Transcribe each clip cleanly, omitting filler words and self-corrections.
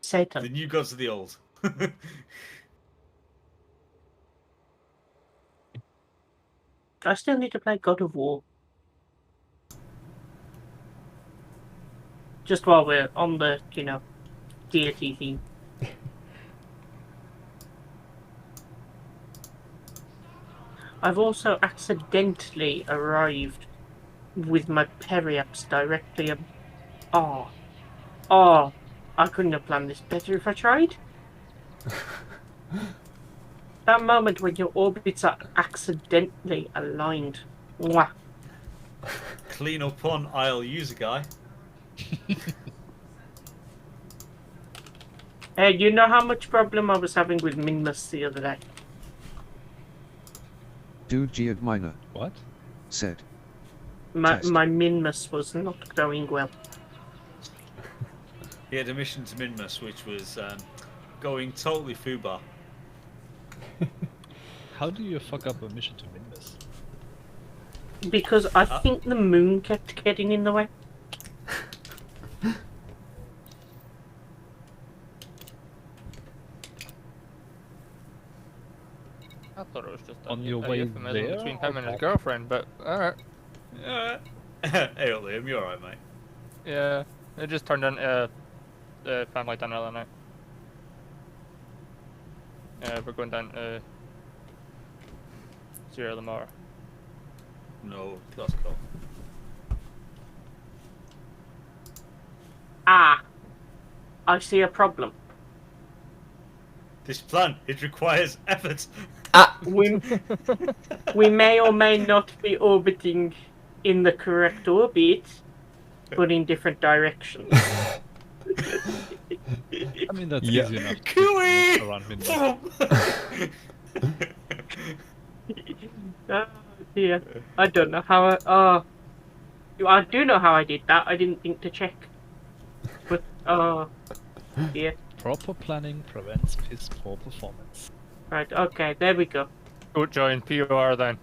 Satan. The new gods of the old. I still need to play God of War. Just while we're on the, deity theme. I've also accidentally arrived with my periaps directly Oh, I couldn't have planned this better if I tried. That moment when your orbits are accidentally aligned. Mwah. Clean up on I'll use a guy. Hey, you know how much problem I was having with Minmus the other day? Dude Giagmina What? said. My Test. Minmus was not going well. He had a mission to Minmus, which was going totally foobar. How do you fuck up a mission to win this? Because I think the moon kept getting in the way. I thought it was just On your way euphemism there between or him and his back? girlfriend, but alright. Hey, Liam, you alright, mate? Yeah, it just turned into family dinner that night. We're going down to Sierra Lamar. No, that's cool. Ah, I see a problem. This plan, it requires effort. We may or may not be orbiting in the correct orbit, but in different directions. I mean, that's easy enough to Cooey! around midnight. Oh dear. I don't know how I do know how I did that. I didn't think to check. But, dear. Proper planning prevents piss poor performance. Right, okay, there we go. Don't join POR then.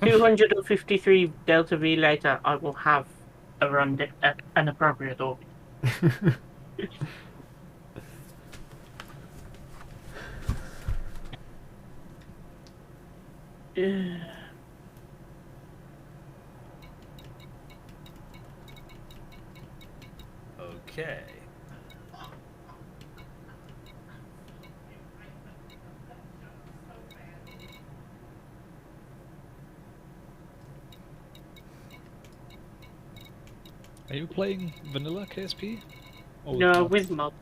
253 Delta V later, I will have around an appropriate orbit. Okay. Are you playing vanilla KSP? Or No, mods? with mod.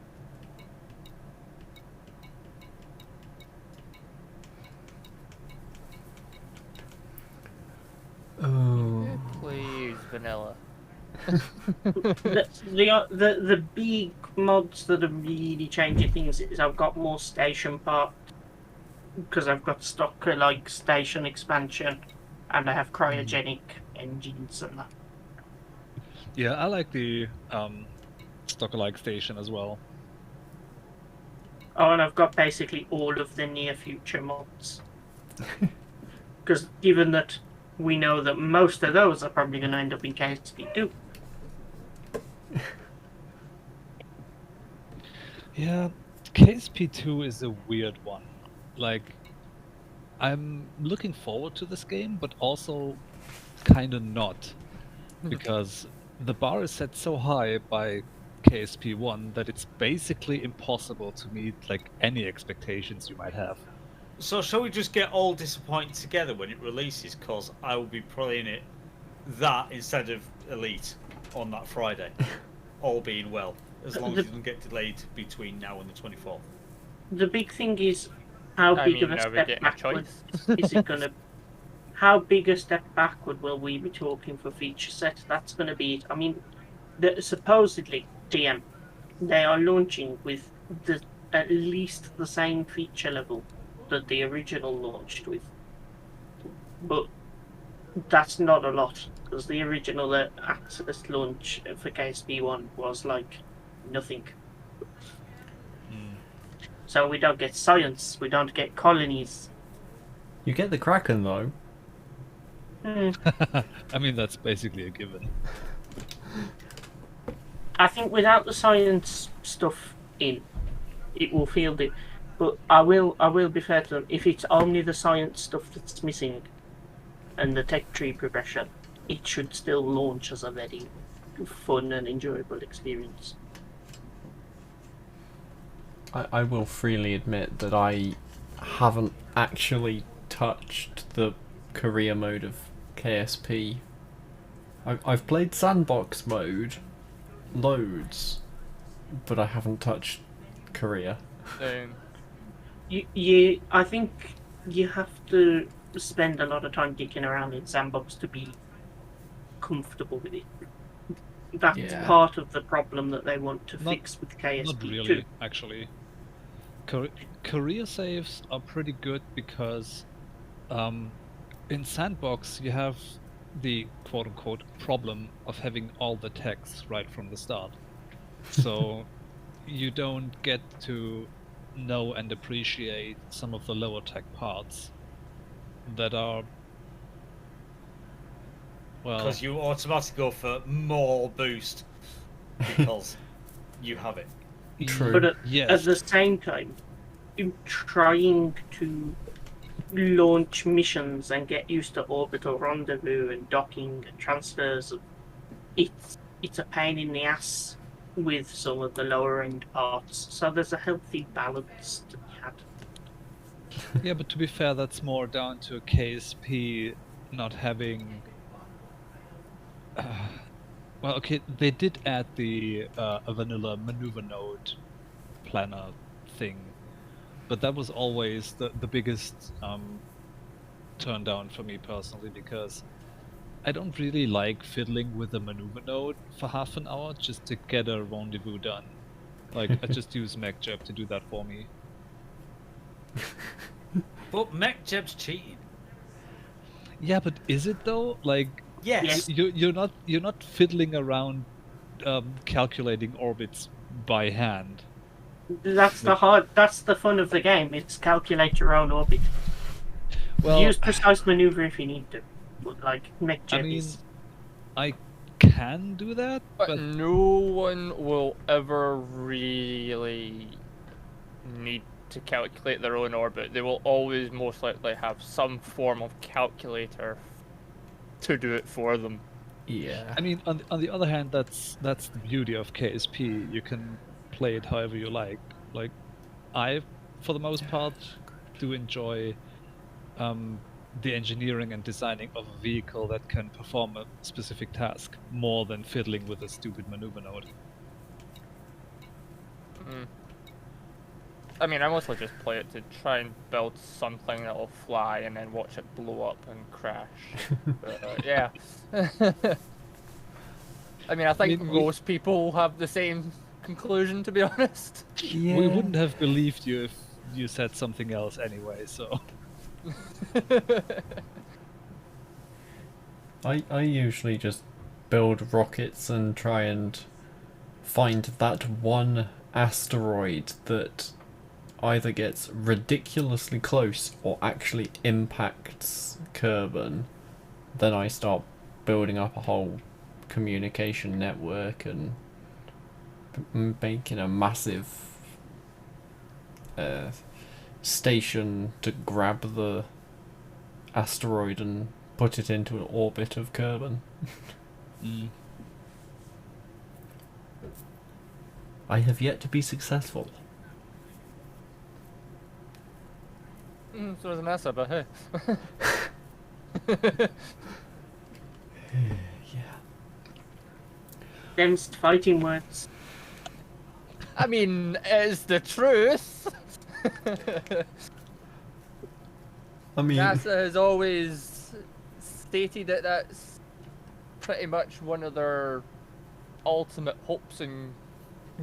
Please, vanilla. The big mods that are really changing things is I've got more station parts because I've got stock like station expansion and I have cryogenic engines and that. Yeah, I like the stock-alike station as well. Oh, and I've got basically all of the near future mods. Because given that we know that most of those are probably going to end up in KSP2. Yeah, KSP2 is a weird one. Like, I'm looking forward to this game, but also kind of not. Because the bar is set so high by KSP1 that it's basically impossible to meet like any expectations you might have. So shall we just get all disappointed together when it releases? Because I will be playing it that instead of Elite on that Friday. All being well. As long as it doesn't get delayed between now and the 24th. The big thing is how big of a are we step getting a backward choice? is it going to... How big a step backward will we be talking for feature set? That's going to be it. I mean, supposedly, GM, they are launching with at least the same feature level that the original launched with. But that's not a lot, because the original access launch for KSP1 was like nothing. So we don't get science, we don't get colonies. You get the Kraken though. I mean, that's basically a given. I think without the science stuff in, it will feel it. But I will be fair to them. If it's only the science stuff that's missing, and the tech tree progression, it should still launch as a very fun and enjoyable experience. I will freely admit that I haven't actually touched the career mode of KSP. I've played sandbox mode loads, but I haven't touched career. I think you have to spend a lot of time dicking around in sandbox to be comfortable with it. That's Yeah. part of the problem that they want to fix with KSP Not really, too. actually. Career saves are pretty good because in Sandbox you have the quote-unquote problem of having all the text right from the start. So you don't get to know and appreciate some of the lower tech parts that are, well, Because you automatically go for more boost because you have it. True. But yes. at the same time, trying to launch missions and get used to orbital rendezvous and docking and transfers, it's a pain in the ass with some of the lower end parts. So there's a healthy balance to be had. Yeah, but to be fair, that's more down to KSP not having. Well, okay, they did add the a vanilla maneuver node planner thing, but that was always the biggest turn down for me personally, because I don't really like fiddling with the maneuver node for half an hour just to get a rendezvous done. Like, I just use MacJeb to do that for me. But MechJeb's cheating. Yeah, but is it though? Like, Yes. you're not fiddling around calculating orbits by hand. That's the fun of the game. It's calculate your own orbit. Well, Use precise maneuver if you need to. But like MechJeb I mean, is. I can do that, But but no one will ever really need to calculate their own orbit. They will always most likely have some form of calculator to do it for them. Yeah. I mean, on the other hand, that's the beauty of KSP. You can play it however you like. Like, I, for the most part, do enjoy the engineering and designing of a vehicle that can perform a specific task more than fiddling with a stupid maneuver node. I mean, I mostly just play it to try and build something that will fly and then watch it blow up and crash. But, yeah. I mean, I think most people have the same conclusion, to be honest. Yeah. We wouldn't have believed you if you said something else anyway, so... I usually just build rockets and try and find that one asteroid that either gets ridiculously close or actually impacts Kerbin. Then I start building up a whole communication network and making a massive station to grab the asteroid and put it into an orbit of Kerbin. I have yet to be successful. So is NASA, but hey. Yeah. Them's fighting words. I mean, it's the truth. I mean, NASA has always stated that that's pretty much one of their ultimate hopes and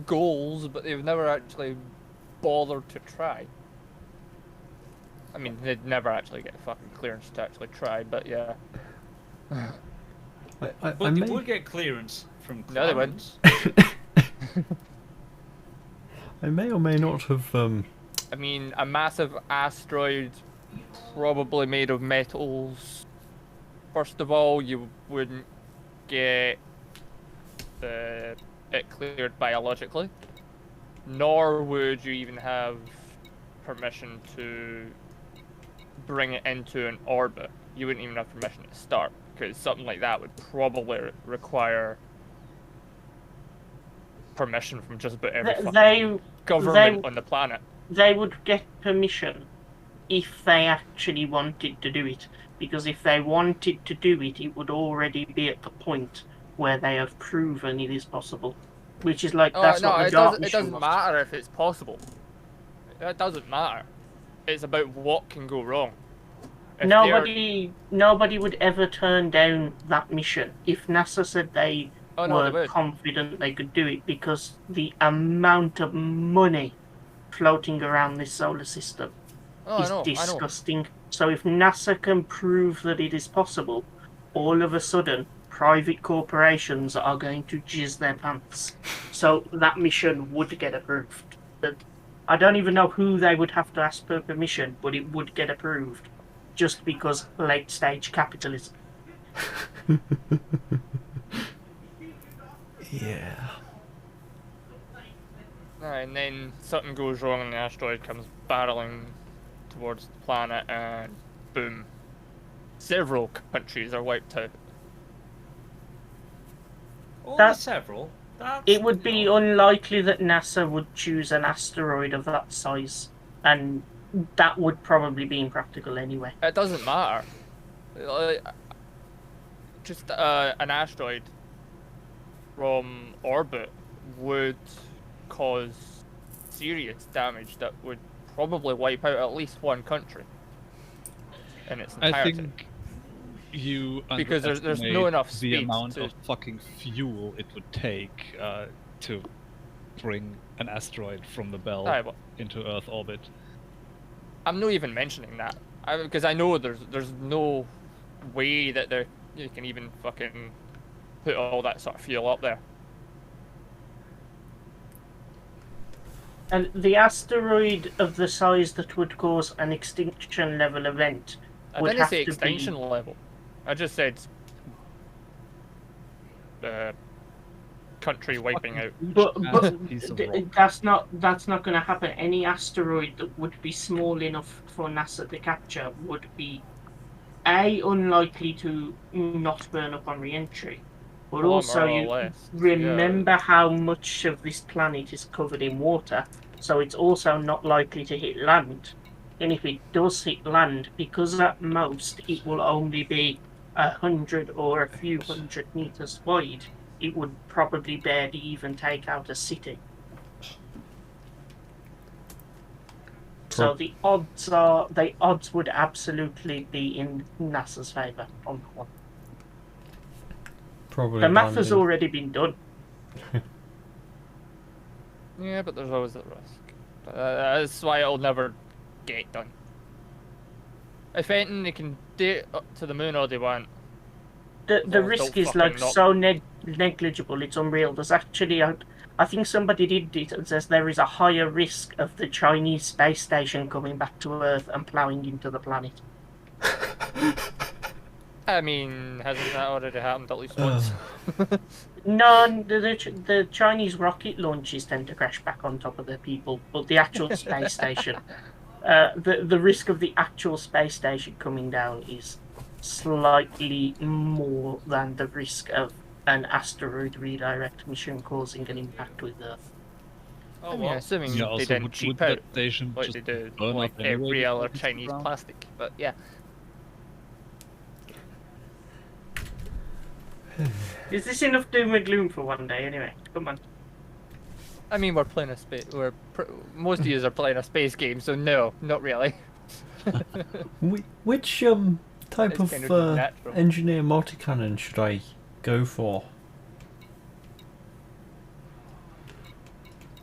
goals, but they've never actually bothered to try. I mean, they'd never actually get fucking clearance to actually try, but yeah. But I they may, would get clearance from No, they wouldn't. Clarence. I may or may not have. I mean, a massive asteroid, probably made of metals. First of all, you wouldn't get the it cleared biologically, nor would you even have permission to bring it into an orbit. You wouldn't even have permission to start, because something like that would probably require permission from just about every fucking government on the planet. They would get permission if they actually wanted to do it, because if they wanted to do it, it would already be at the point where they have proven it is possible, which is like that's no, what the it Dark doesn't. It mission doesn't was. matter if it's possible. It doesn't matter. It's about what can go wrong. If Nobody would ever turn down that mission if NASA said they were confident they could do it, because the amount of money floating around this solar system is disgusting. So if NASA can prove that it is possible, all of a sudden private corporations are going to jizz their pants. So that mission would get approved. I don't even know who they would have to ask for permission, but it would get approved, just because late stage capitalism. Yeah. And then something goes wrong and the asteroid comes barreling towards the planet, and boom, several countries are wiped out. Only several? It would be unlikely that NASA would choose an asteroid of that size, and that would probably be impractical anyway. It doesn't matter. Just an asteroid from orbit would cause serious damage that would probably wipe out at least one country in its entirety. I think you because there's no enough speed the amount of fucking fuel it would take to bring an asteroid from the belt into Earth orbit. I'm not even mentioning that, because I know there's no way that you can even fucking put all that sort of fuel up there. And the asteroid of the size that would cause an extinction level event would didn't have say to extinction be... level. I just said country wiping out. But that's not going to happen. Any asteroid that would be small enough for NASA to capture would be unlikely to not burn up on re-entry. But also, you remember how much of this planet is covered in water, so it's also not likely to hit land. And if it does hit land, because at most it will only be 100 or a few hundred meters wide, it would probably barely even take out a city. So the odds would absolutely be in NASA's favour on that one. Probably the math has already been done. Yeah, but there's always the risk. That's why it'll never get done. If anything, they can do it up to the moon all they want. The risk is like so negligible, it's unreal. There's actually, I think somebody did it and says there is a higher risk of the Chinese space station coming back to Earth and ploughing into the planet. I mean, hasn't that already happened at least once? No, the Chinese rocket launches tend to crash back on top of the people, but the actual space station, the risk of the actual space station coming down is slightly more than the risk of an asteroid redirect mission causing an impact with Earth. Oh, well, assuming they didn't cheap out like they do like every other Chinese plastic, but yeah. Is this enough doom and gloom for one day? Anyway, come on. I mean, we're playing a space. Most of you are playing a space game, so no, not really. Which type of engineer multi-cannon should I go for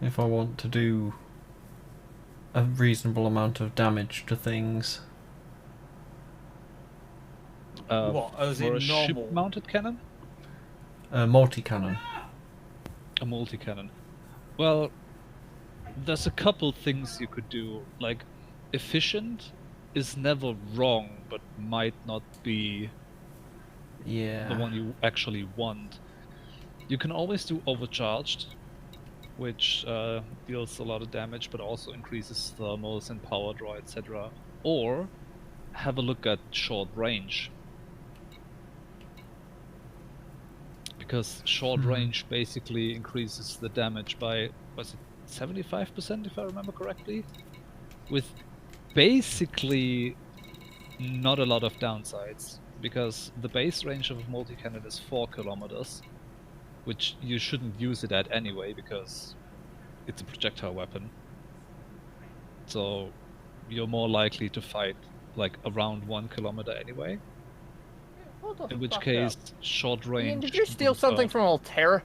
if I want to do a reasonable amount of damage to things? What? As in a normal ship-mounted cannon? Multi-cannon. A multi-cannon. Well, there's a couple things you could do. Like, efficient is never wrong, but might not be the one you actually want. You can always do overcharged, which deals a lot of damage, but also increases thermals and power draw, etc. Or have a look at short range, because short range basically increases the damage by, was it 75% if I remember correctly, with basically not a lot of downsides, because the base range of a multi-cannon is 4 kilometers, which you shouldn't use it at anyway because it's a projectile weapon. So you're more likely to fight like around 1 kilometer anyway. Hold the In which fuck case, up. short range. Ian, did you steal wouldn't something hurt. from Altera?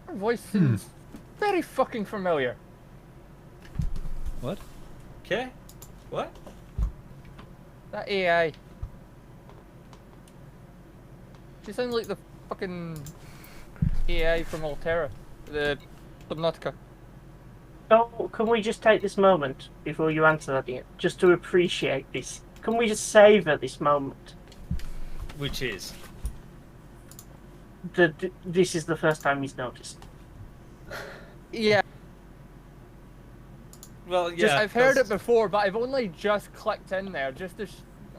Her voice seems very fucking familiar. What? Okay. What? That AI. She sounds like the fucking AI from Altera, the Subnautica. So, can we just take this moment before you answer that, Ian, just to appreciate this? Can we just savor this moment? Which is? This is the first time he's noticed. Yeah, Well, yeah. I've heard it before, but I've only just clicked in there, just as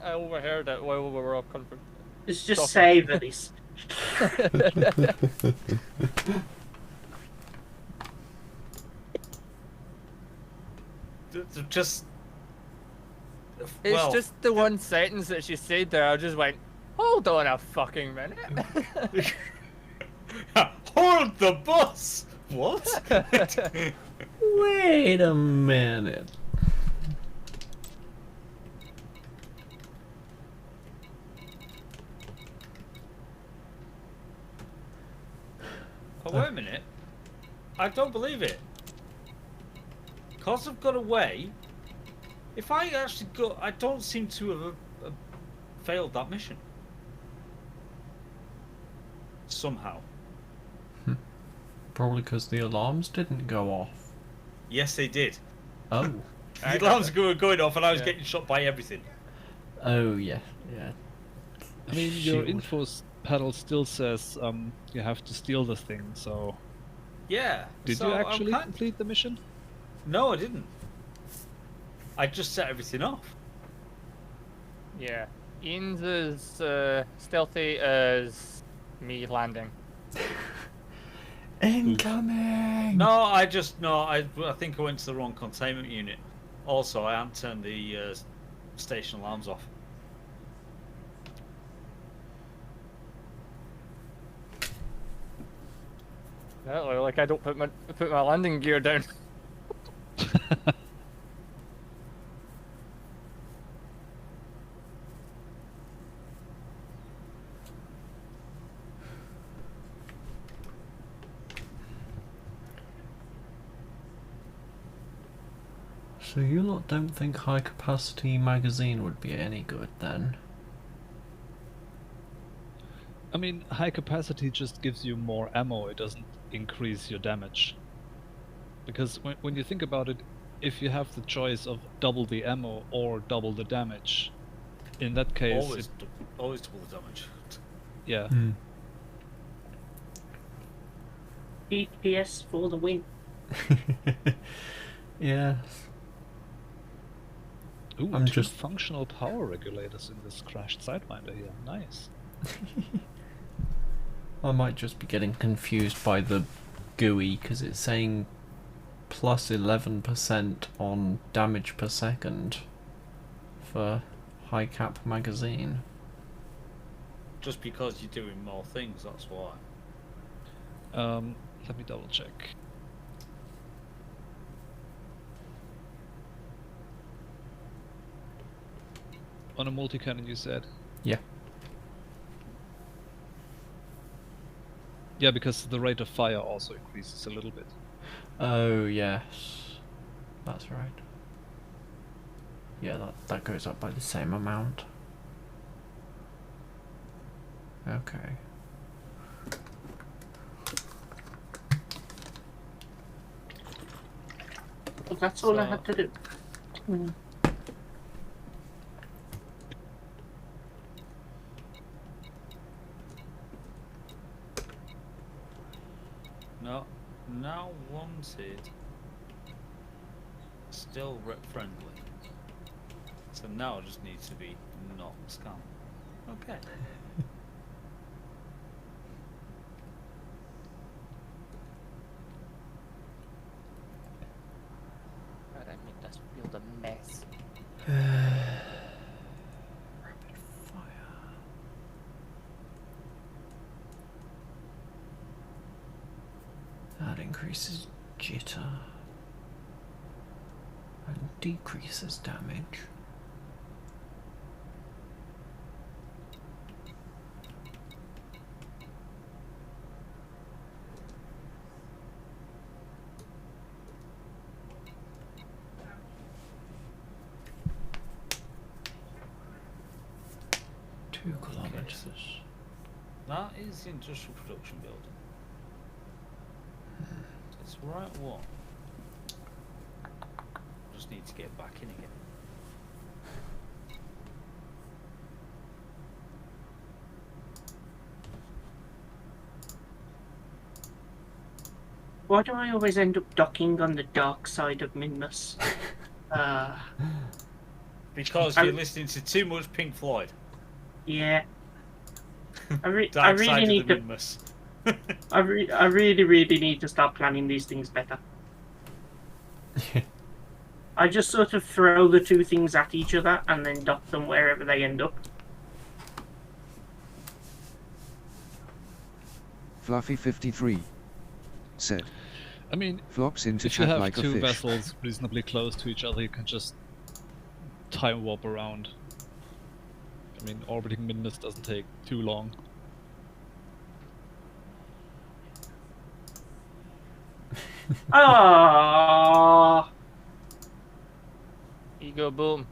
I overheard it while we were all conferring. Just Talking. savor this. Just. It's well, just the one sentence that she said there, I just went, hold on a fucking minute. hold the bus. What? Wait a minute. Oh, wait a minute. I don't believe it. Because I've got away. If I actually got, I don't seem to have failed that mission. Somehow. Probably because the alarms didn't go off. Yes, they did. Oh. The alarms were going off, and I was getting shot by everything. Oh, yeah. I mean, your Shield. info panel still says you have to steal the thing, so... Yeah. Did so you actually I'm complete the mission? No, I didn't. I just set everything off. Yeah. Ian's as stealthy as me landing. Incoming! No, I think I went to the wrong containment unit. Also, I hadn't turned the station alarms off. Yeah, like I don't put my landing gear down. So you lot don't think high capacity magazine would be any good then? I mean, high capacity just gives you more ammo, it doesn't increase your damage. Because when you think about it, if you have the choice of double the ammo or double the damage, in that case... Always double the damage. Yeah. DPS for the win. Yes. Ooh, I'm two just- functional power regulators in this crashed Sidewinder here. Nice. I might just be getting confused by the GUI because it's saying plus 11% on damage per second for high cap magazine. Just because you're doing more things, that's why. Let me double check. On a multi-cannon you said? Yeah. Yeah, because the rate of fire also increases a little bit. Oh yes, that's right. Yeah, that goes up by the same amount. Okay. But that's all I So- had to do. No, now wanted. Still rep friendly. So now it just needs to be not scam. Okay. God, that made us feel a mess. Rapid fire. That increases jitter and decreases damage. Two kilometers. That is the industrial production building. It's right one. Just need to get back in again. Why do I always end up docking on the dark side of Minmus? Because you're listening to too much Pink Floyd. Yeah. I Dark really side need of the to. Minmus. I really need to start planning these things better. I just sort of throw the two things at each other and then dock them wherever they end up. Fluffy 53 said. I mean, Flops into if you chat have like a two fish. vessels reasonably close to each other, you can just time warp around. I mean, orbiting Minmus doesn't take too long. Ah, Ego boom.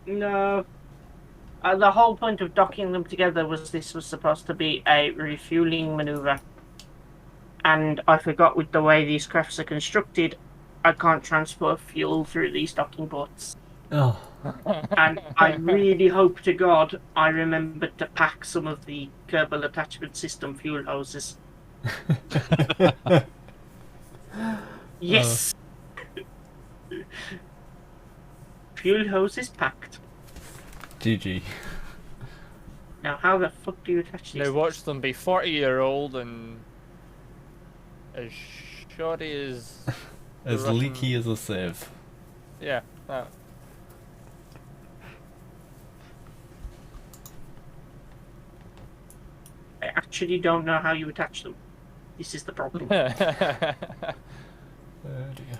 no. The whole point of docking them together was this was supposed to be a refueling maneuver. And I forgot with the way these crafts are constructed, I can't transport fuel through these docking ports. Oh. And I really hope to God I remembered to pack some of the Kerbal attachment system fuel hoses. Yes! Fuel hoses packed. GG. Now, how the fuck do you attach these? Now watch them be 40-year-old and as shoddy as As Russian- leaky as a sieve. yeah. That. I actually don't know how you attach them. This is the problem. Oh dear.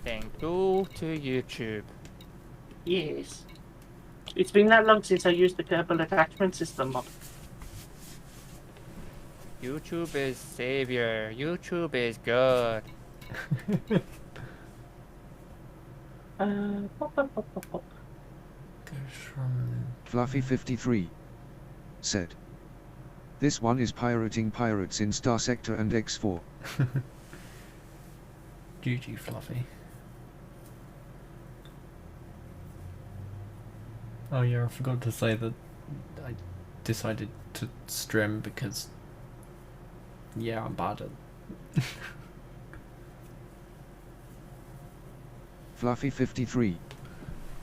Then go to YouTube. Yes. It's been that long since I used the Kerbal attachment system mod. YouTube is savior. YouTube is good. Pop, pop, pop, pop, pop. Goes from Fluffy 53 said. This one is pirating pirates in Star Sector and X4. GG Fluffy. Oh yeah, I forgot to say that I decided to stream because yeah, I'm bad at Fluffy 53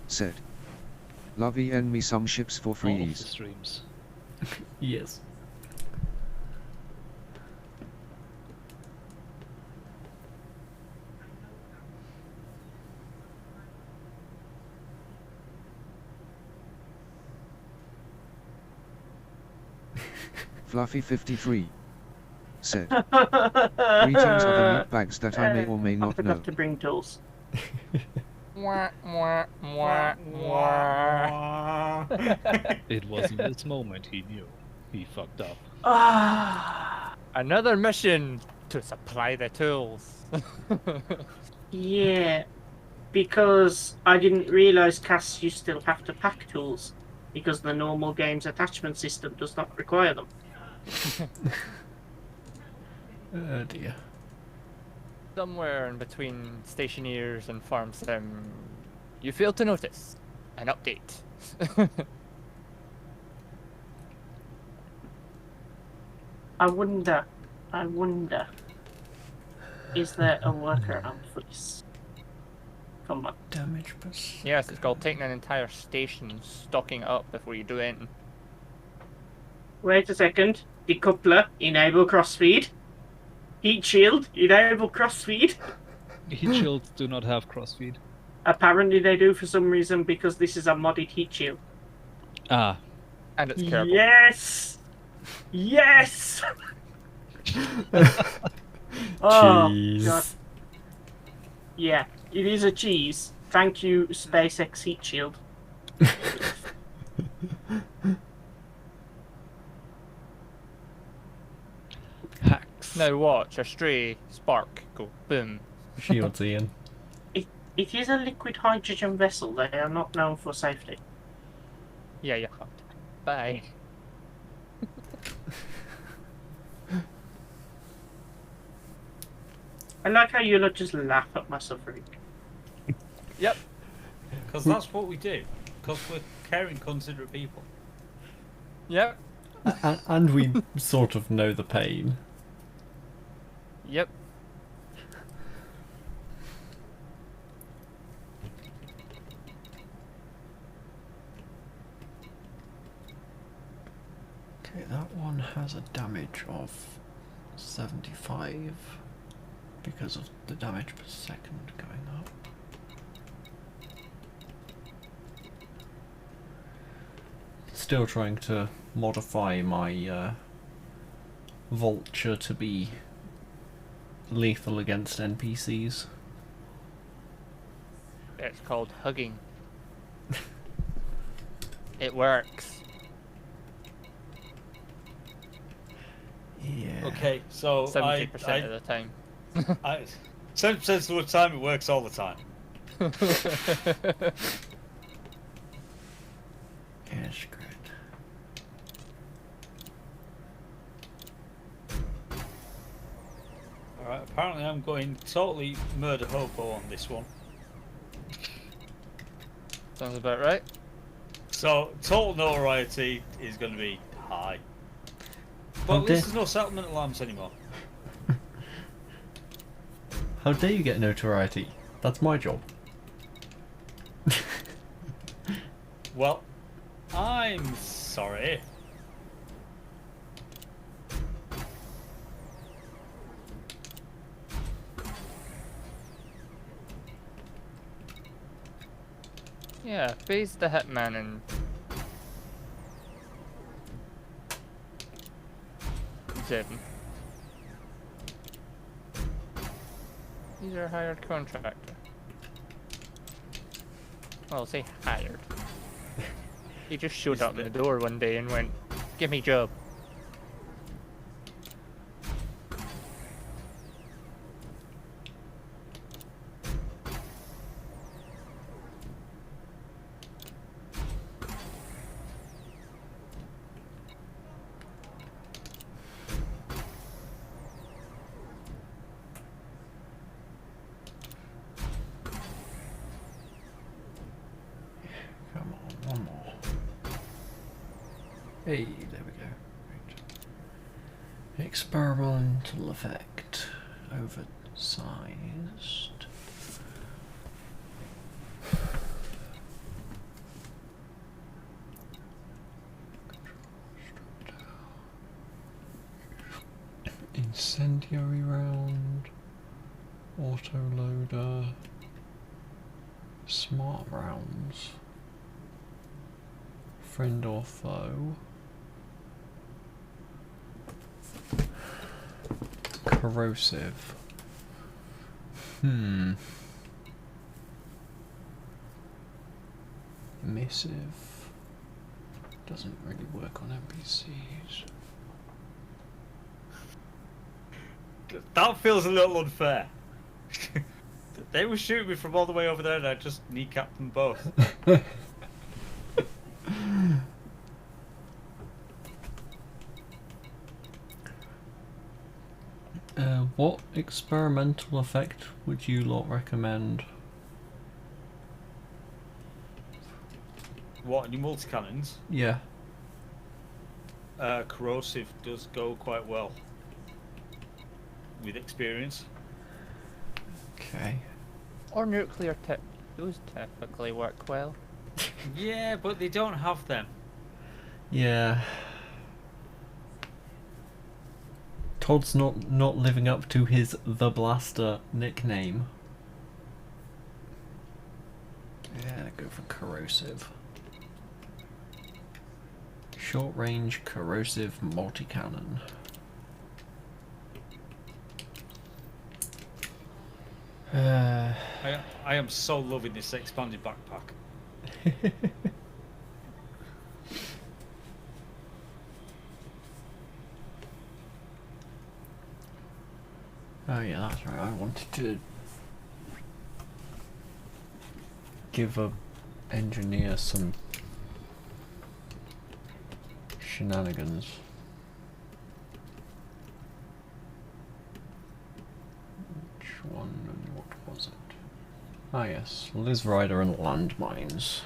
said. Lovey and me some ships for All of the freeze. streams. yes. Fluffy 53 said. Greetings other meatbags that I may or may I not forgot know. to bring tools. Mwah, mwah, mwah, mwah. It was in this moment he knew he fucked up. Ah, Another mission to supply the tools. yeah. Because I didn't realise, Cass, you still have to pack tools. Because the normal game's attachment system does not require them. Oh dear. Somewhere in between Stationeers and Farm Sim, you failed to notice an update. I wonder. I wonder. Is there a workaround for this? Come on. Damage per second. Yes, it's called taking an entire station, stocking it up before you do anything. Wait a second. Decoupler, enable crossfeed. Heat shield, enable crossfeed. Heat shields do not have crossfeed. Apparently they do for some reason because this is a modded heat shield. Ah, And it's careful. Yes! Yes! Oh, Jeez. God. Yeah, it is a cheese. Thank you, SpaceX heat shield. hacks. Now watch a stray spark go boom. Shields, Ian. It is a liquid hydrogen vessel. They are not known for safety. Yeah, you have to. Bye. I like how you lot just laugh at my suffering. Yep. Because that's what we do. Because we're caring, considerate people. Yep. And we sort of know the pain. Yep. Okay, that one has a damage of 75 because of the damage per second going up. Still trying to modify my vulture to be lethal against NPCs. It's called hugging. It works. Yeah. Okay, so 70% of the time. 70% of the time it works all the time. Yes, great. Alright, apparently I'm going totally murder hobo on this one. Sounds about right. So, total notoriety is going to be high. But at least there's no settlement alarms anymore. How dare you get notoriety? That's my job. Well, I'm sorry. Yeah, face the hitman and Xebn. He's our hired contractor. Well, say hired. He just showed up in the door one day and went, "Give me job." Come on, one more. Hey, there we go. Right. Experimental effect. Oversized. Incendiary round. Autoloader. Smart rounds. Friend or foe. Corrosive. Emissive. Doesn't really work on NPCs. That feels a little unfair. They were shooting me from all the way over there and I just kneecapped them both. What experimental effect would you lot recommend? What, new multi-cannons? Yeah. corrosive does go quite well with experience. Okay. Or nuclear tip. Those typically work well. Yeah, but they don't have them. Yeah. Todd's not living up to his The Blaster nickname. Yeah, go for corrosive. Short range corrosive multi-cannon. I am so loving this expanded backpack. Oh yeah, that's right. I wanted to give a engineer some shenanigans. Which one and what was it? Ah yes, Liz Rider and landmines.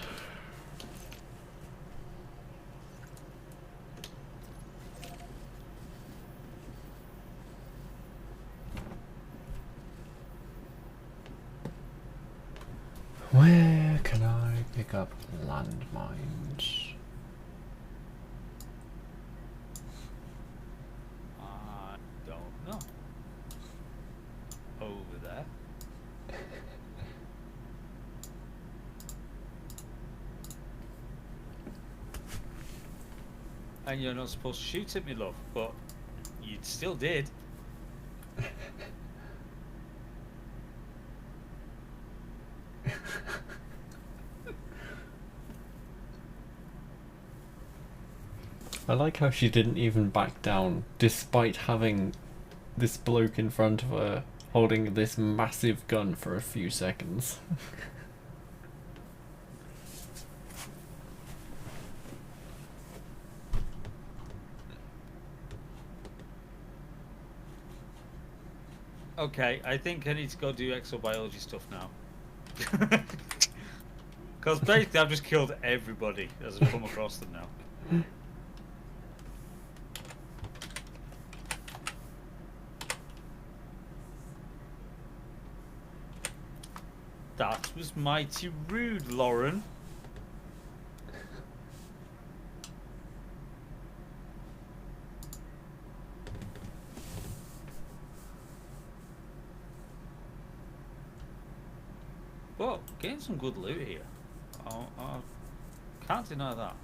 Where can I pick up landmines? I don't know. Over there. And you're not supposed to shoot at me, love, but you still did. I like how she didn't even back down, despite having this bloke in front of her holding this massive gun for a few seconds. Okay, I think I need to go do exobiology stuff now. Because basically I've just killed everybody as I come across them now. That was mighty rude, Lauren. But getting some good loot here. I can't deny that.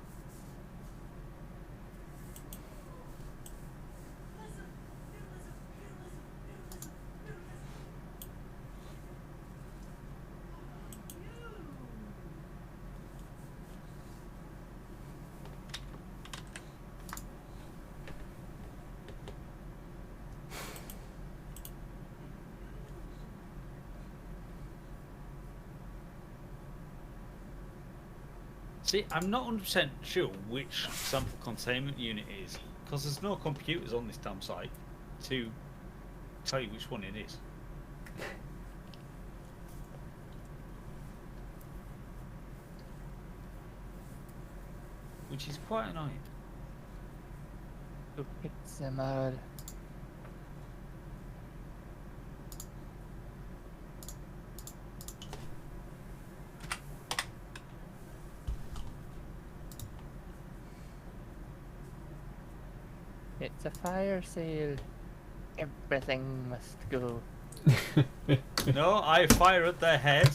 See, I'm not 100% sure which sample containment unit is, because there's no computers on this damn site to tell you which one it is. Which is quite annoying. Who picked them out? It's a fire sale. Everything must go. No, I fire at their head,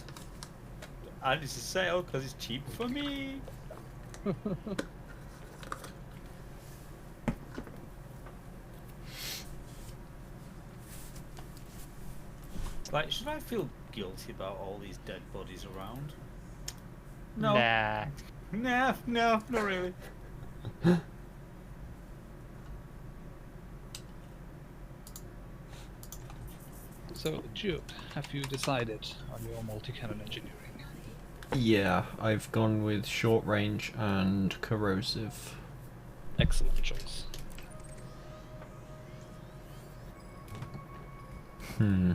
and it's a sale because it's cheap for me. Like, should I feel guilty about all these dead bodies around? No. Nah. Nah, no, not really. So, Jude, have you decided on your multi-cannon engineering? Yeah, I've gone with short range and corrosive. Excellent choice. No,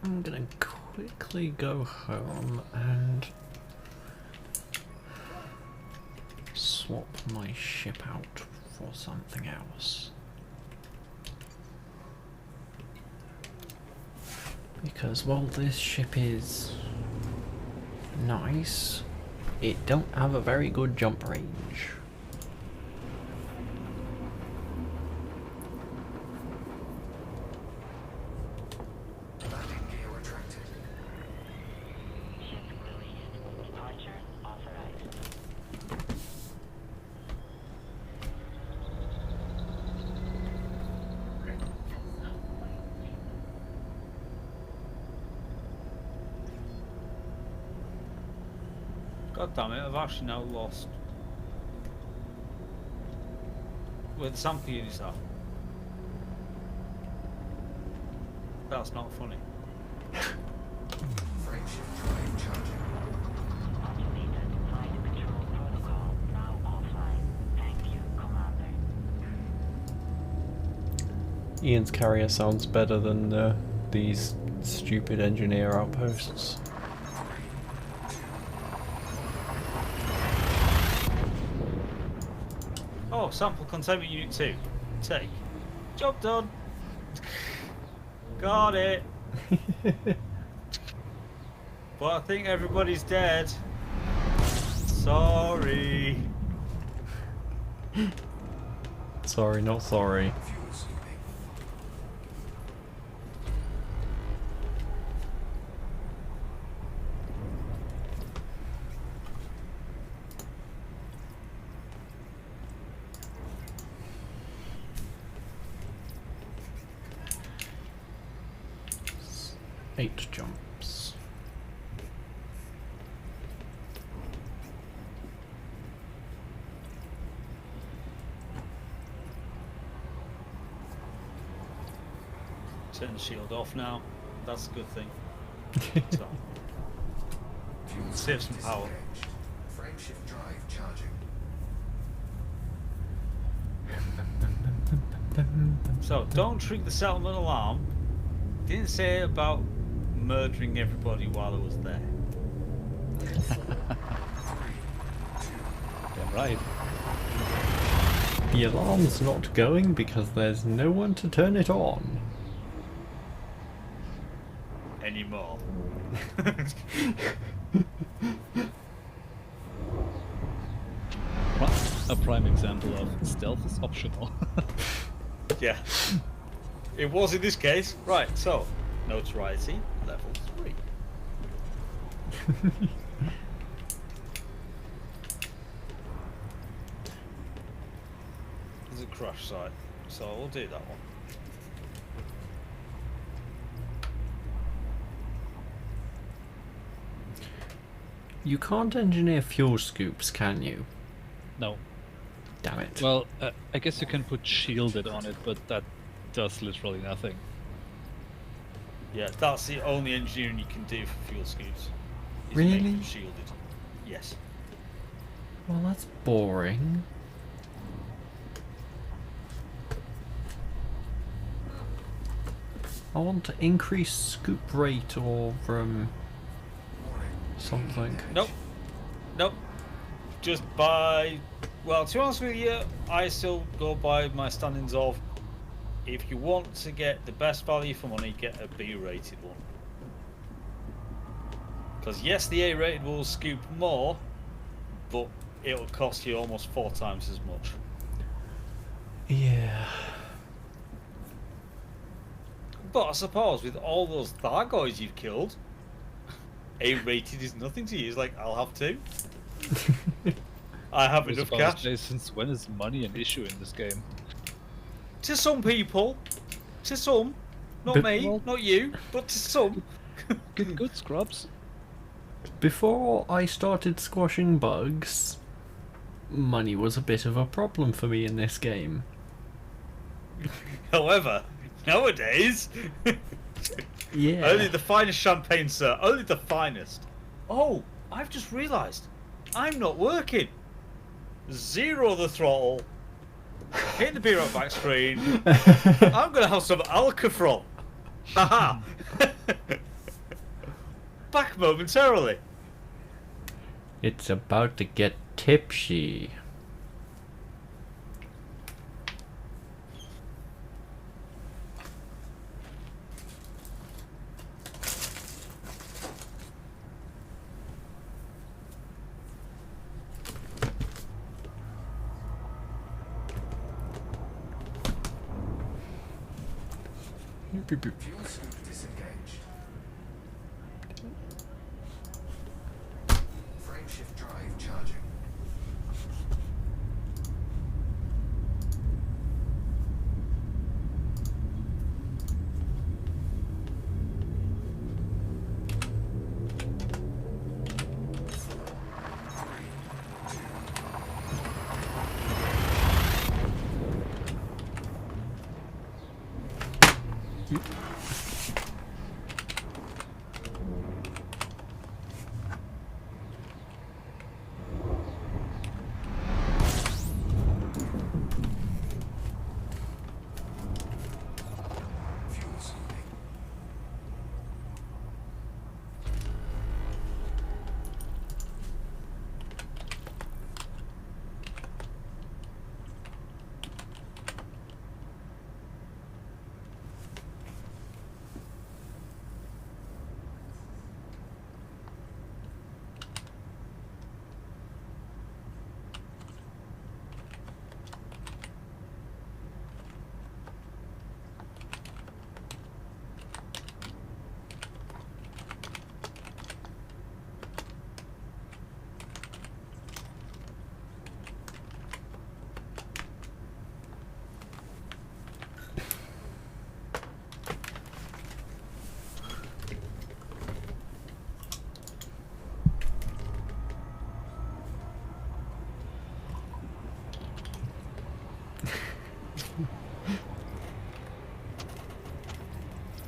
I'm gonna quickly go home and swap my ship out for something else. Because while this ship is nice, it don't have a very good jump range. God damn it, I've actually now lost where the sample units are. That's not funny. Ian's carrier sounds better than these stupid engineer outposts. Oh, sample containment unit 2. Take. Job done. Got it. But I think everybody's dead. Sorry. Sorry, not sorry. Eight jumps. Turn the shield off now. That's a good thing. So, save some power. Frameshift drive charging. So, don't trigger the settlement alarm. Didn't say about murdering everybody while I was there. Yeah, right. The alarm's not going because there's no one to turn it on. Anymore. A prime example of stealth is optional. Yeah. It was in this case. Right, so, notoriety, level 3. There's a crash site, so we'll do that one. You can't engineer fuel scoops, can you? No. Damn it. Well, I guess you can put shielded on it, but that does literally nothing. Yeah, that's the only engineering you can do for fuel scoops. Is Really? make them shielded. Yes. Well, that's boring. I want to increase scoop rate or something. Nope. Nope. Just by... Well, to be honest with you, I still go by my standings of if you want to get the best value for money, get a B-rated one. Because yes, the A-rated will scoop more, but it'll cost you almost 4 times as much. Yeah. But I suppose with all those Thargoids you've killed, A-rated is nothing to you. It's like, I'll have 2. I have I was enough about to cash. say, since when is money an issue in this game? To some people. To some. Not But- me, well- not you, but to some. Get good, scrubs. Before I started squashing bugs, money was a bit of a problem for me in this game. However, nowadays, Yeah. only the finest champagne, sir. Only the finest. Oh, I've just realised. I'm not working. 0 the throttle. Hitting the beer on back screen. I'm going to have some Alcafron. Haha. Back momentarily. It's about to get tipsy. Beep, beep. Fuel scoop disengaged. Frameshift drive charging. Fuel scooping.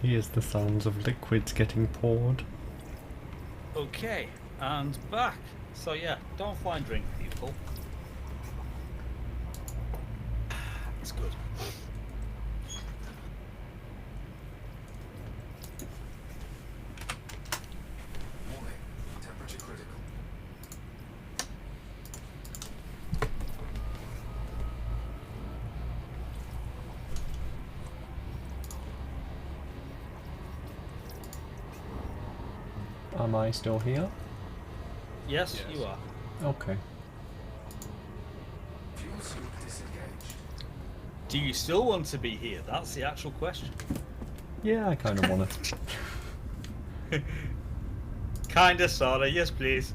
Here's the sounds of liquids getting poured. Okay, and back. So yeah, don't fly and drink, people. It's good. Warning. Temperature critical. Am I still here? Yes, Yes. you are. Okay. Fuel scoop disengaged. Do you still want to be here? That's the actual question. Yeah, I kind of want to. Kinda, sorta. Yes, please.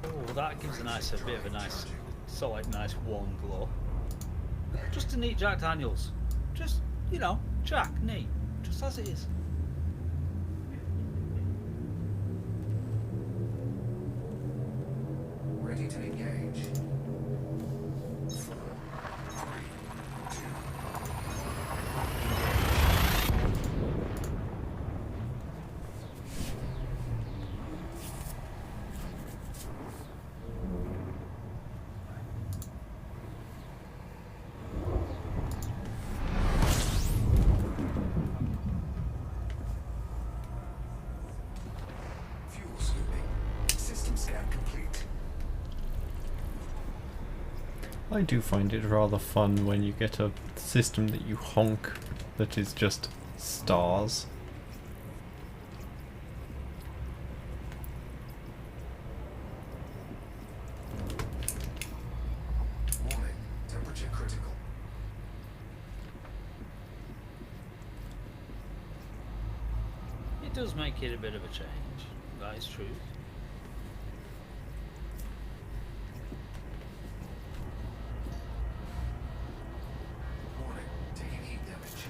Oh, that gives a bit of a nice, sort of like nice warm glow. Just a neat Jack Daniels. Just, you know, Jack, neat. Just as it is. Ready to engage. Fuel scooping. System scan complete. I do find it rather fun when you get a system that you honk that is just stars. Warning. Temperature critical. It does make it a bit of a change. That is true. Warning. Taking heat damage.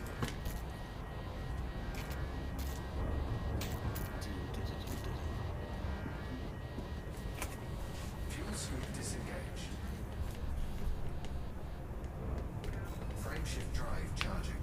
Fuel scoop disengaged. Frameshift drive charging.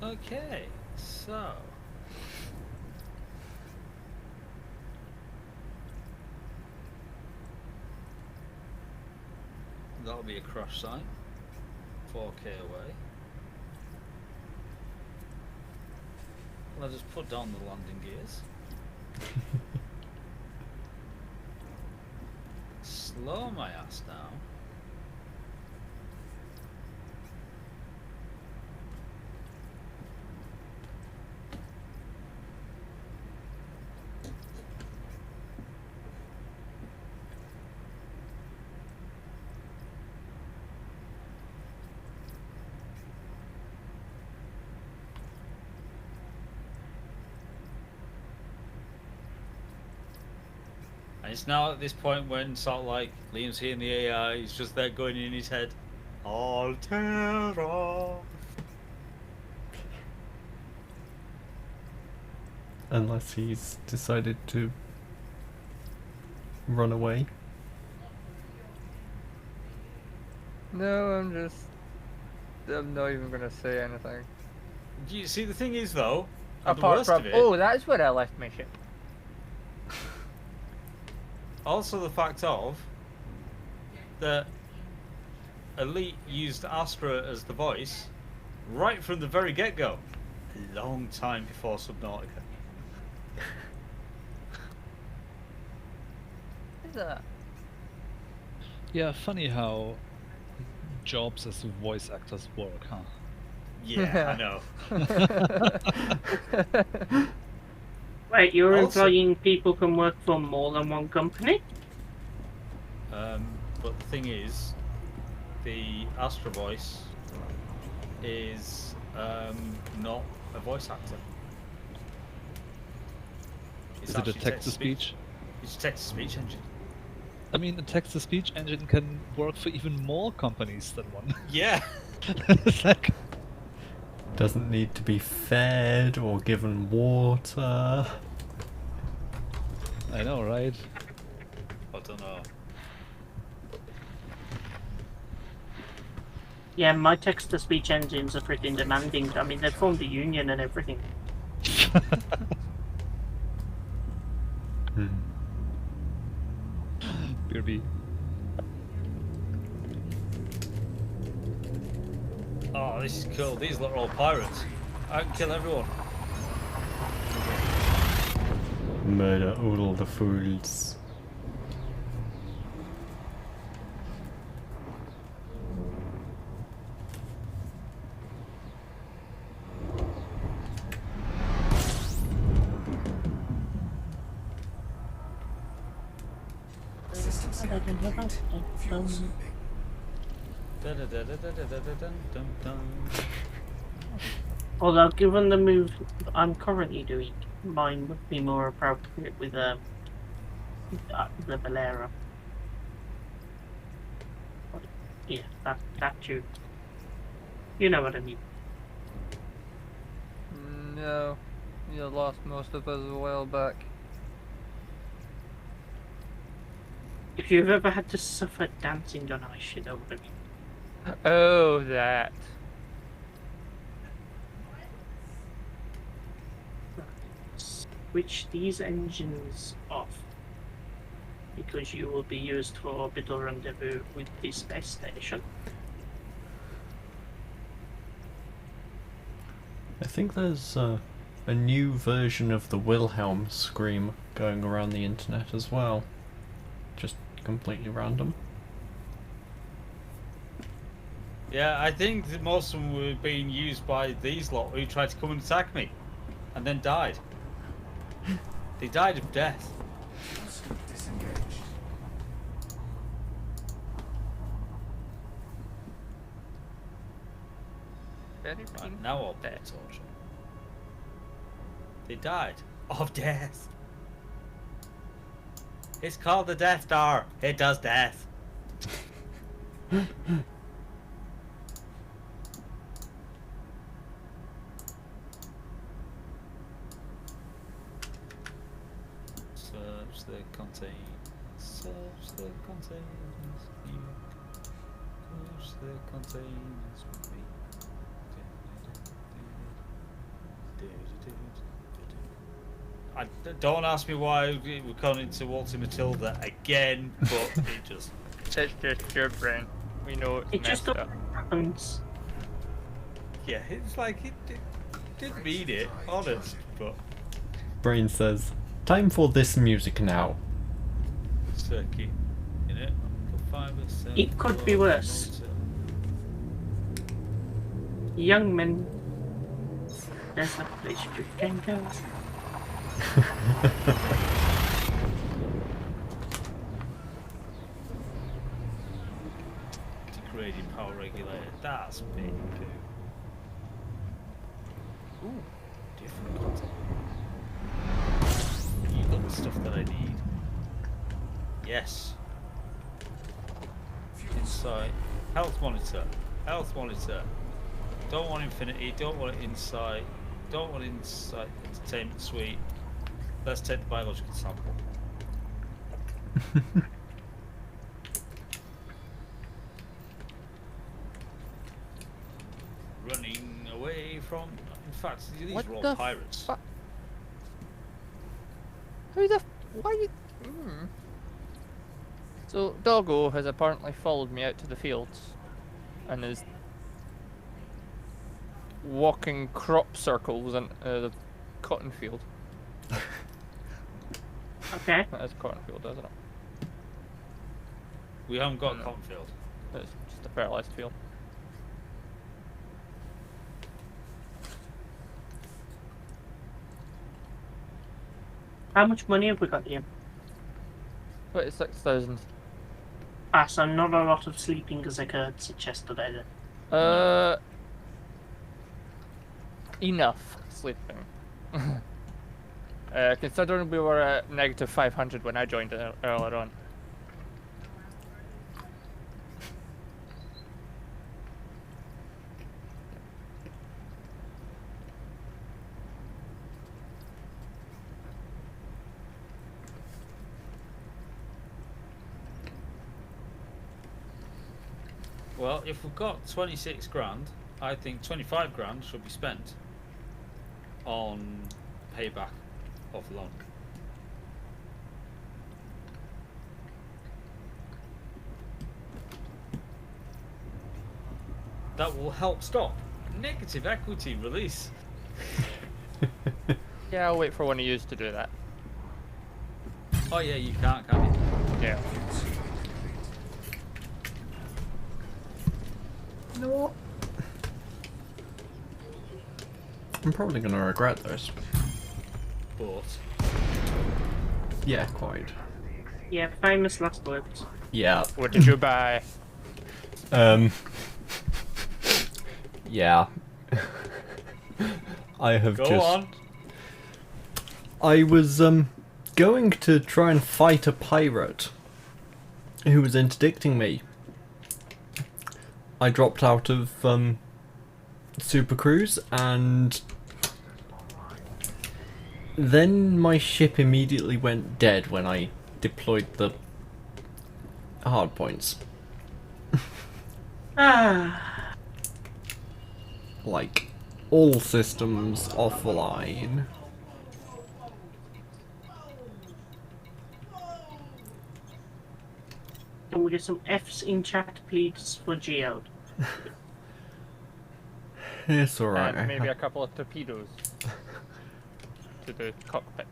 Okay, so that'll be a crash site, 4K away. I'll just put down the landing gears. Slow my ass down. And it's now at this point when sort of like Liam's hearing the AI, he's just there going in his head, Altera. Unless he's decided to run away. No, I'm not even gonna say anything. You see, the thing is though, and the Apart worst from, of it, oh, that's where I left my ship. also the fact of that Elite used Astra as the voice right from the very get-go, a long time before Subnautica. What is that? Yeah, funny how jobs as voice actors work, huh? Yeah, I know. Wait, you're Also- employing people who can work for more than one company? But the thing is, the Astra voice is not a voice actor. It's Is it a actually text-to-speech? It's a text-to-speech engine. I mean, a text-to-speech engine can work for even more companies than one. Yeah. It's like, Doesn't need to be fed or given water. I know, right? I don't know. Yeah, my text-to-speech engines are freaking demanding. I mean, they've formed a union and everything. Hmm. Beerby. Oh, this is cool. These look all pirates. I can kill everyone. Murder all the fools. Systems complete. Fuel sweeping. Da-da-da-da-da-da-da-dun-dun-dun. Although, given the move I'm currently doing, mine would be more appropriate with the Valera. Yeah, that too. You know what I mean. No, you lost most of us a while back. If you've ever had to suffer dancing on ice, you know what I mean. Oh, that. Switch these engines off, because you will be used for orbital rendezvous with the space station. I think there's a new version of the Wilhelm scream going around the internet as well. Just completely random. Yeah, I think that most of them were being used by these lot who tried to come and attack me, and then died. They died of death. Fuel scoop disengaged. Very Right, pink. now I'll pay attention. They died of death. It's called the Death Star. It does death. Search the containers. Search the containers. Search the containers with me. Don't ask me why we're going into Walter Matilda again, but it just. It's just your brain. We know it's It just messed up. happens. Yeah, it's like it didn't mean it, honest, but. Brain says, time for this music now. Circuit in it. It could be worse. Young men. There's no place you can go. Degrading power regulator. That's big poo. Ooh, different content. You got the stuff that I need. Yes. Insight. Health monitor. Health monitor. Don't want infinity. Don't want insight. Don't want insight. Entertainment suite. Let's take the biological sample. Running away from. In fact, these What are all the pirates. Who the? Why you? So Doggo has apparently followed me out to the fields, and is walking crop circles in the cotton field. Okay. That is a cotton field, isn't it? We haven't got a No. cotton field. It's just a fertilized field. How much money have we got here? 26,000. Ah, so not a lot of sleeping has occurred since yesterday then. Enough sleeping. Considering we were at negative 500 when I joined earlier on. Well, if we've got 26 grand, I think 25 grand should be spent on payback of loan. That will help stop negative equity release. Yeah, I'll wait for one of you to do that. Oh yeah, you can't, can you? Yeah. No. I'm probably gonna regret this. But Yeah, quite. Yeah, famous last words. Yeah. What did you buy? Yeah. I have go just. on. I was going to try and fight a pirate who was interdicting me. I dropped out of Super Cruise, and then my ship immediately went dead when I deployed the hardpoints. Ah, Like, all systems offline. can we get some F's in chat, please, for Geode? It's alright. And maybe a couple of torpedoes to the cockpit.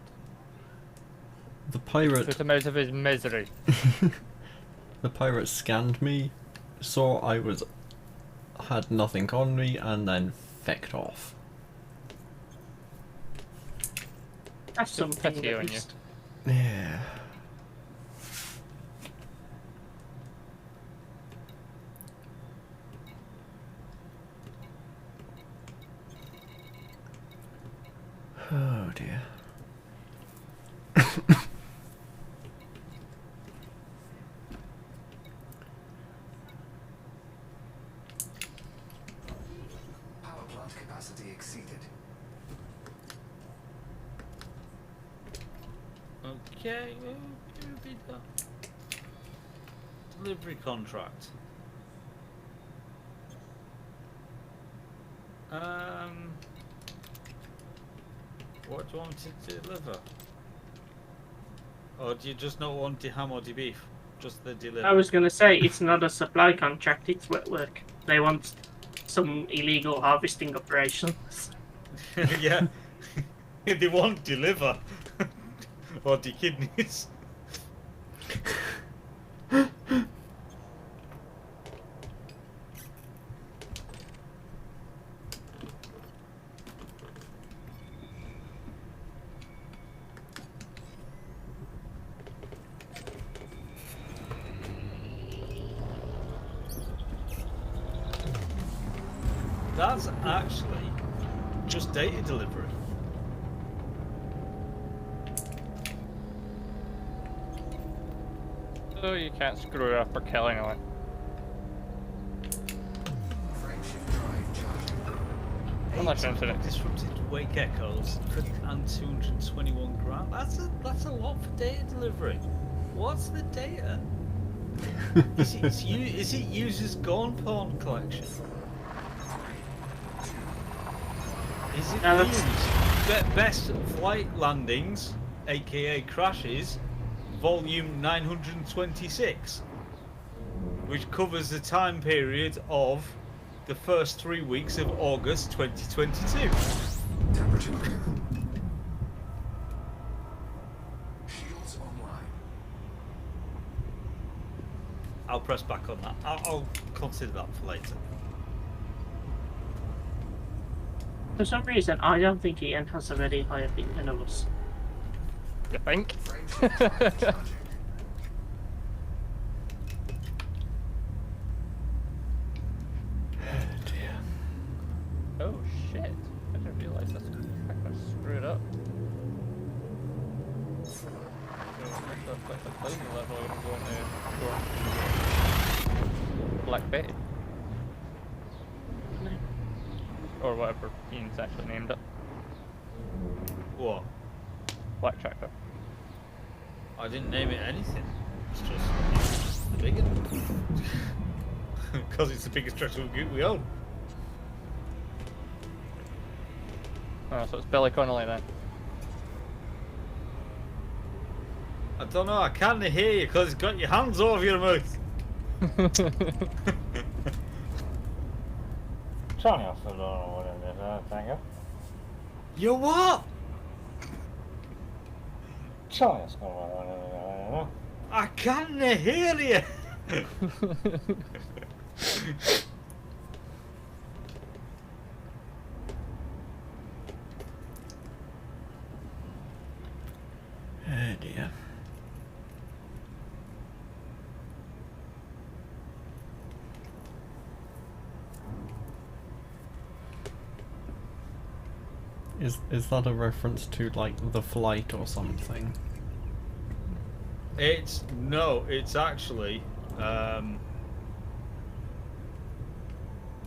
The pirate. Put him out of his misery. The pirate scanned me, saw I had nothing on me, and then fecked off. That's Some something pity at on you. least. Yeah. Oh dear. Power plant capacity exceeded. Okay, well, who be that? Delivery contract. What do you want to deliver? Or do you just not want the ham or the beef? Just the delivery? I was going to say, it's not a supply contract, it's wet work. They want some illegal harvesting operations. Yeah. They won't deliver. Or the kidneys. That's actually just data delivery. So you can't screw up or kill anyone. Frameshift drive charging. Unless you're into it. Disrupted wake echoes and 221 grand. That's a lot for data delivery. What's the data? Is it users gone porn collection? Is it No, best flight landings, aka crashes, volume 926, which covers the time period of the first 3 weeks of August 2022. Temperature. Shields online. I'll press back on that. I'll consider that for later. For some reason, I don't think Ian has a very high opinion of us. You think? Frameshift drive charging. Oh shit. I didn't realise that's kind of screwed up. So, that's like the clothing level I'm going to go on Black Betty. Or whatever Ian's actually named it. What? Black Tractor. I didn't name it anything. It's just the biggest. Because it's the biggest tractor we own. Oh, so it's Billy Connolly then. I don't know, I can't hear you because it's got your hands over your mouth. Johnny also don't know what it is, thank you. You what? Johnny also don't know what it is, I can't hear you. Oh dear. Is that a reference to like The Flight or something? It's actually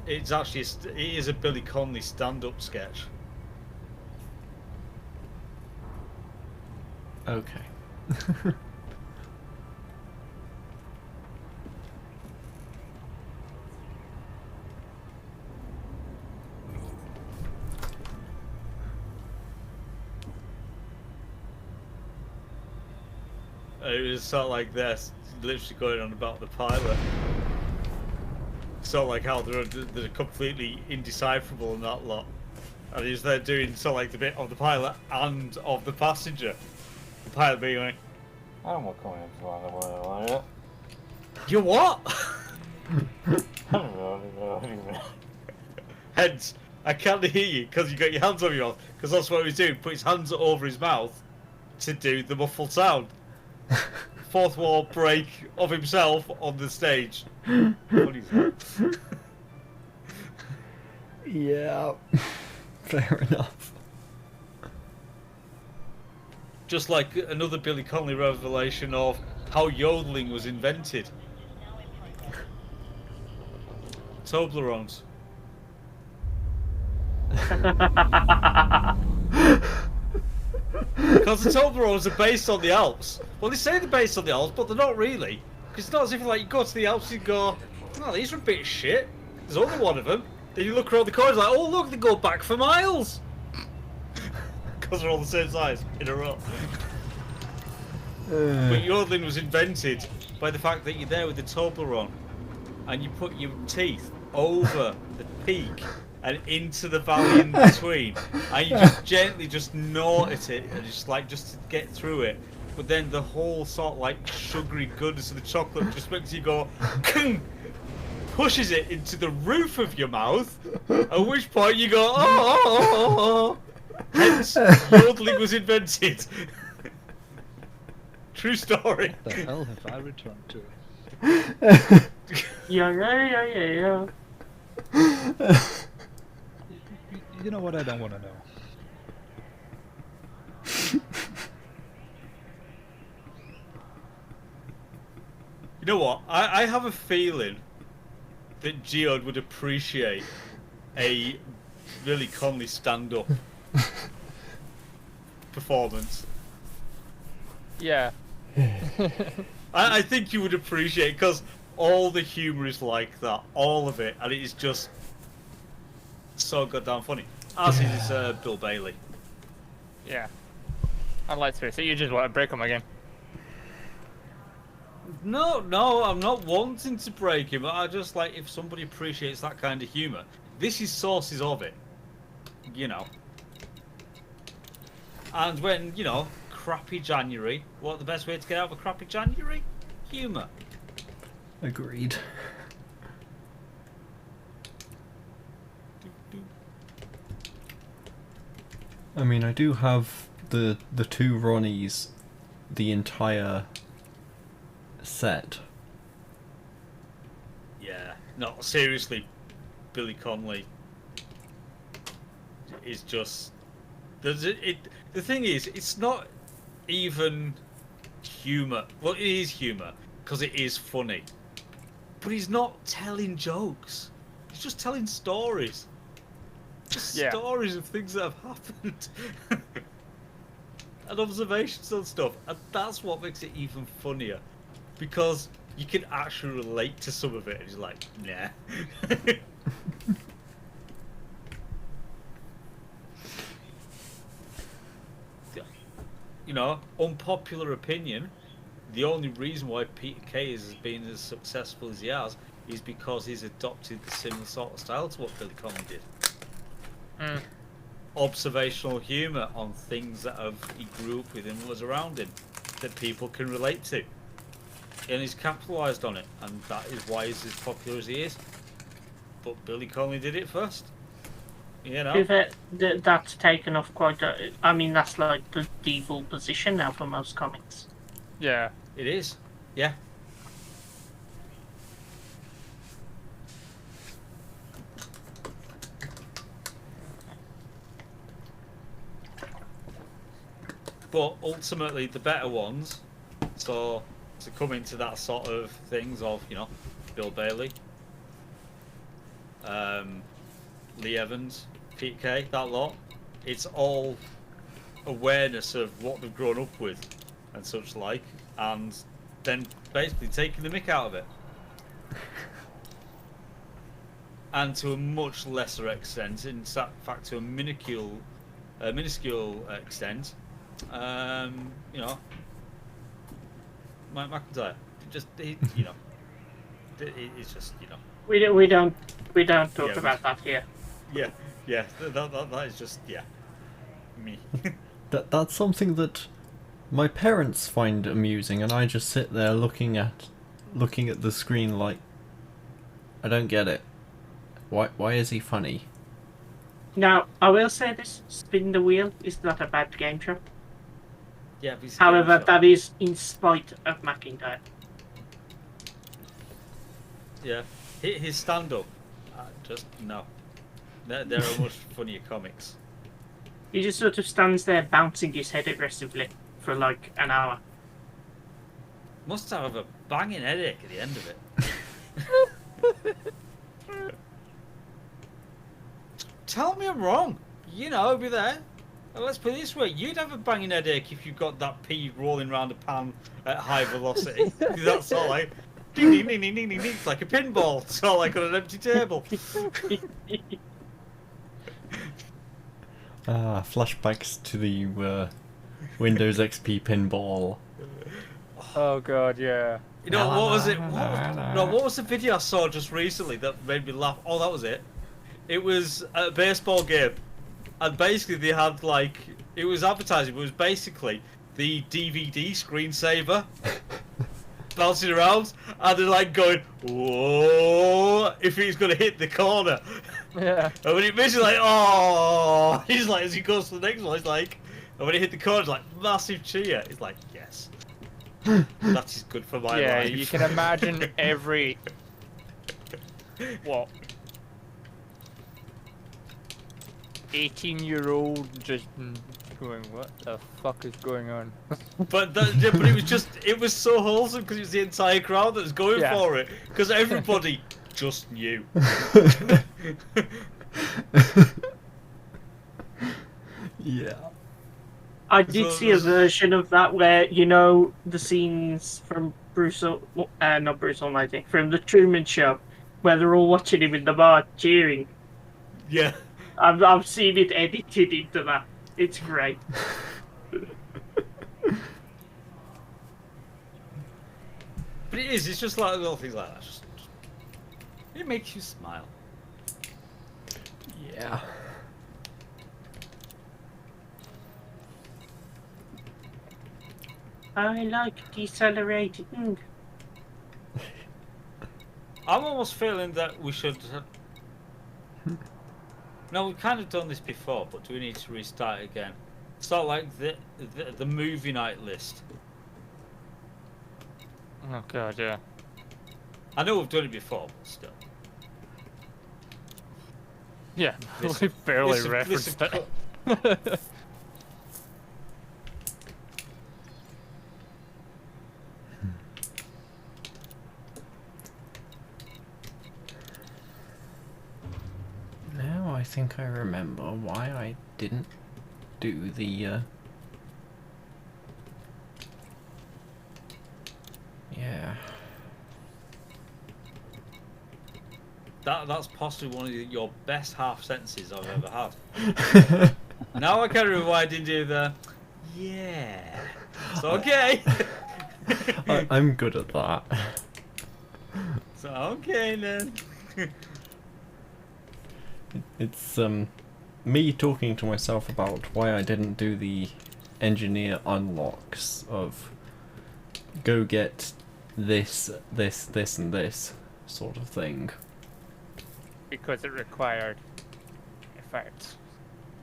it is a Billy Connolly stand-up sketch. Okay. It was sort of like this, literally going on about the pilot. Sort of like how they're completely indecipherable in that lot. And he's there doing sort of like the bit of the pilot and of the passenger. The pilot being like, I don't know what going into what it. you what? I don't know. Hence, I can't hear you because you got your hands over your mouth. Because that's what he was doing, put his hands over his mouth to do the muffled sound. Fourth wall break of himself on the stage. What is that? Yeah. Fair enough. Just like another Billy Connolly revelation of how yodeling was invented. Toblerones. Because the Toblerones are based on the Alps. Well, they say they're based on the Alps, but they're not really. Because it's not as if like you go to the Alps and go, oh, these are a bit of shit. There's only one of them. Then you look around the corner like, oh look, they go back for miles. because they're all the same size in a row. But yodeling was invented by the fact that you're there with the Toblerone and you put your teeth over the peak and into the valley in between, and you just gently just gnaw at it and just to get through it. But then the whole sort of like sugary goodness of the chocolate just makes you go, pushes it into the roof of your mouth, at which point you go, oh. Hence, yodeling was invented. True story. What the hell have I returned to? Yeah. You know what? I don't want to know. You know what? I have a feeling that Geode would appreciate a Billy Connolly stand-up performance. Yeah. I think you would appreciate, because all the humour is like that, all of it, and it is just so goddamn funny. As is Bill Bailey. Yeah. And let's face it, you just want to break him again. No, I'm not wanting to break him. I just like if somebody appreciates that kind of humour. This is sources of it, you know. And when, you know, crappy January, what the best way to get out of a crappy January? Humour. Agreed. I mean, I do have the two Ronnies, the entire set. Yeah, no, seriously, Billy Connolly is just. The thing is, it's not even humour. Well, it is humour because it is funny, but he's not telling jokes. He's just telling stories. Just stories of things that have happened. And observations and stuff. And that's what makes it even funnier. Because you can actually relate to some of it and you're like, nah. You know, unpopular opinion, the only reason why Peter Kay has been as successful as he has is because he's adopted the similar sort of style to what Billy Connolly did. Observational humour on things that he grew up with and was around him that people can relate to, and he's capitalised on it, and that is why he's as popular as he is. But Billy Connolly did it first, you know. That's taken off quite I mean, that's like the default position now for most comics. Yeah. It is, yeah. But ultimately, the better ones, so to come into that sort of things of, you know, Bill Bailey, Lee Evans, Pete Kay, that lot, it's all awareness of what they've grown up with and such like, and then basically taking the mick out of it. And to a much lesser extent, in fact to a minuscule extent, you know, Mike McIntyre, you know, it's just, you know. We don't talk about that here. Yeah, that is just, yeah, me. That's something that my parents find amusing, and I just sit there looking at the screen like, I don't get it. Why is he funny? Now, I will say this: Spin the Wheel is not a bad game show. Yeah, but however, that is in spite of McIntyre. Yeah, his stand-up, just no. There are much funnier comics. He just sort of stands there bouncing his head aggressively for like an hour. Must have a banging headache at the end of it. Tell me I'm wrong. You know, I'll be there. Let's put it this way: you'd have a banging headache if you got that pea rolling around a pan at high velocity. That's all like ding ding ding ding ding ding. It's like a pinball. It's all like on an empty table. Flashbacks to the Windows XP pinball. Oh god, yeah. You know, what was it? What was the video I saw just recently that made me laugh? Oh, that was it. It was a baseball game. And basically they had like... It was advertising, but it was basically the DVD screensaver bouncing around. And they're like going, whoa, if he's going to hit the corner. Yeah. And when he misses, like, oh, he's like, as he goes to the next one, he's like, and when he hit the corner, it's like, massive cheer. He's like, yes. That is good for my Yeah, life. you can imagine every... What? 18-year-old just going, what the fuck is going on? But but it was so wholesome because it was the entire crowd that was going Yeah. for it. Because everybody just knew. Yeah. I did see a version of that where, you know, the scenes from not Bruce Almighty, from the Truman Show, where they're all watching him in the bar cheering. Yeah. I've seen it edited into that. It's great. But it is, it's just like little things like that. It makes you smile. Yeah. I like decelerating. I'm almost feeling that we should... No, we've kind of done this before, but do we need to restart again? Start like the movie night list. Oh god, yeah. I know we've done it before, but still. Yeah, Listen- we barely listen- referenced listen, it. Now I think I remember why I didn't do the yeah. That's possibly one of your best half sentences I've ever had. Now I can remember why I didn't do the... Yeah. It's okay. I'm good at that. So, okay then. It's me talking to myself about why I didn't do the engineer unlocks of go get this, and this sort of thing. Because it required effort.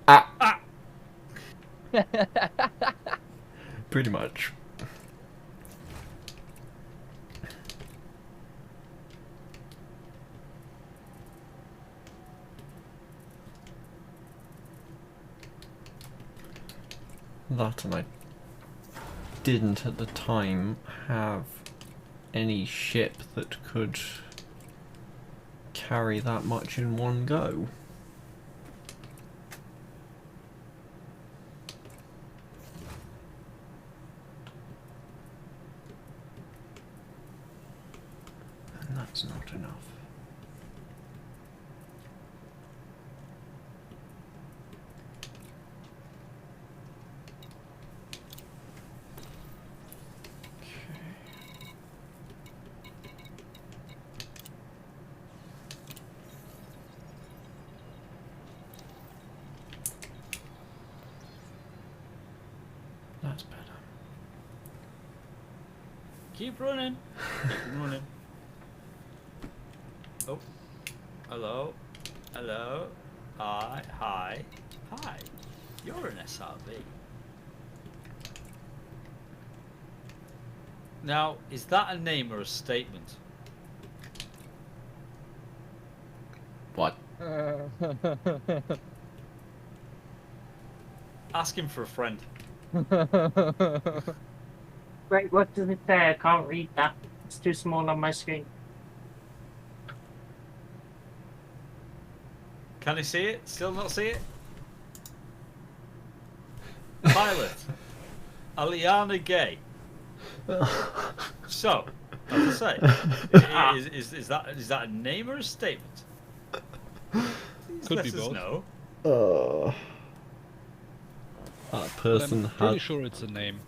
Ah! Pretty much. That, and I didn't at the time have any ship that could carry that much in one go. And that's not enough. That's better. Keep running. Keep running. Oh. Hello. Hello. Hi. Hi. Hi. You're an SRB. Now, is that a name or a statement? What? Ask him for a friend. Wait, what does it say? I can't read that. It's too small on my screen. Can he see it? Still not see it? Pilot. Aliana Gay. So, as I say, is that a name or a statement? Please Could let be us both. know. That But person I'm pretty had. sure it's a name.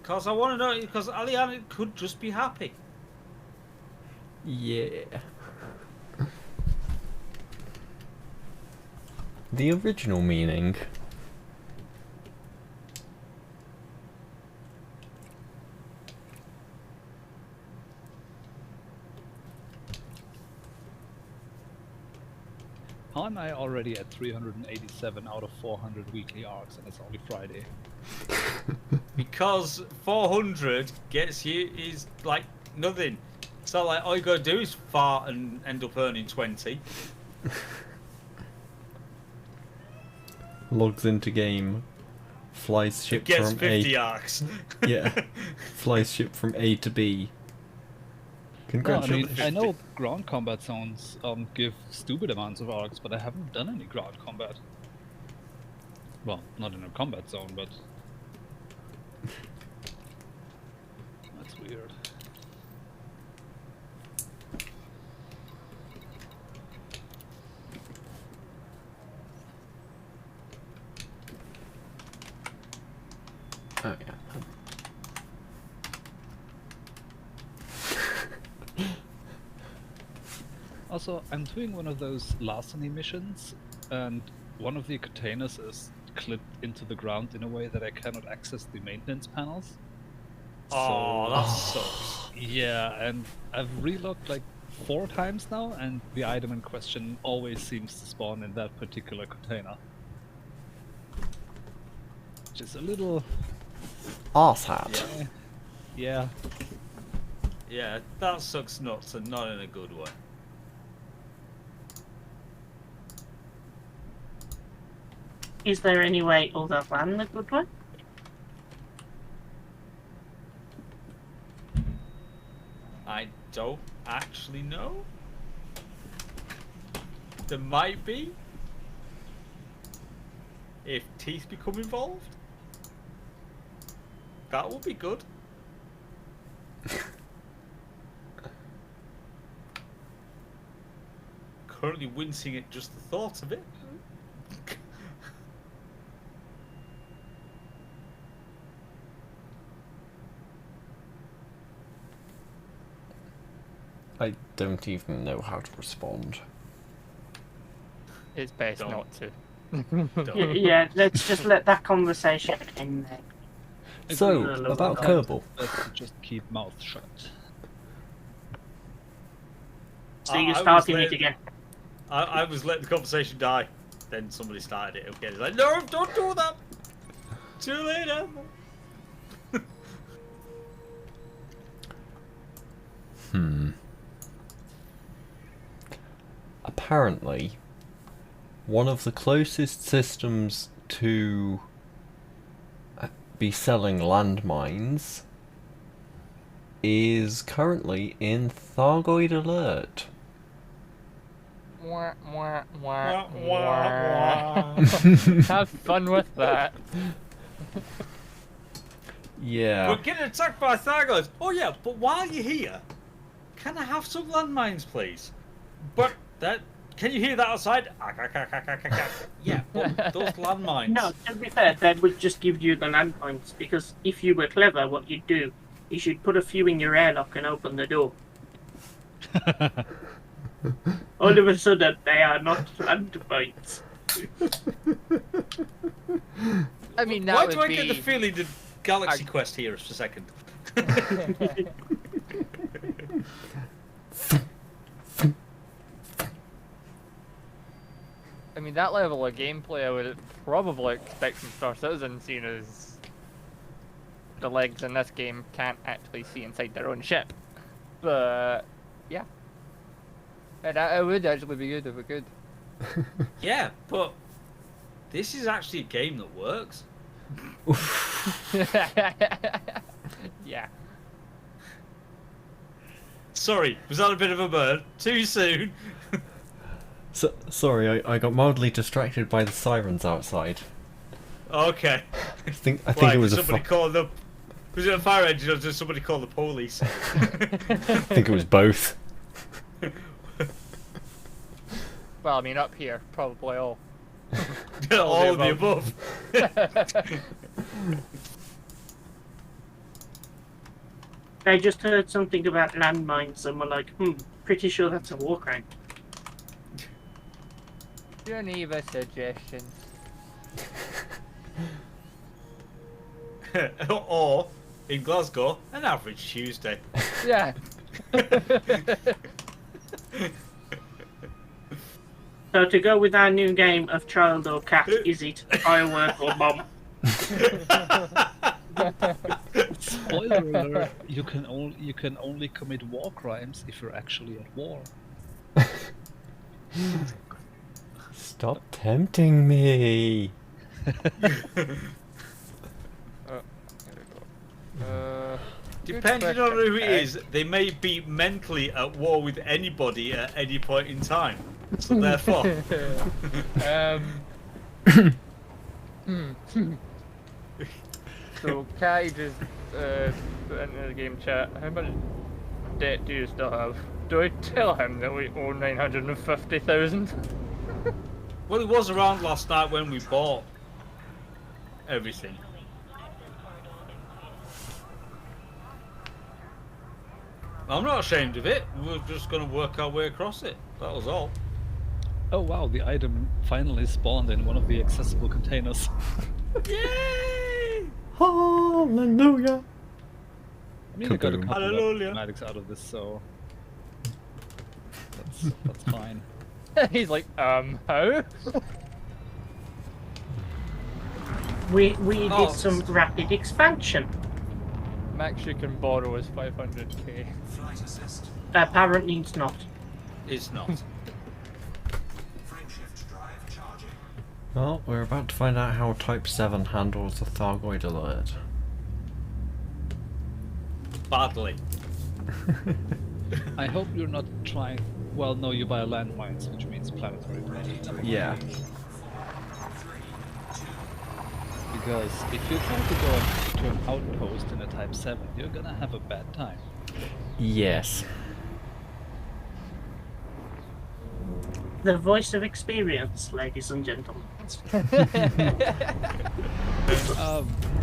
Because I want to know, because Aliana could just be happy. Yeah. The original meaning. How am I already at 387 out of 400 weekly arcs and it's only Friday? Because 400 gets you is like nothing. So like all you gotta do is fart and end up earning 20. Logs into game. Flies ship Gets from 50 A. arcs. Yeah. Flies ship from A to B. No, I mean, Congratulations. I know ground combat zones give stupid amounts of arcs, but I haven't done any ground combat. Well, not in a combat zone, but... That's weird. Oh yeah. Also, I'm doing one of those larceny missions, and one of the containers is clipped into the ground in a way that I cannot access the maintenance panels. Oh, that sucks. Yeah, and I've relooked like 4 times now, and the item in question always seems to spawn in that particular container. Which is a little... Arsehat. Yeah. Yeah, that sucks nuts and not in a good way. Is there any way other than the good one? I don't actually know. There might be. If teeth become involved. That would be good. Currently wincing at just the thought of it. I don't even know how to respond. It's best Don't. not to. Don't. Yeah, let's just let that conversation end there. So, Agreed. about Okay. Kerbal. Let's just keep mouth shut. So I you're was starting it let- again. I was letting the conversation die. Then somebody started it again. It's like, no, don't do that. Too late, Emma. Apparently, one of the closest systems to be selling landmines is currently in Thargoid Alert. Wah, wah, Wah, wah, wah, wah. Have fun with that. Yeah. We're getting attacked by Thargoids. Oh yeah, but while you're here, can I have some landmines, please? But that, can you hear that outside? Yeah, but those landmines. No, to be fair, that would just give you the landmines, because if you were clever, what you'd do is you'd put a few in your airlock and open the door. All of a sudden, they are not landmines. I mean, that Why would do I be... get the feeling that Galaxy Quest here for a second? I mean, that level of gameplay I would probably expect from Star Citizen, seeing as the legs in this game can't actually see inside their own ship. But, yeah. And it would actually be good if it could. Yeah, but this is actually a game that works. Yeah. Sorry, was that a bit of a burn? Too soon? So, sorry, I got mildly distracted by the sirens outside. Okay. I think Why, it was did a somebody call the... Was it a fire engine or did somebody call the police? I think it was both. Well, I mean, up here, probably all. All of the above. I just heard something about landmines and we're like, pretty sure that's a war crime. Geneva suggestions. Or, in Glasgow, an average Tuesday. Yeah. So to go with our new game of child or cat, is it firework or bomb? Spoiler alert: you can only commit war crimes if you're actually at war. Stop tempting me. Depending on who it is, they may be mentally at war with anybody at any point in time. So therefore... So Kai just put into the game chat, how much debt do you still have? Do I tell him that we owe 950,000? Well, it was around last night when we bought everything. I'm not ashamed of it. We're just going to work our way across it. That was all. Oh wow, the item finally spawned in one of the accessible containers. Yay! Hallelujah. I mean, I got a Kaboom. couple of Hallelujah. schematics out of this, so that's fine. He's like, how? We did some rapid expansion. Max you can borrow is 500k. Flight assist. Apparently it's not. It's not. Frameshift drive charging. Well, we're about to find out how Type 7 handles the Thargoid alert. Badly. I hope you're not trying. Well, no, you buy landmines, which means planetary grenades. Yeah. Because if you try to go to an outpost in a Type 7, you're gonna have a bad time. Yes. The voice of experience, ladies and gentlemen.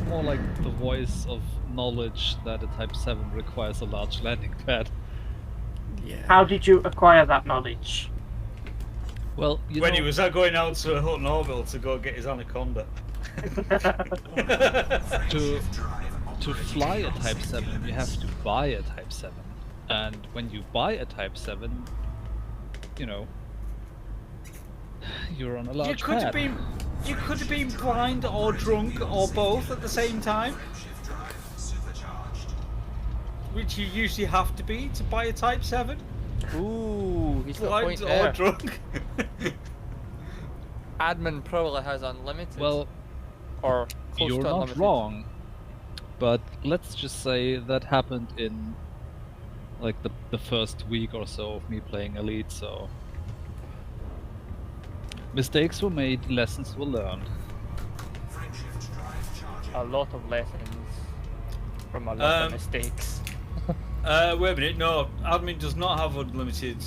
More like the voice of knowledge that a Type 7 requires a large landing pad. Yeah. How did you acquire that knowledge? Well, you When know, he was going out to a Hutton Orville to go get his anaconda. to fly a Type 7, you have to buy a Type 7. And when you buy a Type 7, you know, you're on a large pad. You could have been blind or drunk or both at the same time. Frameshift drive supercharged. Which you usually have to be to buy a Type 7. Ooh, he's got a point Blind or there. drunk. Admin probably has unlimited. Well, or close you're to not unlimited. wrong, but let's just say that happened in like the first week or so of me playing Elite, so mistakes were made, lessons were learned. Frameshift drive charging. A lot of lessons from a lot of mistakes. Wait a minute, no. Admin does not have unlimited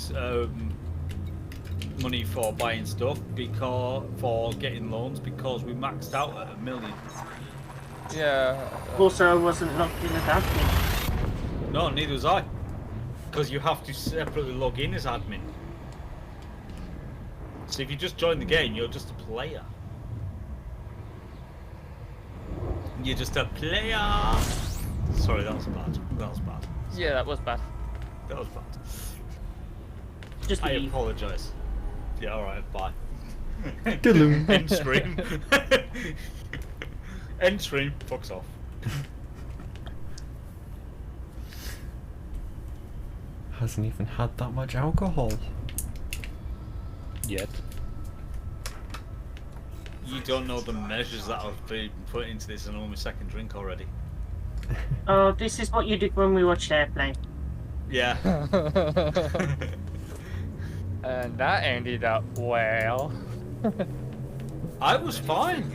money for buying stuff, because for getting loans, because we maxed out at 1 million. Yeah. Also, I wasn't logged in as admin. No, neither was I. Because you have to separately log in as admin. So if you just join the game, you're just a player. You're just a player. Sorry, that was bad. That was bad. Yeah, that was bad. That was bad. Just I leave. apologise. Yeah, alright, bye. Doodaloo. End stream. End stream. Fucks off. Hasn't even had that much alcohol. Yet. You don't know the measures that I've been put into this, and I'm on my second drink already. Oh, this is what you did when we watched Airplane. Yeah. And that ended up well. I was fine.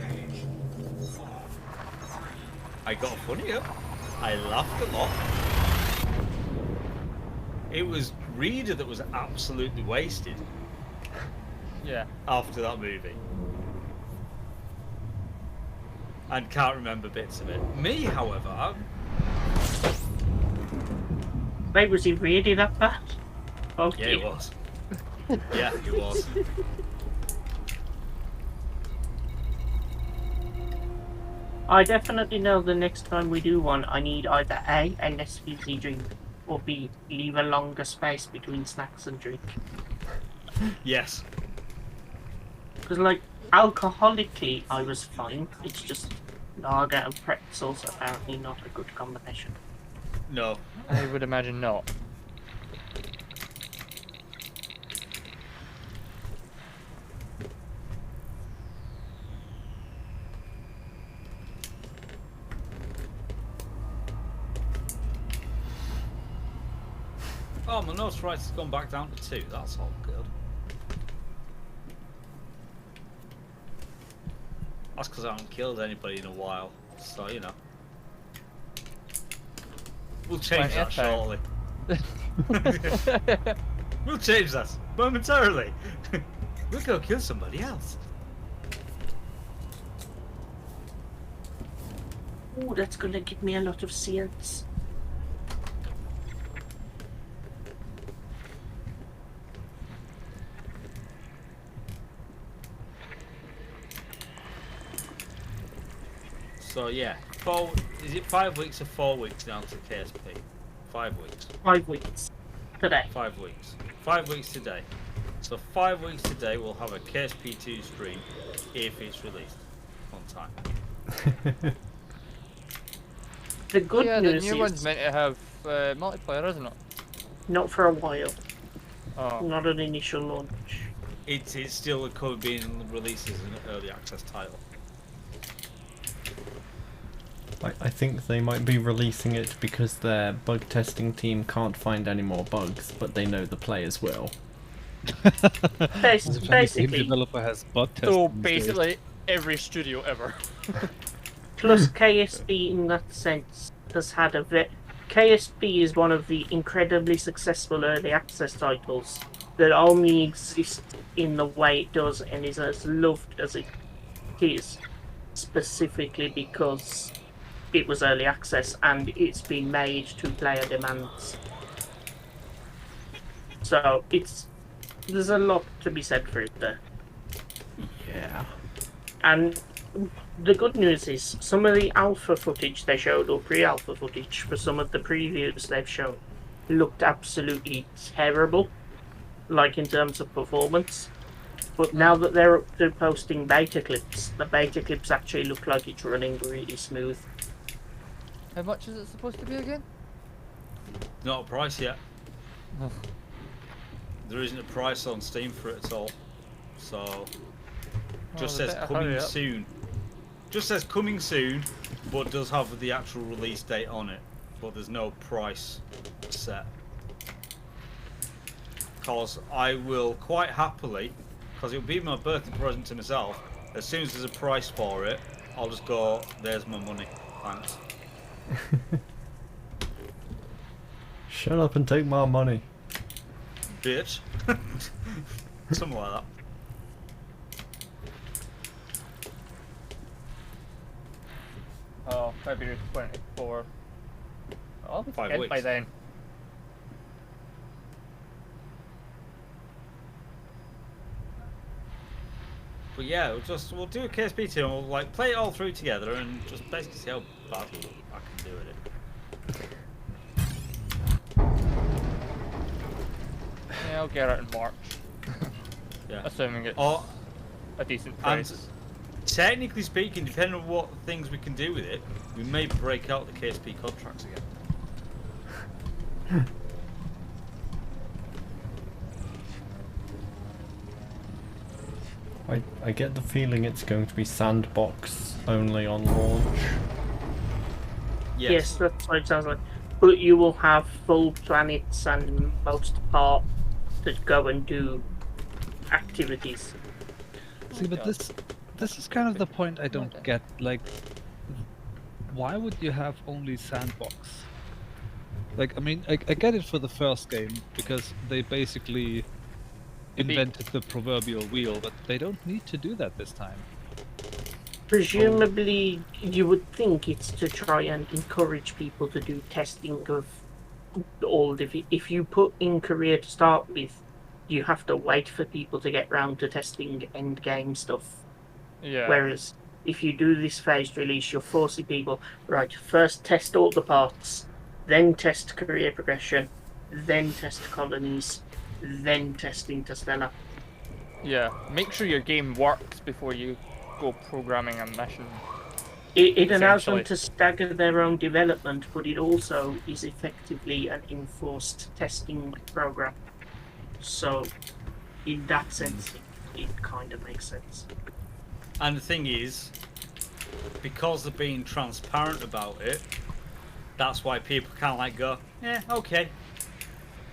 I got funny up. I laughed a lot. It was Reader that was absolutely wasted Yeah. after that movie. and can't remember bits of it. Me, however, Wait, was he really that bad? Oh, yeah, it dear. was. Yeah, it was. I definitely know the next time we do one, I need either A, a less fizzy drink, or B, leave a longer space between snacks and drink. Yes. Because, like, alcoholically, I was fine. It's just lager and pretzels apparently not a good combination. No. I would imagine not. Oh, my nose price has gone back down to 2. That's all good. That's because I haven't killed anybody in a while. So, you know. We'll change Plenty that of shortly. We'll change that momentarily. We'll go kill somebody else. Ooh, that's gonna give me a lot of science. So yeah, is it 5 weeks or 4 weeks down to KSP? 5 weeks. 5 weeks. Today. 5 weeks. 5 weeks today. So 5 weeks today we'll have a KSP2 stream if it's released on time. The good yeah, the news new is one's meant to have multiplayer, isn't it? not for a while. Oh. Not an initial launch. It's still being released as an early access title. I think they might be releasing it because their bug testing team can't find any more bugs, but they know the players will. The Basically, game developer has bug testing. So these days. basically, every studio ever. plus KSP in that sense has had a bit. KSP is one of the incredibly successful early access titles that only exists in the way it does and is as loved as it is, specifically because it was early access and it's been made to player demands. So there's a lot to be said for it there. Yeah. And the good news is some of the alpha footage they showed, or pre-alpha footage for some of the previews they've shown, looked absolutely terrible, like in terms of performance. But now that they're posting beta clips, the beta clips actually look like it's running really smooth. How much is it supposed to be again? Not a price yet. There isn't a price on Steam for it at all. So just they says better coming hurry up. soon. Just says coming soon, but does have the actual release date on it. But there's no price set. Because I will quite happily, because it'll be my birthday present to myself, as soon as there's a price for it, I'll just go, there's my money. Thanks. Shut up and take my money. Bitch. Something like that. Oh, February 24. I'll be 5 dead by weeks. then. But yeah, we'll do a KSP 2 and we'll like play it all through together and just basically see how badly I can do it. Yeah, I'll get it in March. Yeah. Assuming it's Or a decent and price. technically speaking, depending on what things we can do with it, we may break out the KSP contracts again. I get the feeling it's going to be sandbox only on launch. Yes, that's what it sounds like. But you will have full planets and most part to go and do activities. See, but this is kind of the point I don't get. Like, why would you have only sandbox? Like, I mean, I get it for the first game because they basically invented the proverbial wheel, but they don't need to do that this time. Presumably, you would think it's to try and encourage people to do testing of all the. If you put in career to start with, you have to wait for people to get round to testing end game stuff. Yeah. Whereas if you do this phased release, you're forcing people, right, first test all the parts, then test career progression, then test colonies, then test Interstellar. Yeah. Make sure your game works before you go programming a mission. It allows them Essentially. to stagger their own development, but it also is effectively an enforced testing program. So, in that sense, it kind of makes sense. And the thing is, because they're being transparent about it, that's why people kind of like go, yeah, okay.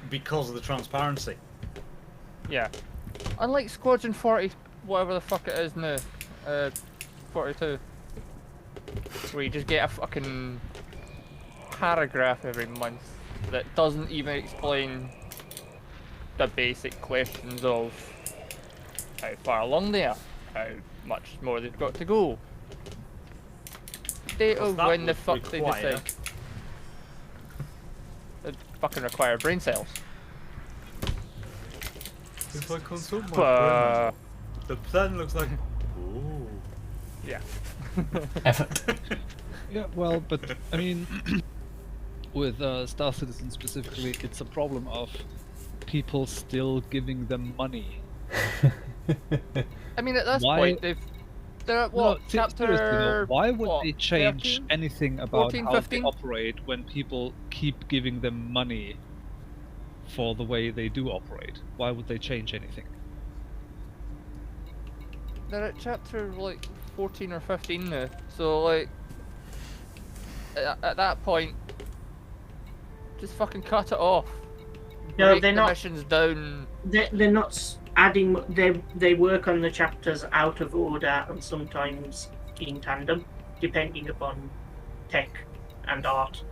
Because of the transparency. Yeah. Unlike Squadron 40, whatever the fuck it is now, 42, where you just get a fucking paragraph every month that doesn't even explain the basic questions of how far along they are, how much more they've got to go, date of That when the would fuck they require- decide. They fucking require brain cells. If I consult But the plan looks like. Ooh. yeah. Effort. Yeah, well, but I mean, with Star Citizen specifically, it's a problem of people still giving them money. I mean, at this Why- point, they're at what, No, seriously though, chapter... why would what, they change 13? anything about 14, how 15? they operate when people keep giving them money for the way they do operate? Why would they change anything? They're at chapter, like, 14 or 15 now, so, like, at that point, just fucking cut it off. No, Break they're the not- missions down. They're not adding. They work on the chapters out of order and sometimes in tandem, depending upon tech and art.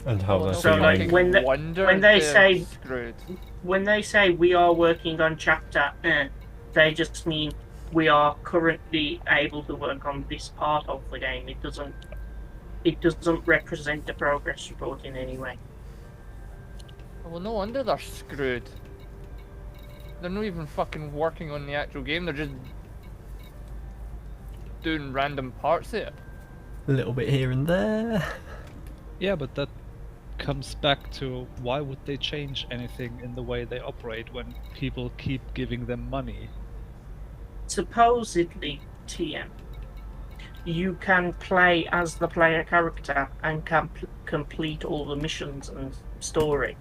And how Well, they're no So, like, feeling. when they- wonder when they they're say- screwed. When they say we are working on chapter, they just mean we are currently able to work on this part of the game. It doesn't represent the progress report in any way. Well, no wonder they're screwed. They're not even fucking working on the actual game, they're just doing random parts of it. A little bit here and there. Yeah, but that comes back to why would they change anything in the way they operate when people keep giving them money? Supposedly, TM, you can play as the player character and can complete all the missions and story.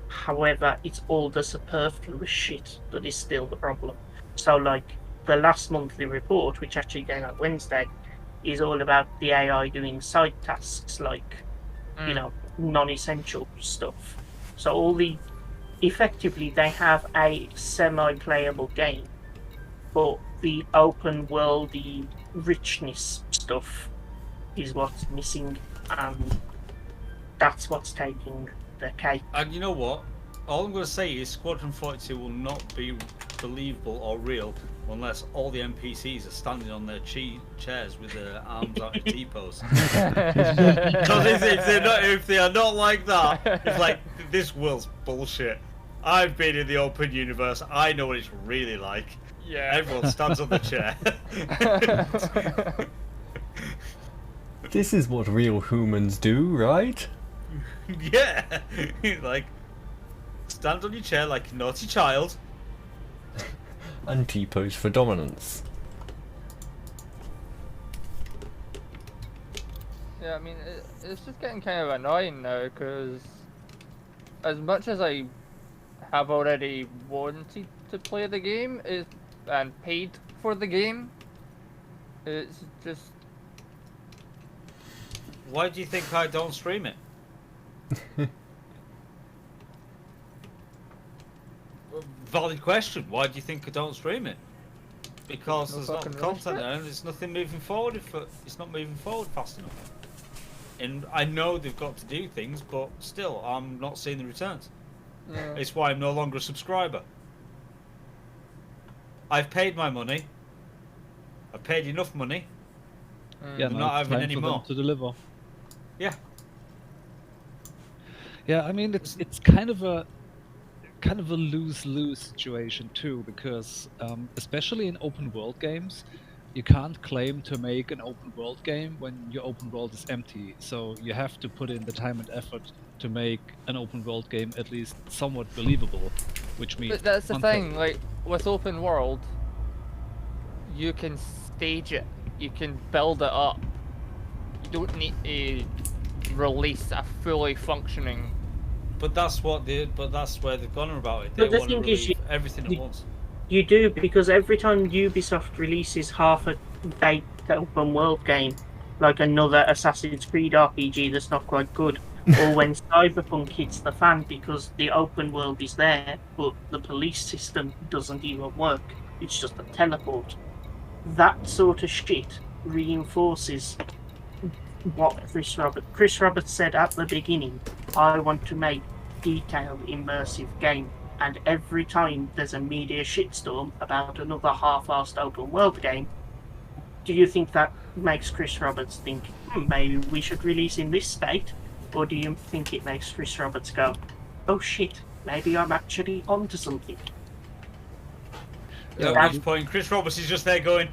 However, it's all the superfluous shit that is still the problem. So, like, the last monthly report, which actually came out Wednesday, is all about the AI doing side tasks like, you know, non-essential stuff. So all the... Effectively, they have a semi-playable game, but the open worldy richness stuff is what's missing, and that's what's taking the cake. And you know what? All I'm going to say is Squadron 42 will not be believable or real unless all the NPCs are standing on their chairs with their arms out in T-pose. Because if they are not like that, it's like, this world's bullshit. I've been in the open universe. I know what it's really like. Yeah. Everyone stands on the chair. This is what real humans do, right? Yeah. Like, stand on your chair like a naughty child. And T-pose for dominance. Yeah, I mean, it's just getting kind of annoying now, because as much as I have already wanted to play the game and paid for the game, it's just... Why do you think I don't stream it? Valid question. Why do you think I don't stream it? Because No there's not fucking content release there, and there's nothing moving forward. It's not moving forward fast enough. And I know they've got to do things, but still, I'm not seeing the returns. Yeah. It's why I'm no longer a subscriber. I've paid my money. I've paid enough money. Yeah, They're now not it's having time any for more. them to deliver. Yeah. Yeah, I mean it's kind of a lose-lose situation too, because especially in open world games, you can't claim to make an open world game when your open world is empty. So you have to put in the time and effort to make an open world game at least somewhat believable, which means But that's the content. thing, like with open world, you can stage it, you can build it up. You don't need to release a fully functioning. But that's where they've gone about it. They But the want to thing is, relieve everything at you, once. you do, because every time Ubisoft releases half a baked open world game, like another Assassin's Creed RPG that's not quite good, or when Cyberpunk hits the fan because the open world is there, but the police system doesn't even work, it's just a teleport. That sort of shit reinforces what Chris Roberts said at the beginning. I want to make detailed, immersive game. And every time there's a media shitstorm about another half-assed open world game, do you think that makes Chris Roberts think, maybe we should release in this state? Or do you think it makes Chris Roberts go, oh shit, maybe I'm actually onto something? At Yeah. which point, Chris Roberts is just there going,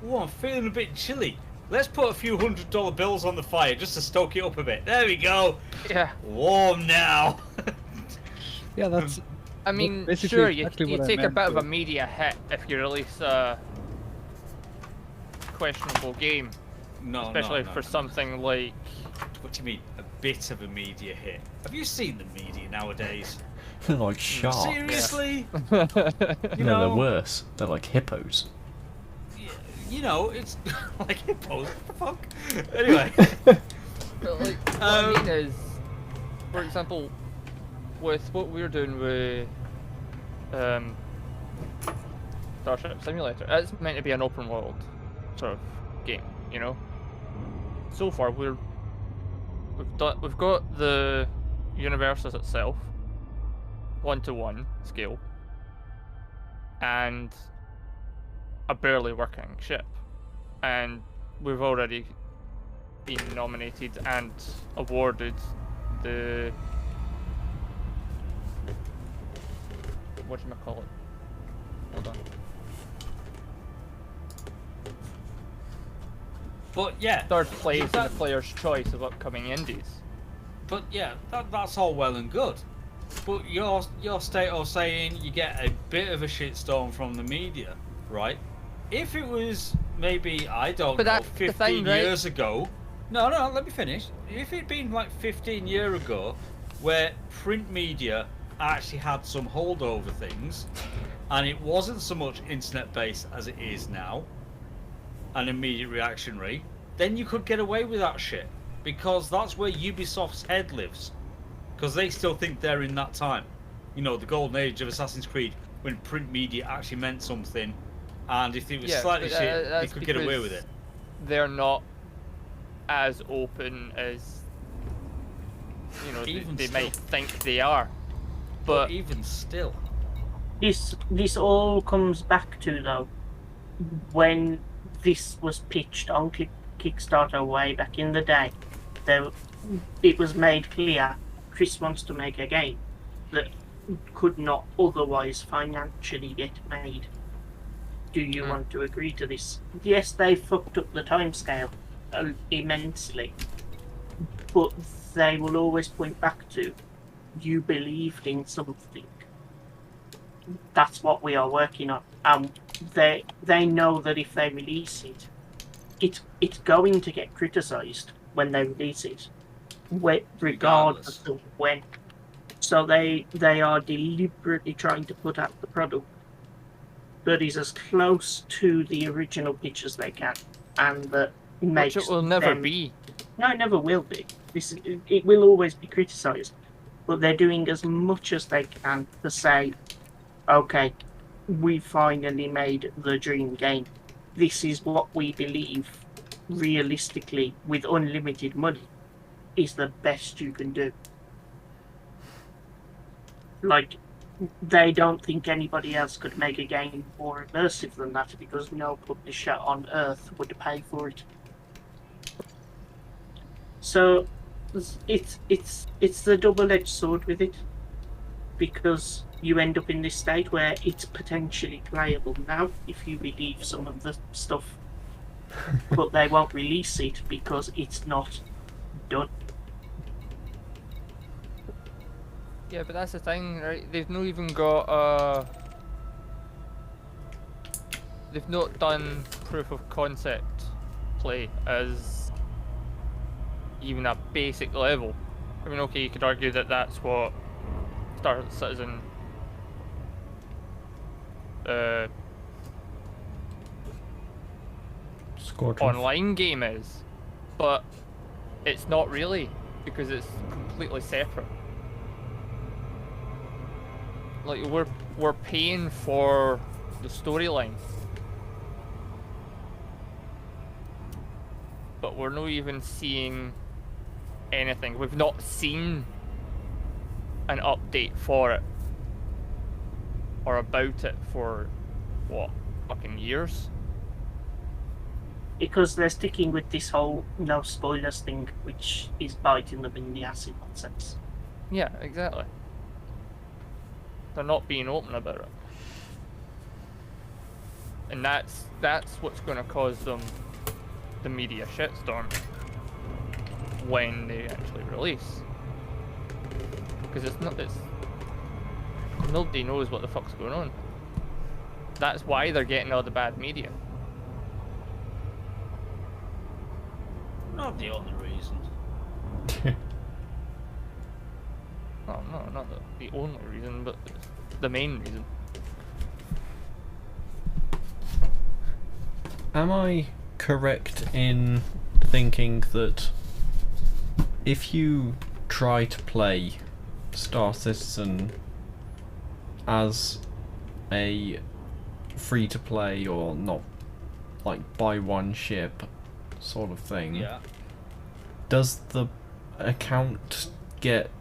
"Oh, I'm feeling a bit chilly. Let's put a few $100 bills on the fire just to stoke it up a bit. There we go. Yeah. Warm now." Yeah, that's I mean, basically sure, exactly you what I take a meant bit of a with- media hit if you release a questionable game, No, especially no. for something like. What do you mean, a bit of a media hit? Have you seen the media nowadays? They're like sharks. Seriously? No, You know, they're worse. They're like hippos. you know, it's like hippos. Fuck. Anyway. But like, what I mean is, for example, with what we're doing with Starship Simulator, it's meant to be an open world sort of game, you know. So far, we've got the universe as itself, 1-to-1 scale, and a barely working ship, and we've already been nominated and awarded the whatchamacallit. Hold on. But yeah. Third place in the that- player's choice of upcoming indies. But yeah, that's all well and good. But your state of saying you get a bit of a shitstorm from the media, right? If it was maybe, I don't But know, that's the 15 thing, right? years ago. No, let me finish. If it'd been like 15 years ago, where print media actually had some hold over things, and it wasn't so much internet based as it is now, an immediate reaction rate, then you could get away with that shit. Because that's where Ubisoft's head lives. Because they still think they're in that time. You know, the golden age of Assassin's Creed, when print media actually meant something, and if it was slightly but, shit, they that's could get away because with it. They're not as open as Even they still. might think they are. But But even still. This all comes back to, though, when this was pitched on Kickstarter way back in the day, it was made clear Chris wants to make a game that could not otherwise financially get made. Do you want to agree to this? Yes, they fucked up the timescale immensely, but they will always point back to, you believed in something. That's what we are working on, and they know that if they release it, it's going to get criticised when they release it, regardless of when. So they are deliberately trying to put out the product that is as close to the original pitch as they can, and that makes which it will never them... be. No, it never will be. It will always be criticised, but they're doing as much as they can to say, okay, we finally made the dream game. This is what we believe, realistically, with unlimited money, is the best you can do. Like, they don't think anybody else could make a game more immersive than that, because no publisher on Earth would pay for it. So it's the double-edged sword with it, because you end up in this state where it's potentially playable now if you believe some of the stuff, but they won't release it because it's not done. Yeah, but that's the thing, right? They've not even got they've not done proof of concept play as even a basic level. I mean, okay, you could argue that that's what Star Citizen Squadron. online game is, but it's not really, because it's completely separate. Like, we're paying for the storyline, but we're not even seeing anything. We've not seen an update for it or about it for what, fucking years? Because they're sticking with this whole no spoilers thing, which is biting them in the ass in that sense. Yeah, exactly. They're not being open about it. And that's what's going to cause them the media shitstorm when they actually release. Because it's nobody knows what the fuck's going on. That's why they're getting all the bad media. Not the only reason. Oh no, not the only reason, but it's the main reason. Am I correct in thinking that if you try to play Star Citizen as a free-to-play or not, like buy one ship sort of thing, Yeah. does the account get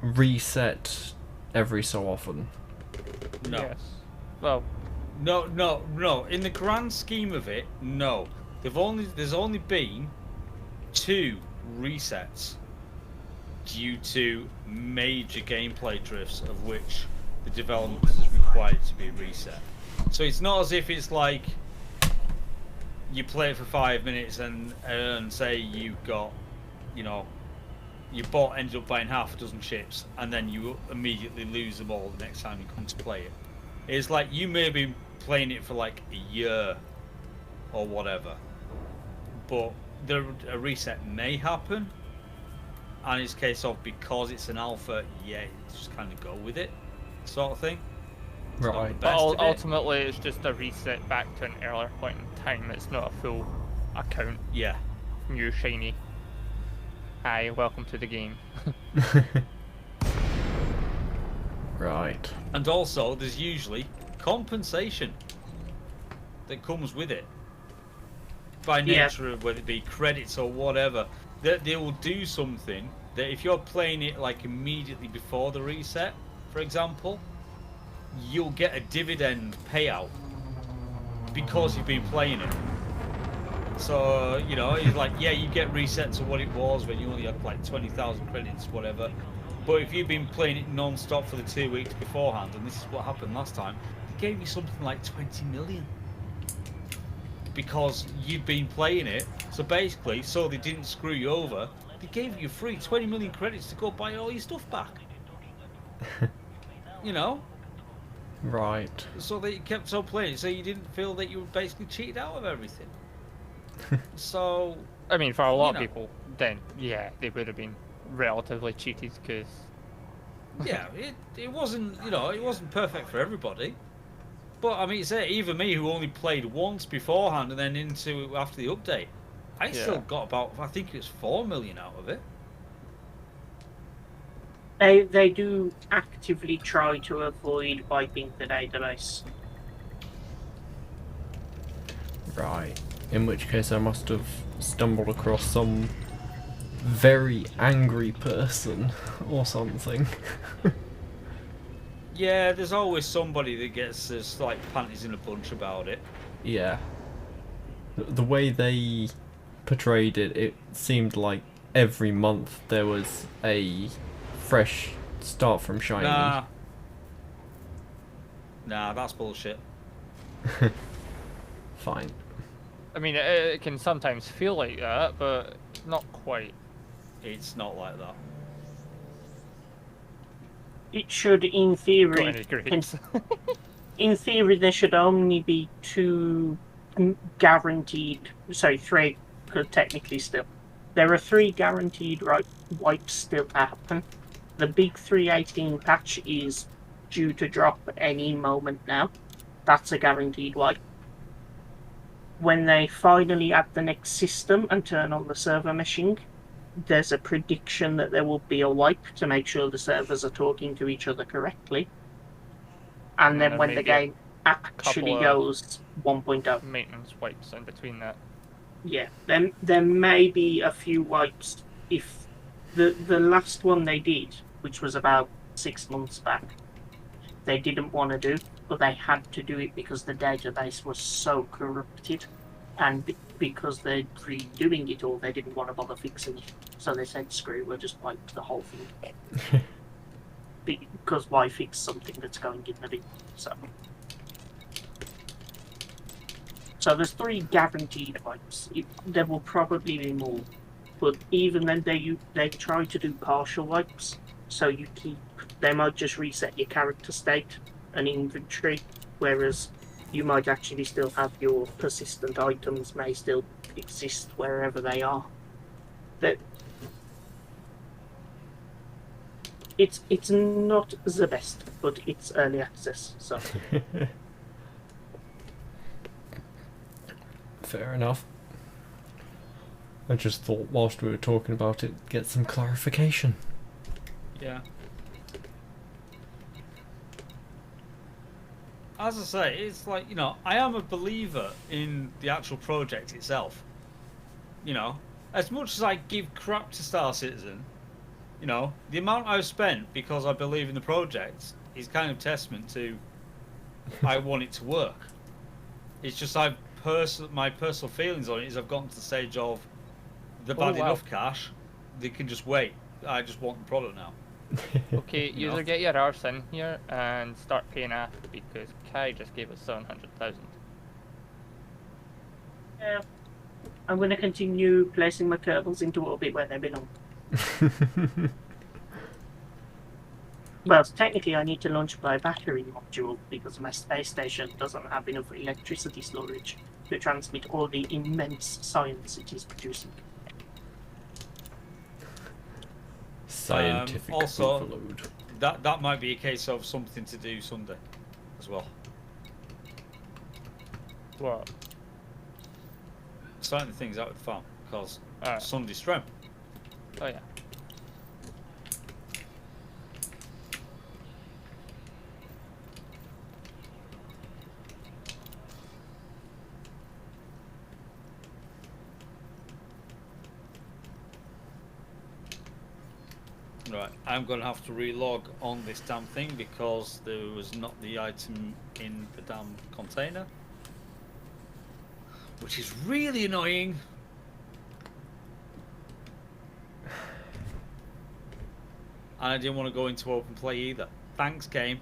reset every so often? No. Yes. Well, No. In the grand scheme of it, no. There's only been 2 resets due to major gameplay drifts, of which the development is required to be reset. So it's not as if it's like you play it for 5 minutes and say you got, you ended up buying half a dozen ships, and then you immediately lose them all the next time you come to play it. It's like you may be playing it for like a year or whatever, but a reset may happen, and it's a case of, because it's an alpha, yeah, just kind of go with it, sort of thing. It's not the Right. best of it. ultimately, it's just a reset back to an earlier point in time. It's not a full account, Yeah. new shiny. Hi, welcome to the game. Right. And also, there's usually compensation that comes with it. By Yeah. nature of whether it be credits or whatever, that they will do something that if you're playing it like immediately before the reset, for example, you'll get a dividend payout because you've been playing it. So, it's like, yeah, you get reset to what it was when you only had like 20,000 credits, whatever. But if you've been playing it non-stop for the 2 weeks beforehand, and this is what happened last time, they gave you something like 20 million. Because you'd been playing it. So basically, so they didn't screw you over, they gave you free 20 million credits to go buy all your stuff back. Right. So they kept on playing, so you didn't feel that you were basically cheated out of everything. So, I mean, for a lot You of know. people, then yeah, they would have been relatively cheated because yeah, it wasn't, it wasn't perfect for everybody. But I mean, say even me, who only played once beforehand and then into after the update, I still Yeah. got about, I think it was 4 million out of it. They do actively try to avoid wiping the database. Right. In which case I must have stumbled across some very angry person or something. Yeah, there's always somebody that gets this like panties in a bunch about it. Yeah. The way they portrayed it, it seemed like every month there was a fresh start from shiny. Nah, that's bullshit. Fine. I mean, it can sometimes feel like that, but not quite. It's not like that. It should, in Got theory, any grapes? in theory, there should only be 2 guaranteed. Sorry, 3, because technically still. There are 3 guaranteed wipes still to happen. The big 318 patch is due to drop any moment now. That's a guaranteed wipe. When they finally add the next system and turn on the server meshing, there's a prediction that there will be a wipe to make sure the servers are talking to each other correctly. And then there when may the be a game actually couple of goes 1.0. maintenance wipes in between that. Yeah, then there may be a few wipes if the last one they did, which was about 6 months back, they didn't want to do, but they had to do it because the database was so corrupted, and because they're redoing it all, they didn't want to bother fixing it. So they said, "Screw, we'll just wipe the whole thing." Because why fix something that's going in the bin? So there's 3 guaranteed wipes. There will probably be more, but even then they try to do partial wipes. So they might just reset your character state and inventory, whereas you might actually still have your persistent items may still exist wherever they are. That it's not the best, but it's early access, so. Fair enough. I just thought whilst we were talking about it, get some clarification. Yeah. As I say, it's like, I am a believer in the actual project itself. As much as I give crap to Star Citizen, the amount I've spent because I believe in the project is kind of testament to I want it to work. It's just my personal feelings on it is I've gotten to the stage of they've had enough cash, they can just wait. I just want the product now. Okay, user, get your arse in here and start paying after, because Kai just gave us 700,000. Yeah. I'm going to continue placing my Kerbals into orbit where they belong. Well, technically I need to launch my battery module because my space station doesn't have enough electricity storage to transmit all the immense science it is producing. Scientific also, overload. That might be a case of something to do Sunday as well. What? Starting things out with the farm, because Alright. Sunday stream. Oh yeah. Right, I'm going to have to relog on this damn thing because there was not the item in the damn container, which is really annoying. And I didn't want to go into open play either. Thanks, game.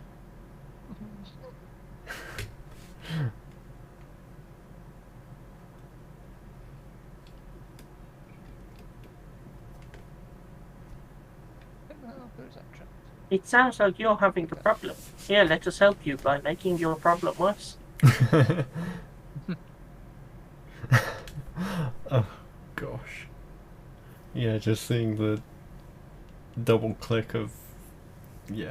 It sounds like you're having a problem. Here, let us help you by making your problem worse. Oh gosh. Yeah, just seeing the double click of they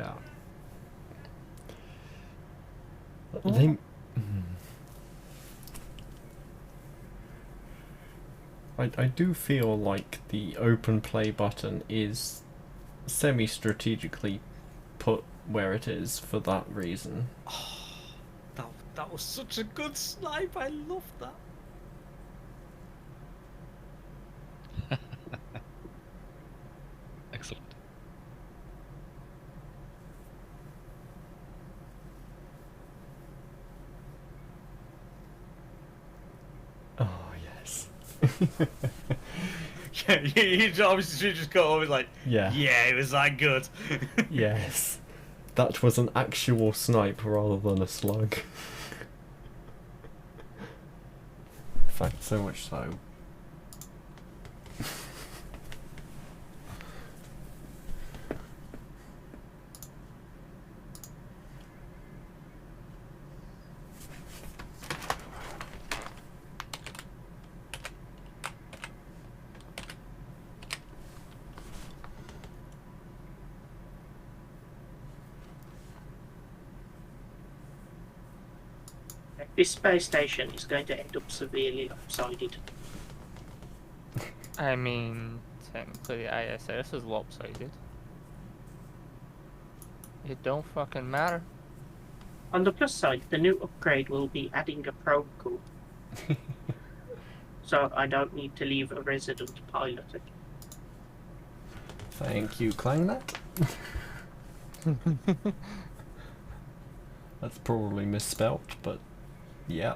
I do feel like the open play button is semi-strategically put where it is for that reason. That was such a good snipe. I loved that. Excellent. Oh yes. You obviously just got over like, Yeah. yeah, it was that good. Yes. That was an actual snipe rather than a slug. In fact, so much so. This space station is going to end up severely lopsided. I mean, technically the ISS is lopsided. It don't fucking matter. On the plus side, the new upgrade will be adding a probe core. So I don't need to leave a resident pilot it. Thank you, Clangnet. That's probably misspelt, but yeah.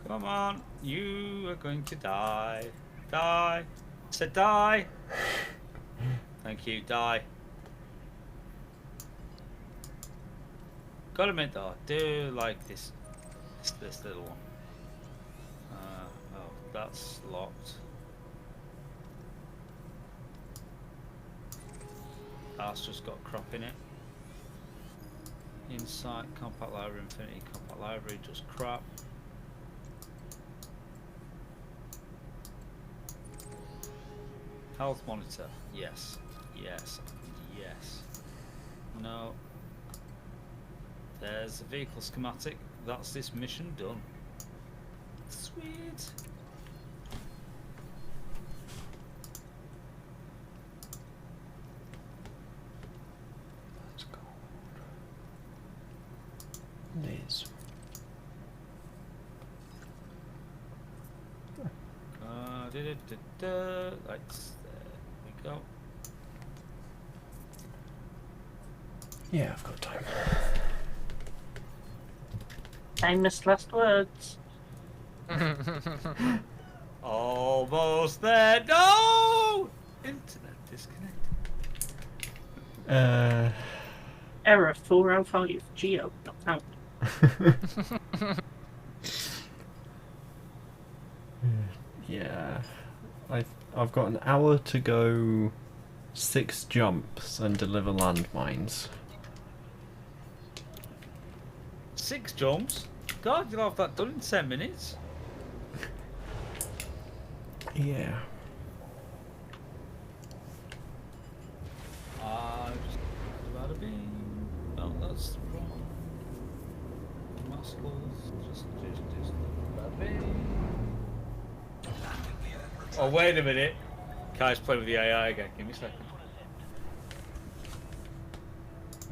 Come on, you are going to die. Die. Said die. Thank you, die. Gotta admit though, I do like this little one. Oh, that's locked. That's just got crop in it. Insight, compact library, infinity, compact library, just crap. Health monitor, yes, yes, yes. No. There's a vehicle schematic. That's this mission done. Sweet. That's cool. Liz. Let's, there we go. Yeah, I've got time. Famous last words. Almost there. No! Internet disconnected. Error 405. Geo not found. Yeah, I've got an hour to go 6 jumps and deliver landmines. 6 jumps? God, you'll have that done in 10 minutes. Yeah. Just about a beam. No, that's wrong. Muscles. Just about a beam. Oh, wait a minute. Kai's playing with the AI again. Give me a second.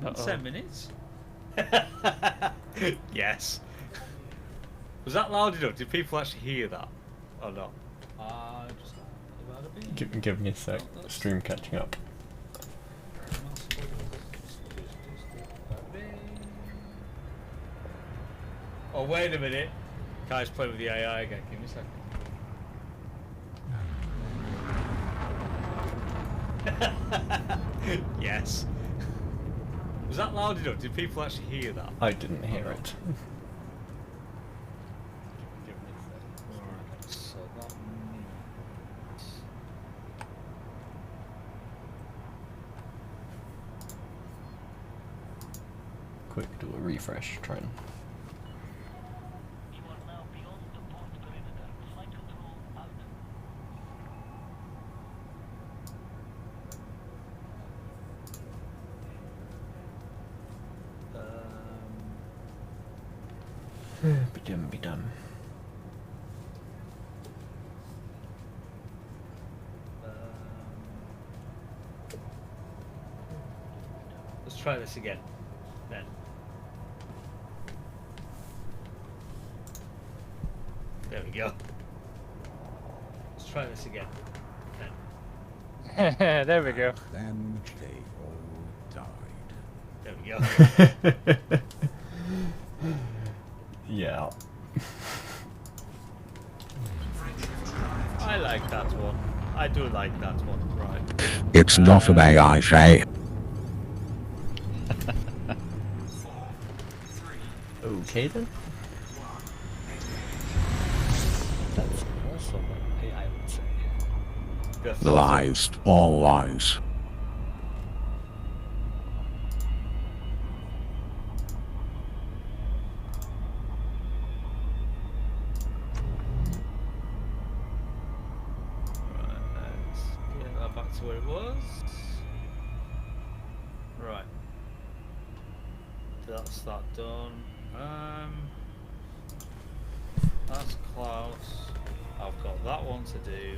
Not 10 minutes? Yes. Was that loud enough? Did people actually hear that? Or not? Just about a beam. Give me a sec. Stream catching up. Oh, wait a minute. Kai's playing with the AI again. Give me a second. Yes. Was that loud enough? Did people actually hear that? I didn't hear it. Alright, so that means... Quick, do a refresh, try and... Be done. Let's try this again, then. There we go. Let's try this again, then. There we go. Then they all died. There we go. Yeah. like that one. I do like that one, right. It's not an AI, say. Okay then. That's also what AI would say. Yes. Lies, all lies. Right, let's get that back to where it was. Right. That's that done. That's Klaus. I've got that one to do.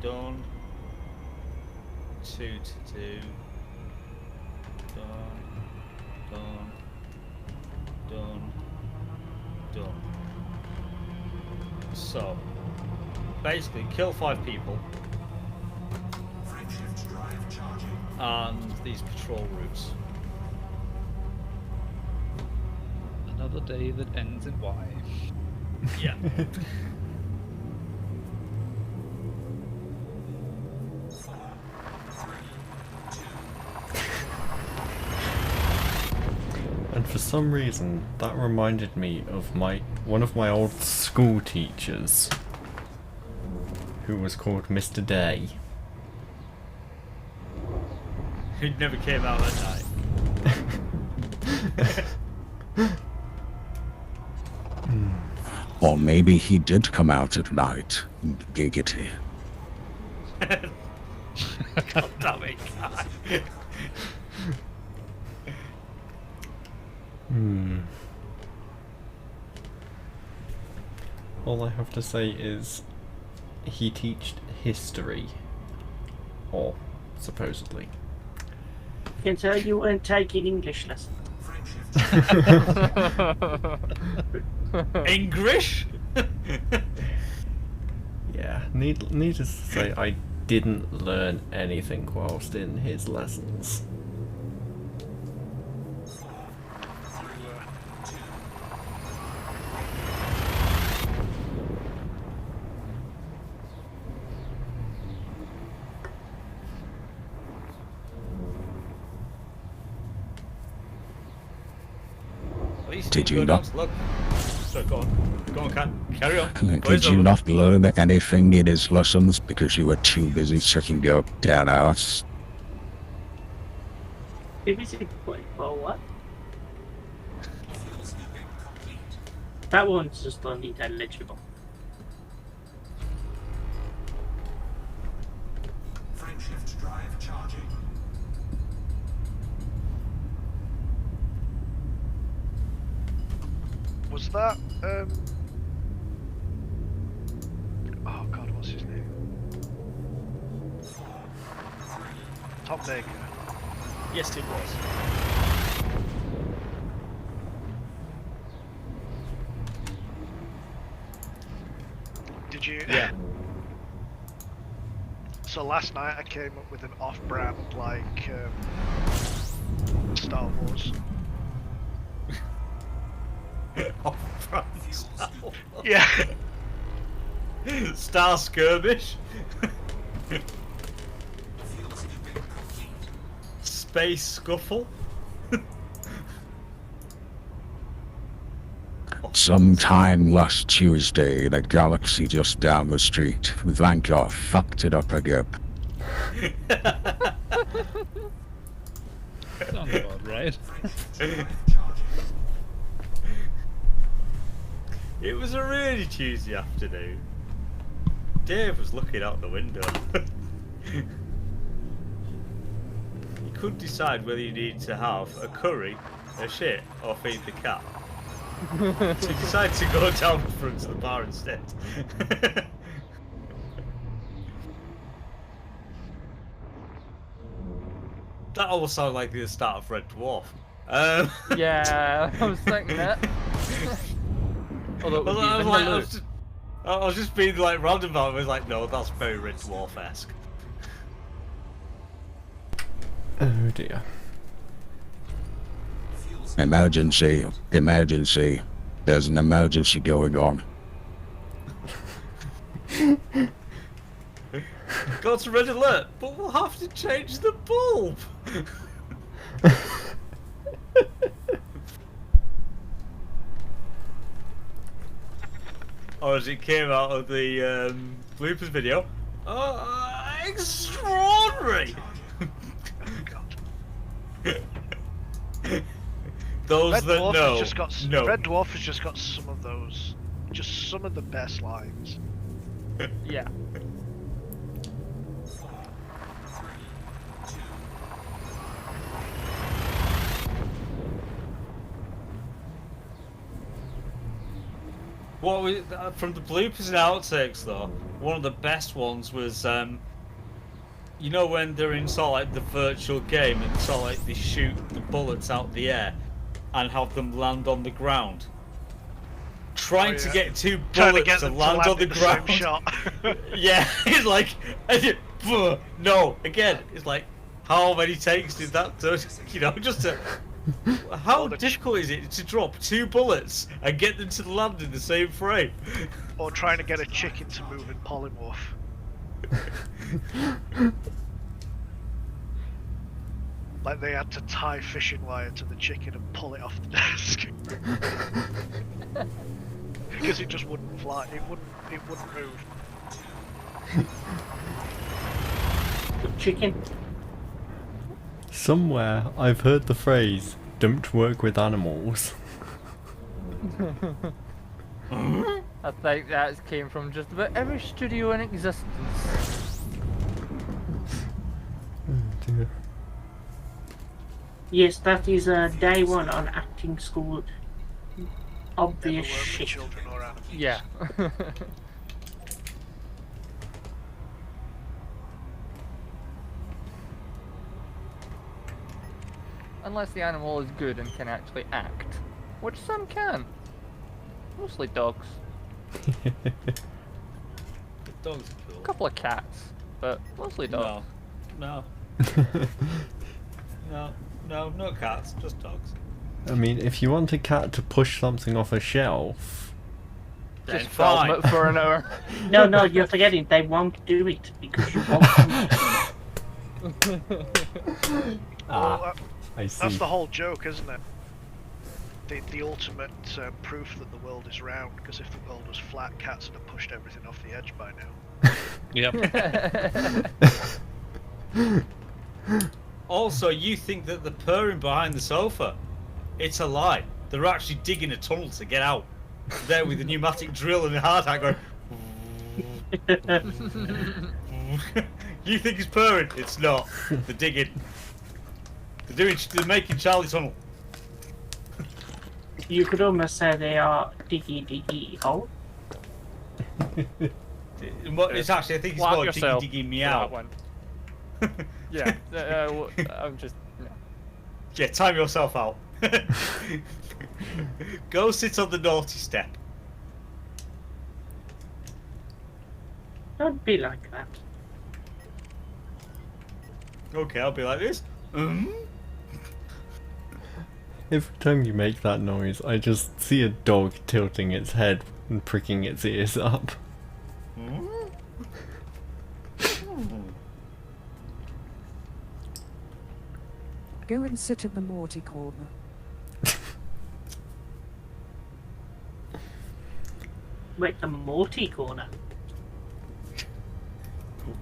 Done. 2 to do. Done. Done. Done. Done. So, basically, kill 5 people. And these patrol routes. Another day that ends in Y. Yeah. And for some reason, that reminded me of one of my old school teachers, who was called Mr. Day. Who never came out at night. Or maybe he did come out at night. Giggity. God damn it, guy. All I have to say is, he taught history. Or, supposedly. Can tell you weren't taking English lessons. English? Yeah, needless to say, I didn't learn anything whilst in his lessons. Did you not? Look. So go on. Go on, Cat. Carry on. Did you not learn anything in his lessons because you were too busy checking your damn ass? It was a point for what? That one's just unintelligible. Frameshift drive charging. Was that, oh god, what's his name? Tom Baker. Yes, it was. Did you? Yeah. So last night I came up with an off-brand, like, Star Wars. Oh, France. Yeah. Star Skirmish. Space Scuffle. Sometime last Tuesday, the galaxy just down the street, Vanguard fucked it up again. Sounds about right. It was a really Tuesday afternoon. Dave was looking out the window. You could decide whether you needed to have a curry, a shit, or feed the cat. So you decided to go down the front of the bar instead. That almost sounded like the start of Red Dwarf. Yeah, I was thinking that. Although it would be I was just being like roundabout. I was like, no, that's very Red Dwarf-esque. Oh dear. Emergency, emergency. There's an emergency going on. Go to red alert, but we'll have to change the bulb. Or as it came out of the bloopers video, extraordinary. Those Red that Dwarf know, has just got know. Red Dwarf has just got some of those, just some of the best lines. Yeah. What we from the bloopers and outtakes though, one of the best ones was you know when they're in sort of like the virtual game and sort of like they shoot the bullets out the air and have them land on the ground. Trying to get two bullets to land on the ground. Same shot. Yeah, it's like no, again, it's like how many takes did that do? You know, just to how difficult is it to drop two bullets and get them to land in the same frame? Or trying to get a chicken to move in polymorph. Like they had to tie fishing wire to the chicken and pull it off the desk. Because it just wouldn't fly. It wouldn't move. Chicken. Somewhere I've heard the phrase, don't work with animals. I think that came from just about every studio in existence. Oh dear. Yes, that is day one on acting school. Obvious Never work with shit. children or animals. Yeah. Unless the animal is good and can actually act. Which some can. Mostly dogs. Dogs are cool. A couple of cats, but mostly dogs. No. No cats, just dogs. I mean, if you want a cat to push something off a shelf, Then Just film fine. it for an hour. No, you're forgetting. They won't do it because you won't. Well, I see. that's the whole joke, isn't it? The ultimate proof that the world is round. Because if the world was flat, cats would have pushed everything off the edge by Yep. Also, you think that the purring behind the sofa, it's a lie. They're actually digging a tunnel to get out. There with a pneumatic drill and a hard hat going. You think it's purring? It's not. They're digging. They're making Charlie Tunnel. You could almost say they are diggy hole. It's actually, I think it's Slap called yourself diggy for meow. that one. Yeah, I'm just... No. Yeah, time yourself out. Go sit on the naughty step. Don't be like that. Okay, I'll be like this. Every time you make that noise, I just see a dog tilting its head and pricking its ears up. Go and sit in the Morty corner. Wait, the Morty corner.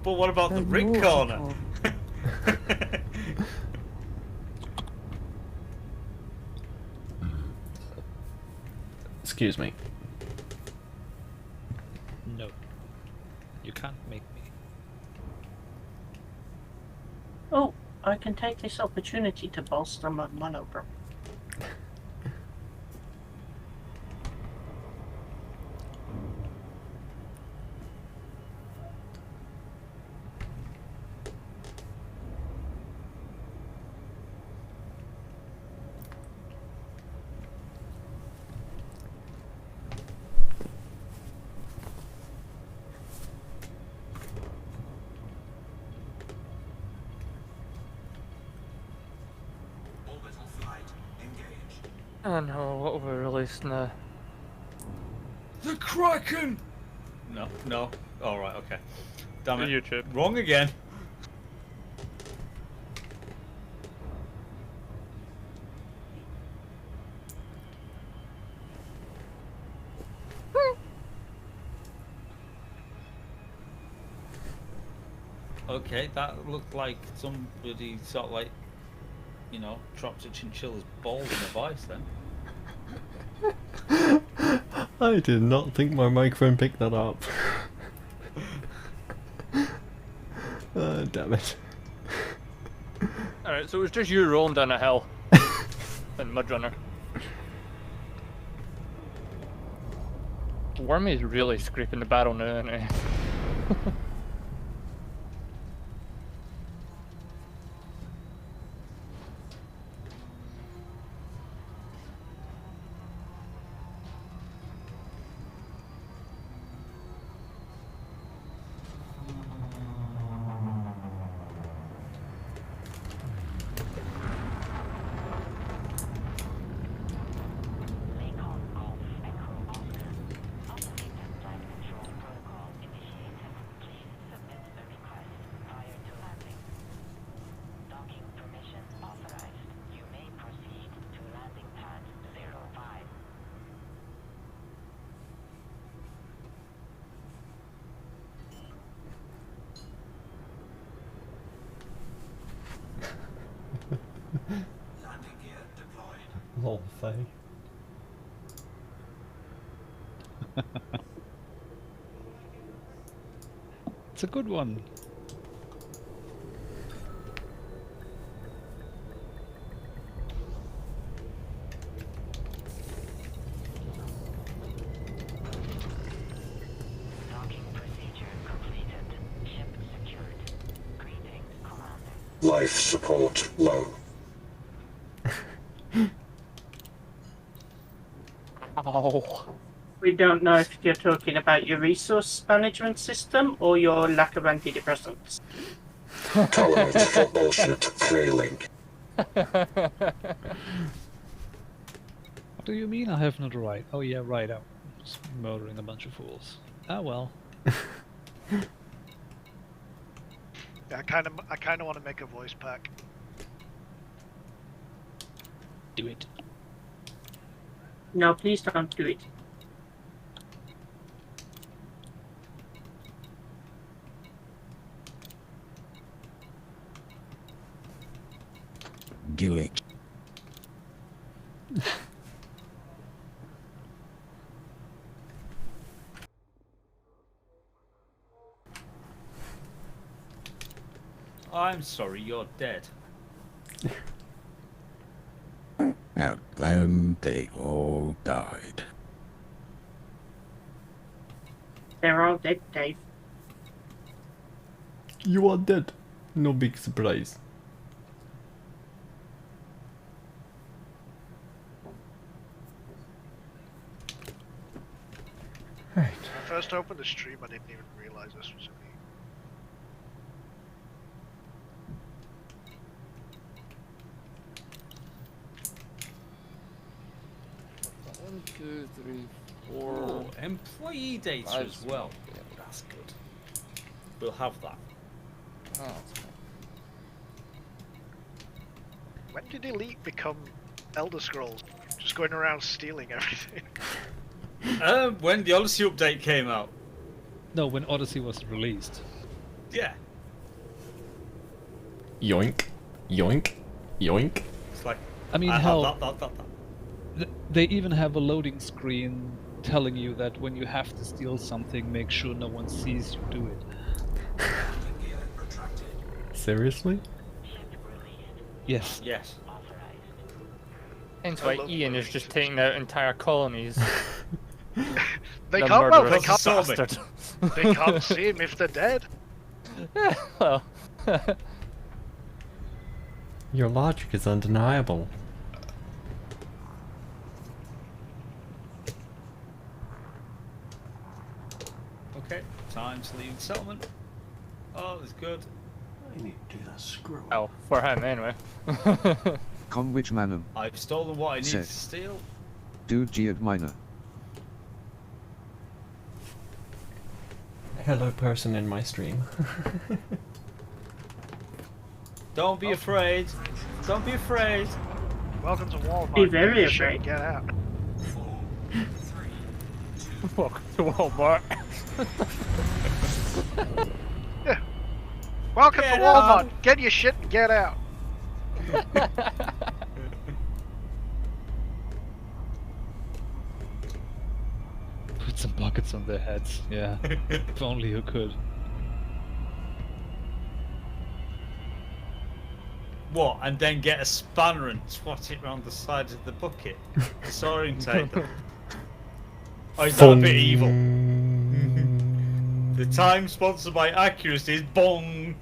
But what about the Rick Morty corner? Excuse me. No. You can't make me. Oh, I can take this opportunity to bolster my monobrow. Orbital flight engaged. Oh no, what have we released now? The Kraken! No. All right. Okay. Damn it. YouTube. Wrong again. Okay, that looked like somebody sort of like, you know, dropped a chinchilla's balls in a vice then. I did not think my microphone picked that up. Damn it. Alright, so it was just you rolling down a hill. And Mudrunner. Wormy's really scraping the barrel now, isn't he? Landing gear deployed. Lol, Faye. It's a good one. Docking procedure completed. Ship secured. Greetings, Commander. Life support low. Ow. We don't know if you're talking about your resource management system or your lack of antidepressants. Tolerance for bullshit failing. What do you mean I have not a right? Oh yeah, right. I'm just murdering a bunch of fools. Ah well. Yeah, I kind of want to make a voice pack. Do it. No, please don't do it. Gillick. I'm sorry, you're dead. Out then they all died. They're all dead, Dave. You are dead. No big surprise. Right. When I first opened the stream, I didn't even realize this was me. One, two, three, four. Oh, employee data Five, as well. yeah. That's good. We'll have that. Oh, that's fine. When did Elite become Elder Scrolls? Just going around stealing everything. When the Odyssey update came out. No, when Odyssey was released. Yeah. Yoink. Yoink. Yoink. It's like, I mean, I hell, have that. they even have a loading screen telling you that when you have to steal something, make sure no one sees you do it. Landing gear retracted. Seriously? Ship released. Yes. Yes. Authorized. Hence I why love Ian is releases. just taking out entire colonies. They The can't. Well, they murderous can't. bastard. They can't see him if they're dead. Yeah, well. Your logic is undeniable. Okay, time to leave the settlement. Oh, that's good. I need to do that screw. Oh, for him anyway. Conwich Manum. I've stolen what I need Set. to steal. Dude Geod Miner. Hello, person in my stream. Don't be afraid. Don't be afraid. Welcome to Walmart. Be very Get your shit afraid. and Get out. Welcome to Walmart. Yeah. Welcome Get to Walmart. out. Get your shit and get out. Put some buckets on their heads. Yeah. If only you could. What? And then get a spanner and swat it round the side of the bucket? Disorientate them. Or is that a bit evil? The time sponsored by accuracy is bong.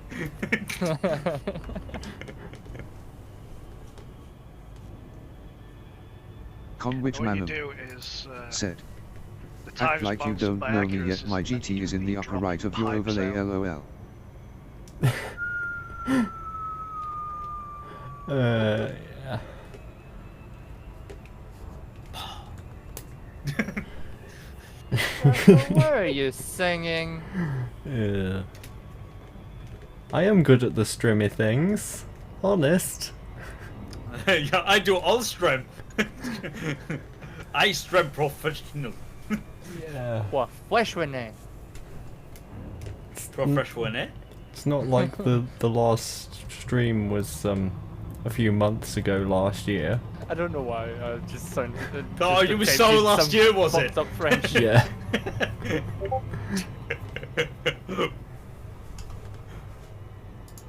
Conwich What you Manum do is said, the act time like you don't know me yet, my GT is in the upper right of your overlay, lol. Yeah. Where are you singing? Yeah. I am good at the strimmy things. Honest. Yeah, I do all strem. I strem professional. Yeah. What? Flesh with it. Professional, eh? It's not like the last stream was a few months ago last year. I don't know why. I just sound. Oh, it was so last year, was it? Up French. Yeah.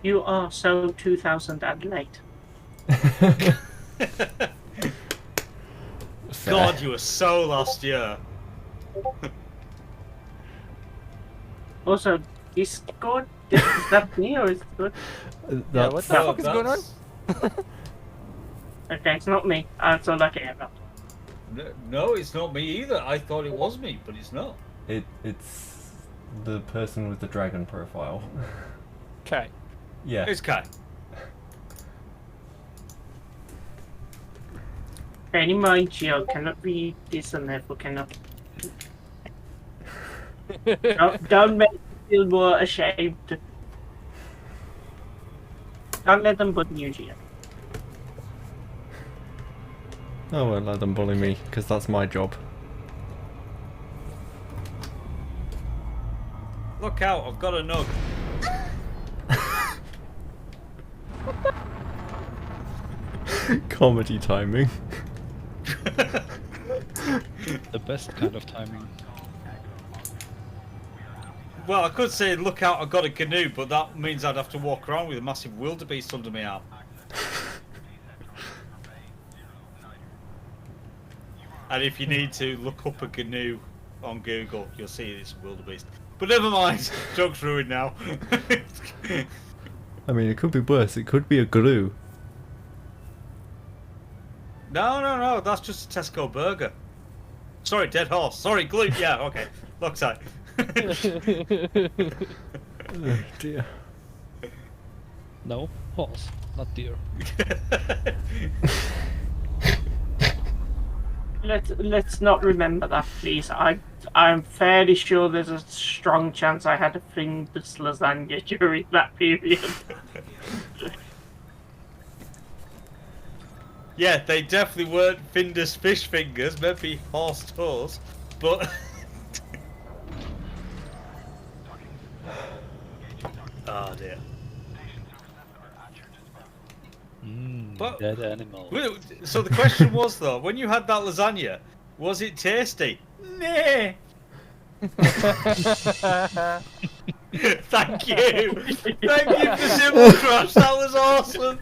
You are so 2000 and late. God, you were so last year. Also, Discord? Is that me or is it good? Yeah, what the fuck is going on? Okay, it's not me. That's all I care about. No, it's not me either. I thought it was me, but it's not. It's the person with the dragon profile. Okay. Yeah. It's Kai. Bear in mind, Gio cannot read this and therefore cannot. Don't make me feel more ashamed. Don't let them bully you, Gio. I won't let them bully me, because that's my job. Look out, I've got a nug. Comedy timing. The best kind of timing. Well, I could say, look out, I've got a canoe, but that means I'd have to walk around with a massive wildebeest under my arm. And if you need to look up a canoe on Google, you'll see it's a wildebeest. But never mind, joke's ruined now. I mean, it could be worse. It could be a glue. No, that's just a Tesco burger. Sorry, dead horse. Sorry, glue. Yeah, okay. Loctite. Oh dear. No, horse, not deer. Let's not remember that, please. I'm fairly sure there's a strong chance I had a fingerless lasagna during that period. Yeah, they definitely weren't Findus fish fingers, maybe horse toes, but... Oh dear. But- Dead animal. Well, so the question was though, when you had that lasagna, was it tasty? Nah. Thank you. Thank you for Simple Crush. That was awesome.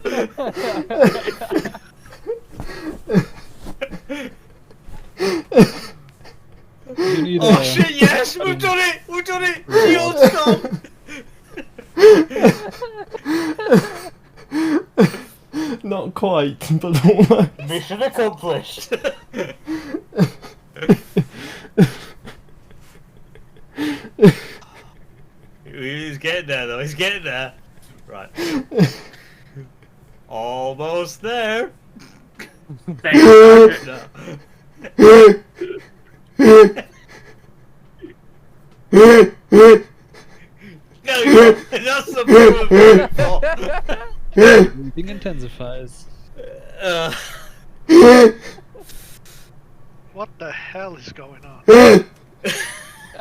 You need Oh a- shit! Yes, we've done it. We've done it. Shield stop. Not quite, but almost. Mission accomplished. He's getting there though. He's getting there. Right. Almost there. No. That's the problem. Breathing intensifies. Uh, What the hell is going on?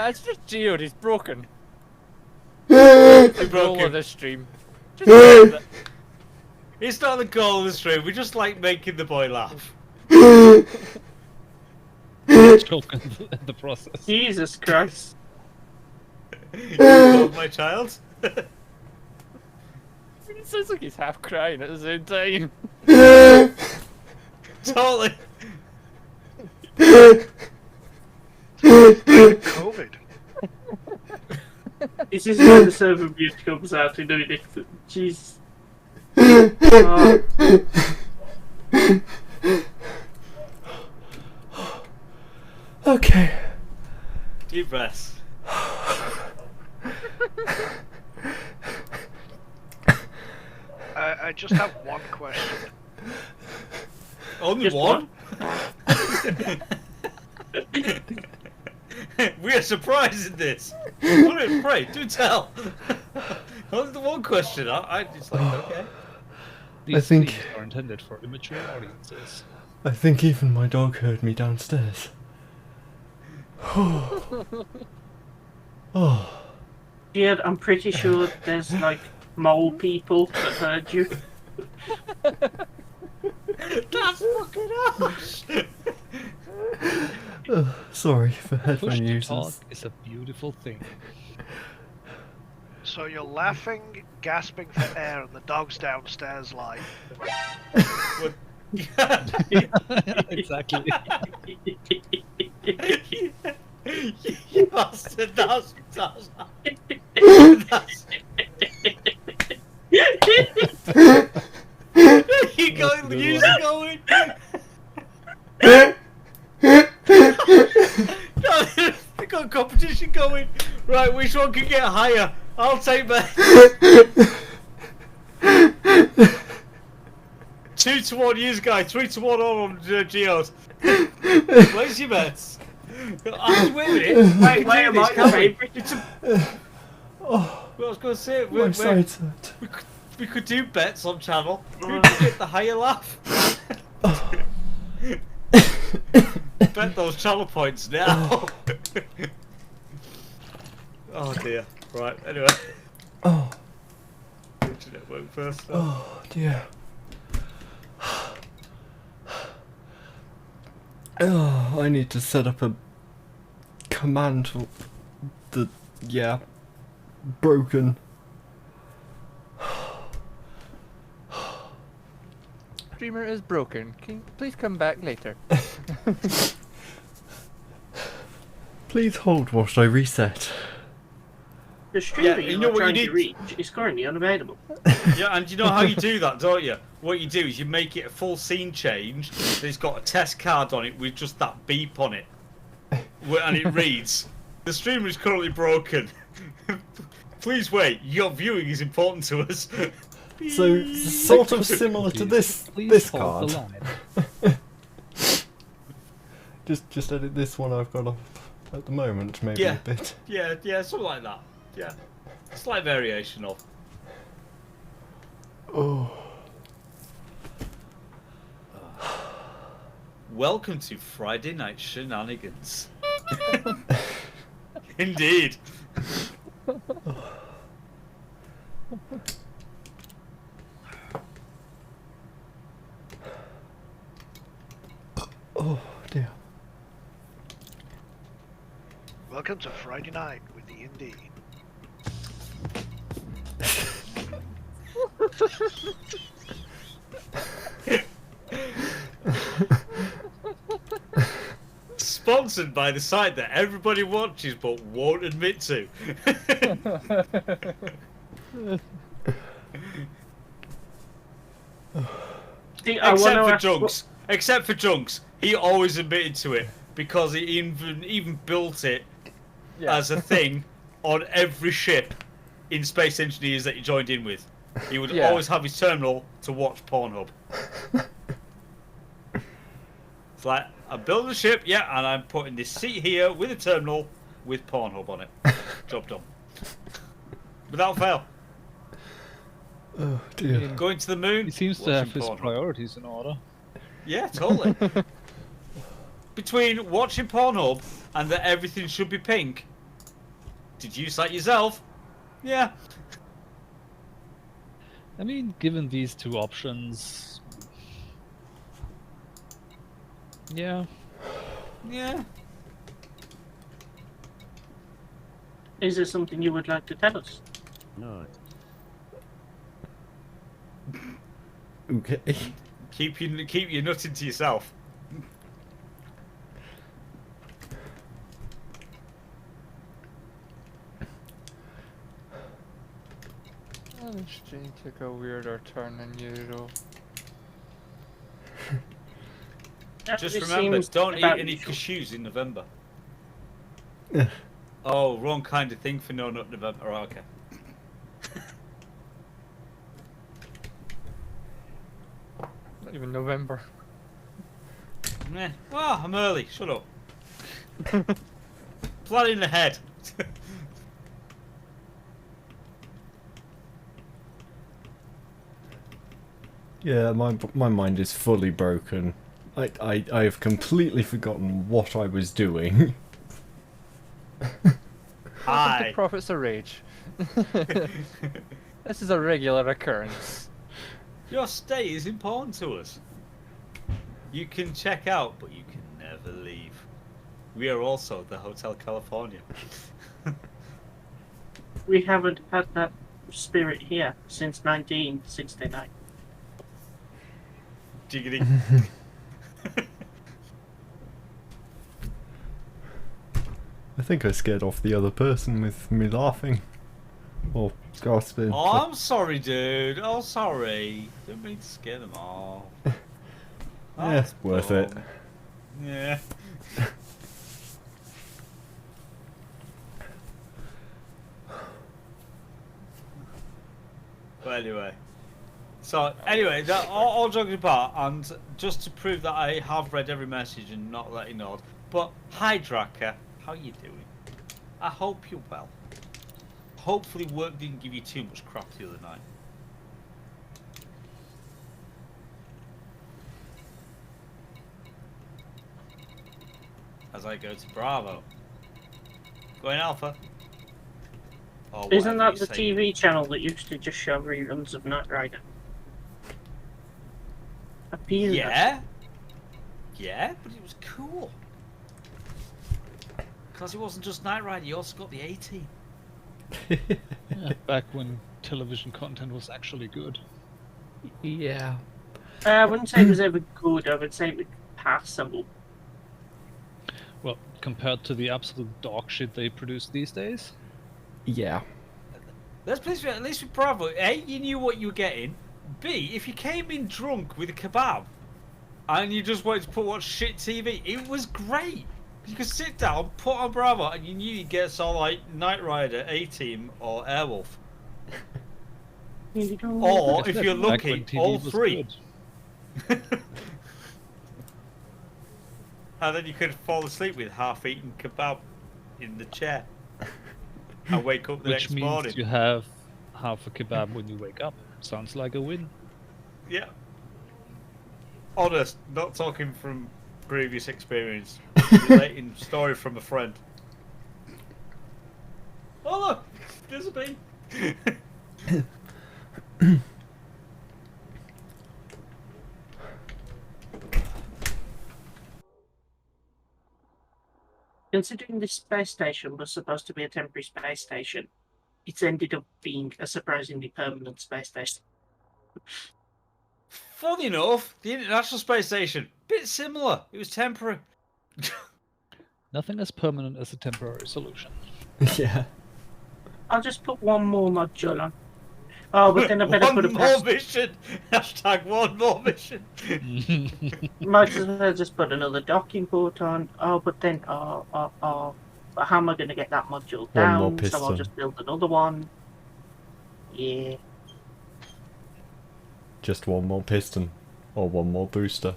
It's just Geode, he's broken. The goal of this stream. Just it's not the goal of the stream. We just like making the boy laugh. Choke in the process. Jesus Christ. You love my child. it sounds like he's half crying at the same time. Totally. COVID. This is when the server abuse comes out and doing it. Jeez. Oh. Okay. Deep breaths. I just have one question. Only Just one? We are surprised in this. Pray, do tell. Only the one question. I just like, okay. These think- things are intended for immature audiences. I think even my dog heard me downstairs. Oh. Yeah, I'm pretty sure there's like mole people that heard you. That's fucking harsh. Sorry for headphone Push to users. talk is a beautiful thing. So you're laughing, gasping for air, and the dog's downstairs like. Exactly. You bastard, that's you got the music going. They got competition going. Right, which one can get higher? I'll take that. 2-1 use guy, 3-1 on Geos. Where's your bets? Wait a minute. Wait, am I the favourite? Oh, Well, I was going to say, my sides hurt. we could do bets on channel. Who can get the higher laugh? Bet those channel points now. Oh dear. Right, anyway. Oh, Internet went first. oh dear. Oh, I need to set up a command for the, yeah, broken. Streamer is broken. Can you please come back later? Please hold whilst I reset. The streamer you you know are what you trying to need? reach is currently unavailable. Yeah, and you know how you do that, don't you? What you do is you make it a full scene change. It's got a test card on it with just that beep on it, and it reads, "The streamer is currently broken. Please wait. Your viewing is important to us." So, sort of similar to this hold card. the line. Just edit this one I've got off at the moment, maybe Yeah. a bit. Yeah, something like that. Yeah, slight variation of. Oh. Welcome to Friday Night Shenanigans. Indeed. Oh dear. Welcome to Friday night with the Indie. Sponsored by the site that everybody watches but won't admit to. See, I Except wanna for ask- Junks. Except for Junks. He always admitted to it because he even built it as a thing on every ship in Space Engineers that he joined in with. He would Yeah. always have his terminal to watch Pornhub. It's like, I'm building a ship, yeah, and I'm putting this seat here with a terminal with Pornhub on it. Job done. Without fail. Oh dear. Going to the moon. He seems to watching have his Pornhub. priorities in order. Yeah, totally. Between watching Pornhub and that everything should be pink, did you cite yourself? Yeah. I mean, given these two options, yeah. Yeah. Is there something you would like to tell us? No. Okay. Keep your nutting to yourself. Oh, this stream took a weirder turn than usual. Just It remember, seems don't eat about any usual. cashews in November. Yeah. Oh, wrong kind of thing for no nut November. Oh, okay. Not even November. Meh. Well, I'm early. Shut up. Planning ahead. Yeah, my mind is fully broken. I have completely forgotten what I was doing. Welcome Hi. to Prophets of Rage. This is a regular occurrence. Your stay is important to us. You can check out, but you can never leave. We are also the Hotel California. We haven't had that spirit here since 1969. Jiggity. I think I scared off the other person with me laughing. Or gasping. Oh, I'm sorry, dude. Oh, sorry. Didn't mean to scare them off. Yeah, That's worth it. dumb. Yeah. But anyway. So, anyway, that, all joking apart, and just to prove that I have read every message and not let you know, but hi, Draka. How you doing? I hope you're well. Hopefully work didn't give you too much crap the other night. As I go to Bravo. Going Alpha. Or Isn't whatever that the you say. TV channel that used to just show reruns of Knight Rider? Appears Yeah. Yeah, but it was cool. Because it wasn't just Knight Rider, you also got the A-Team. Yeah, back when television content was actually good. Yeah. I wouldn't say it was ever good, I would say it was passable. Well, compared to the absolute dog shit they produce these days. Yeah. Let's please, at least with Bravo, A, you knew what you were getting. B, if you came in drunk with a kebab and you just wanted to watch shit TV, it was great. You could sit down, put on Bravo, and you knew you'd get some like Knight Rider, A-Team, or Airwolf. Or, if you're Back when lucky, TV all was three. good. And then you could fall asleep with half-eaten kebab in the chair. And wake up the Which next means morning. you have half a kebab when you wake up. Sounds like a win. Yeah. Honest, not talking from previous experience. Relating story from a friend. Oh look! There's a bee! Considering this space station was supposed to be a temporary space station, it's ended up being a surprisingly permanent space station. Funny enough, the International Space Station, bit similar. It was temporary. Nothing as permanent as a temporary solution. Yeah. I'll just put one more module on. Oh, but then I better One put a more past. mission! Hashtag one more mission! Might as well just put another docking port on. Oh, but then, but how am I going to get that module One more down? So I'll piston. just build another one. Yeah. Just one more piston. Or one more booster.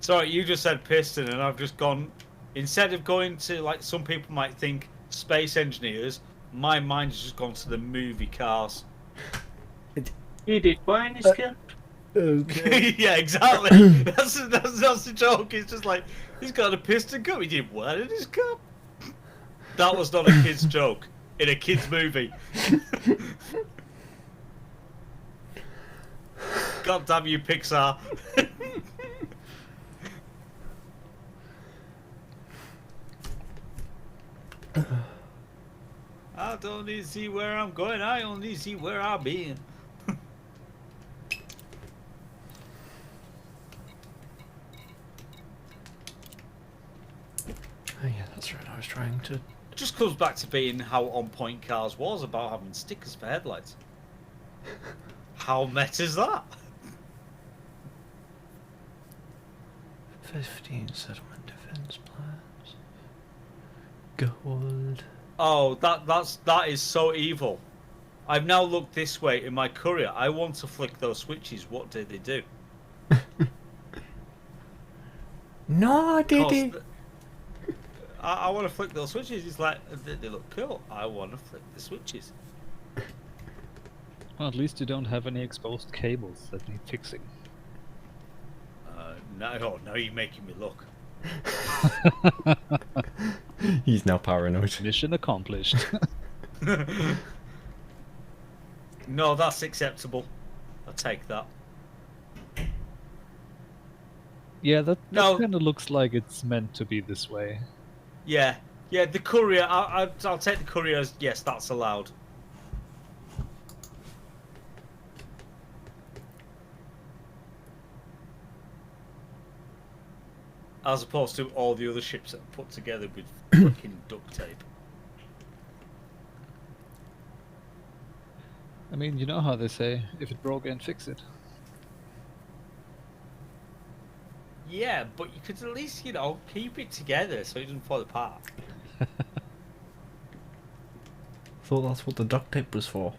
Sorry, you just said piston and I've just gone Instead of going to, like some people might think, space engineers, my mind has just gone to the movie cars. You did buy in his car? Okay. Yeah, exactly. That's the joke. It's just like, he's got a piston cup. He did what in his cup? That was not a kid's joke in a kid's movie. God damn you, Pixar. I don't need to see where I'm going. I only see where I've been. Oh yeah, that's right. I was trying to. It just comes back to being how on point cars was about having stickers for headlights. How meta is that? 15 settlement defense plans. Gold. Oh, that is so evil. I've now looked this way in my courier. I want to flick those switches. What did they do? No, Diddy. I want to flick those switches. It's like they look cool. I want to flick the switches. Well, at least you don't have any exposed cables that need fixing. No, now you're making me look. He's now paranoid. Mission accomplished. No, that's acceptable. I'll take that. Yeah, that No. kind of looks like it's meant to be this way. Yeah, the courier. I'll take the courier as yes, that's allowed. As opposed to all the other ships that are put together with fucking duct tape. I mean, you know how they say, if it broke, and fix it. Yeah, but you could at least, keep it together so it doesn't fall apart. Thought that's what the duct tape was for.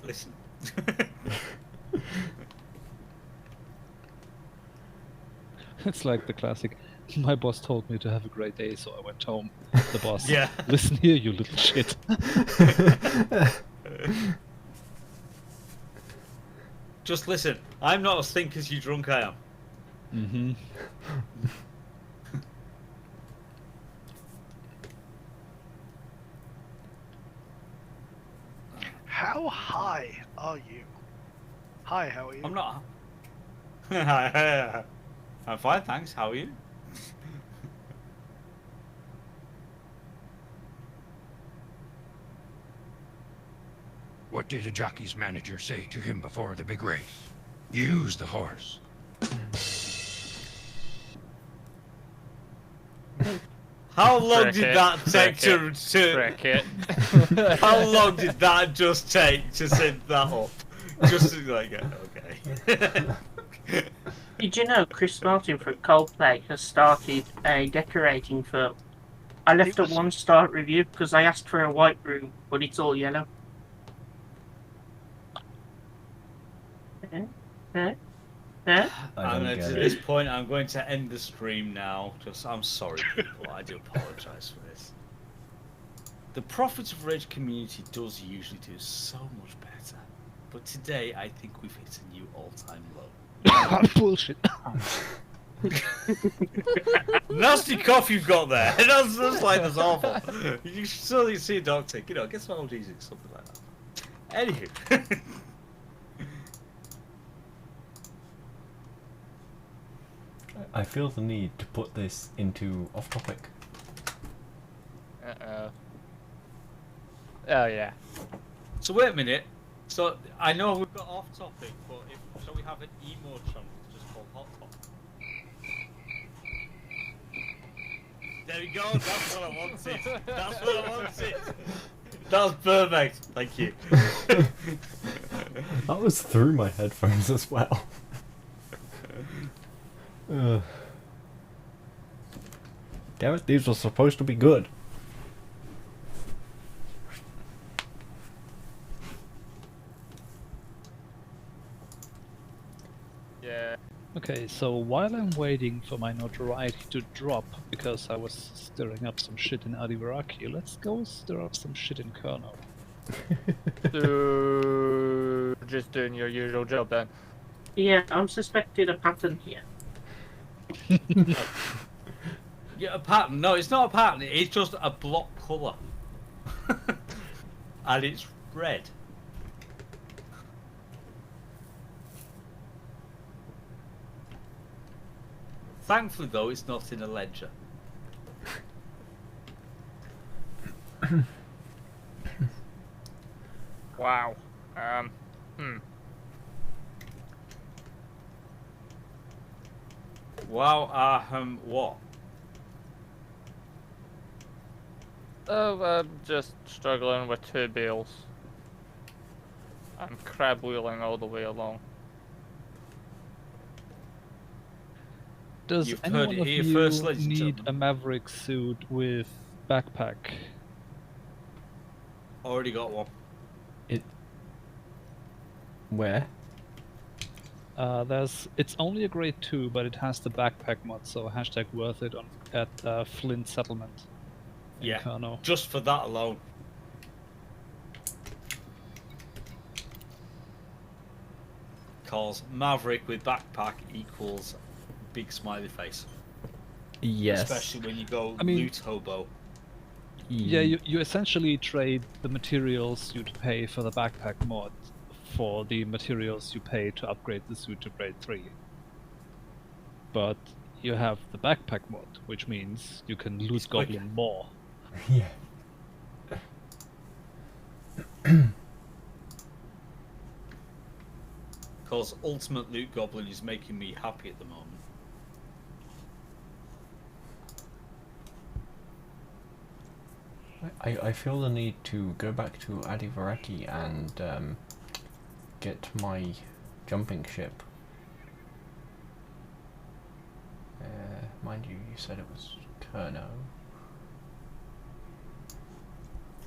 Listen. It's like the classic, my boss told me to have a great day, so I went home. The boss, Yeah. listen here, you little shit. Just listen. I'm not as think as you drunk I am. Mm-hmm. How high are you? Hi, how are you? I'm not. I'm fine, thanks. How are you? What did the jockey's manager say to him before the big race? Use the horse. How long did that take to Cricket. How long did that just take to set that up? Just like okay. Did you know Chris Martin from Coldplay has started a decorating firm? I left a 1-star review because I asked for a white room, but it's all yellow. At this point, I'm going to end the stream now. I'm sorry, people. I do apologise for this. The Prophets of Rage community does usually do so much better, but today I think we've hit a new all-time low. Bullshit. Nasty cough you've got there. That's awful. You should certainly see a doctor. Get some analgesics, something like that. Anywho. I feel the need to put this into off-topic. Uh-oh. Oh, yeah. So wait a minute. So I know we've got off topic, but shall we have an emo channel just called Hot Top? There we go. That's what I wanted. That's what I wanted. That was perfect. Thank you. That was through my headphones as well. Damn it, these were supposed to be good. Yeah. Okay. Okay, so while I'm waiting for my notoriety to drop because I was stirring up some shit in Adivaraki, let's go stir up some shit in Kerno. So, just doing your usual job then. Yeah, I'm suspecting a pattern here. Yeah, a pattern. No, it's not a pattern. It's just a block colour. And it's red. Thankfully, though, it's not in a ledger. Wow. Wow, what? Oh, I'm just struggling with 2 bales. I'm crab wheeling all the way along. Does You've anyone heard it of here you first, ladies and need gentlemen. a Maverick suit with backpack? Already got one. Where? It's only a grade 2, but it has the backpack mod, so hashtag worth it at Flint Settlement in Yeah, Kerno. just for that alone. Because Maverick with backpack equals big smiley face. Yes. Especially when you go I mean- loot hobo. Yeah, you essentially trade the materials you'd pay for the backpack mod for the materials you pay to upgrade the suit to grade 3. But you have the backpack mod, which means you can loot It's quicker. Goblin more. Yeah. Because Ultimate Loot Goblin is making me happy at the moment. I feel the need to go back to Adivaraki and get my jumping ship. Mind you, you said it was Kerno.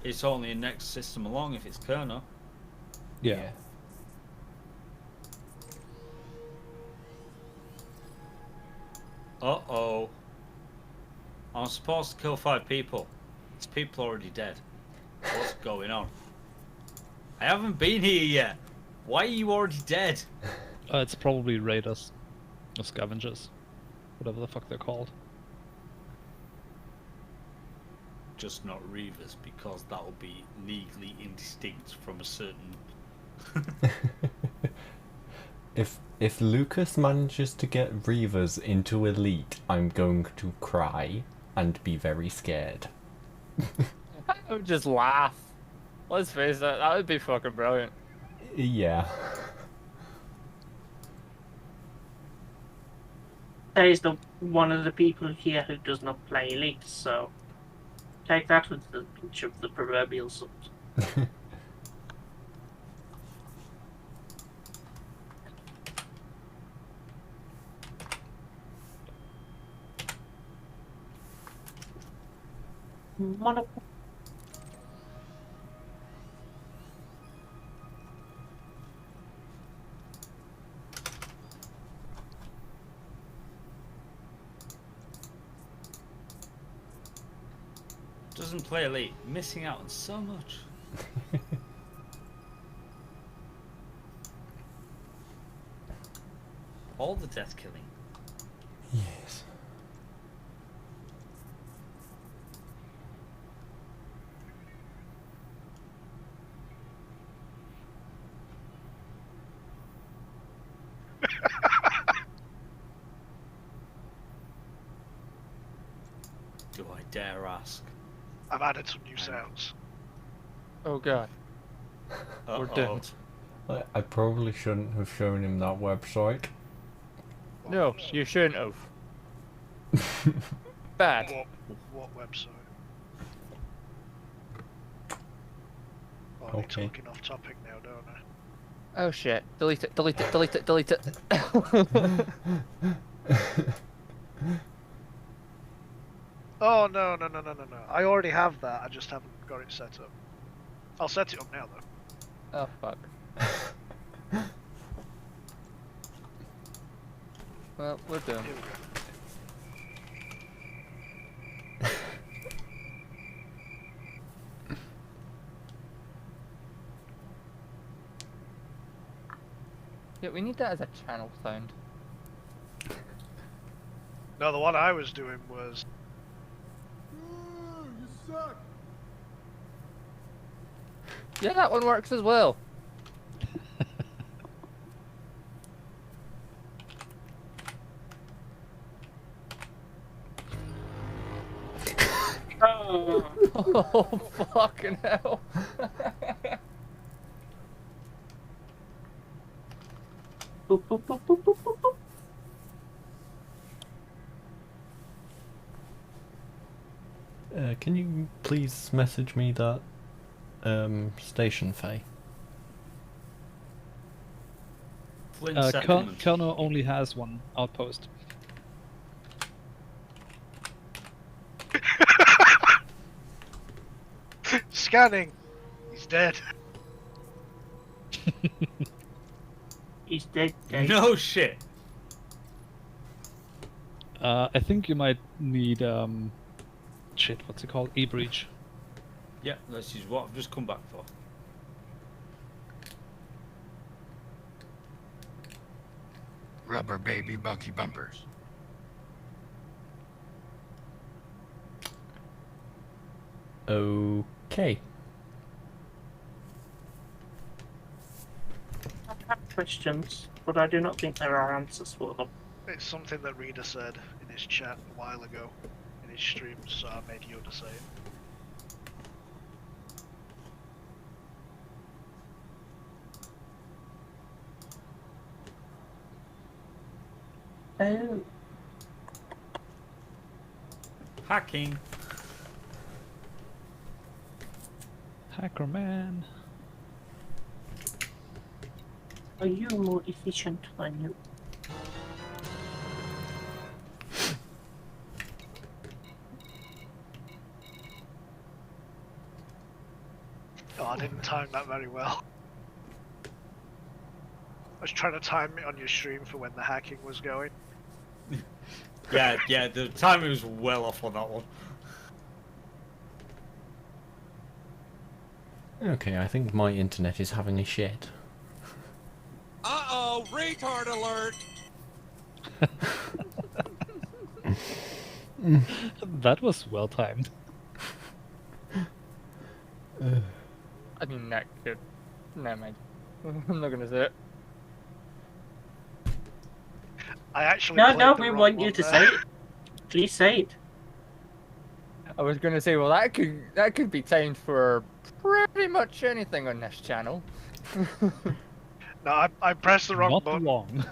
It's only a next system along if it's Kerno. Yeah. Uh-oh. I'm supposed to kill 5 people. These people already dead. What's going on? I haven't been here yet. Why are you already dead? It's probably raiders or scavengers, whatever the fuck they're called. Just not Reavers, because that will be legally indistinct from a certain... If Lucas manages to get Reavers into Elite, I'm going to cry and be very scared. I would just laugh. Let's face it, that would be fucking brilliant. Yeah. There's one of the people here who does not play Elite, so take that with the pinch of the proverbial salt. Doesn't play Elite. Missing out on so much. All the death killing. Yes. Do I dare ask? I've added some new sounds. Oh god. We're Uh-oh. doomed. I probably shouldn't have shown him that website. No, you shouldn't have. Bad. What website? Oh, I'm Okay. talking off topic now, don't I? Oh shit. Delete it, delete it, delete it, delete it. Oh no. I already have that. I just haven't got it set up. I'll set it up now though. Oh fuck. Well, we're done. Here we go. Yeah, we need that as a channel sound. No, the one I was doing was. You suck. Yeah, that one works as well. Oh, Oh, fucking hell. boop, boop, boop, boop, boop, boop, boop. Can you please message me that station, Faye? Flint settlement. Colonel only has one outpost. Scanning! He's dead. He's dead, dead. No shit. I think you might need shit. What's it called? E-breach. Yeah, this is what I've just come back for. Rubber baby Bucky bumpers. Okay. I have questions, but I do not think there are answers for them. It's something that Reader said in his chat a while ago in his streams, so I made Yoda say it. Oh, Hacking. Hacker man. are you more efficient than you? Oh, I didn't time that very well. I was trying to time it on your stream for when the hacking was going. Yeah, the timing was well off on that one. Okay, I think my internet is having a shit. Uh-oh, retard alert! That was well timed. I mean, that could. Never mind. I'm not gonna say it. I actually No, played no, the we wrong want one you to there. say it. Please say it. I was gonna say, well, that could be timed for pretty much anything on this channel. No, I pressed the wrong Not button. long.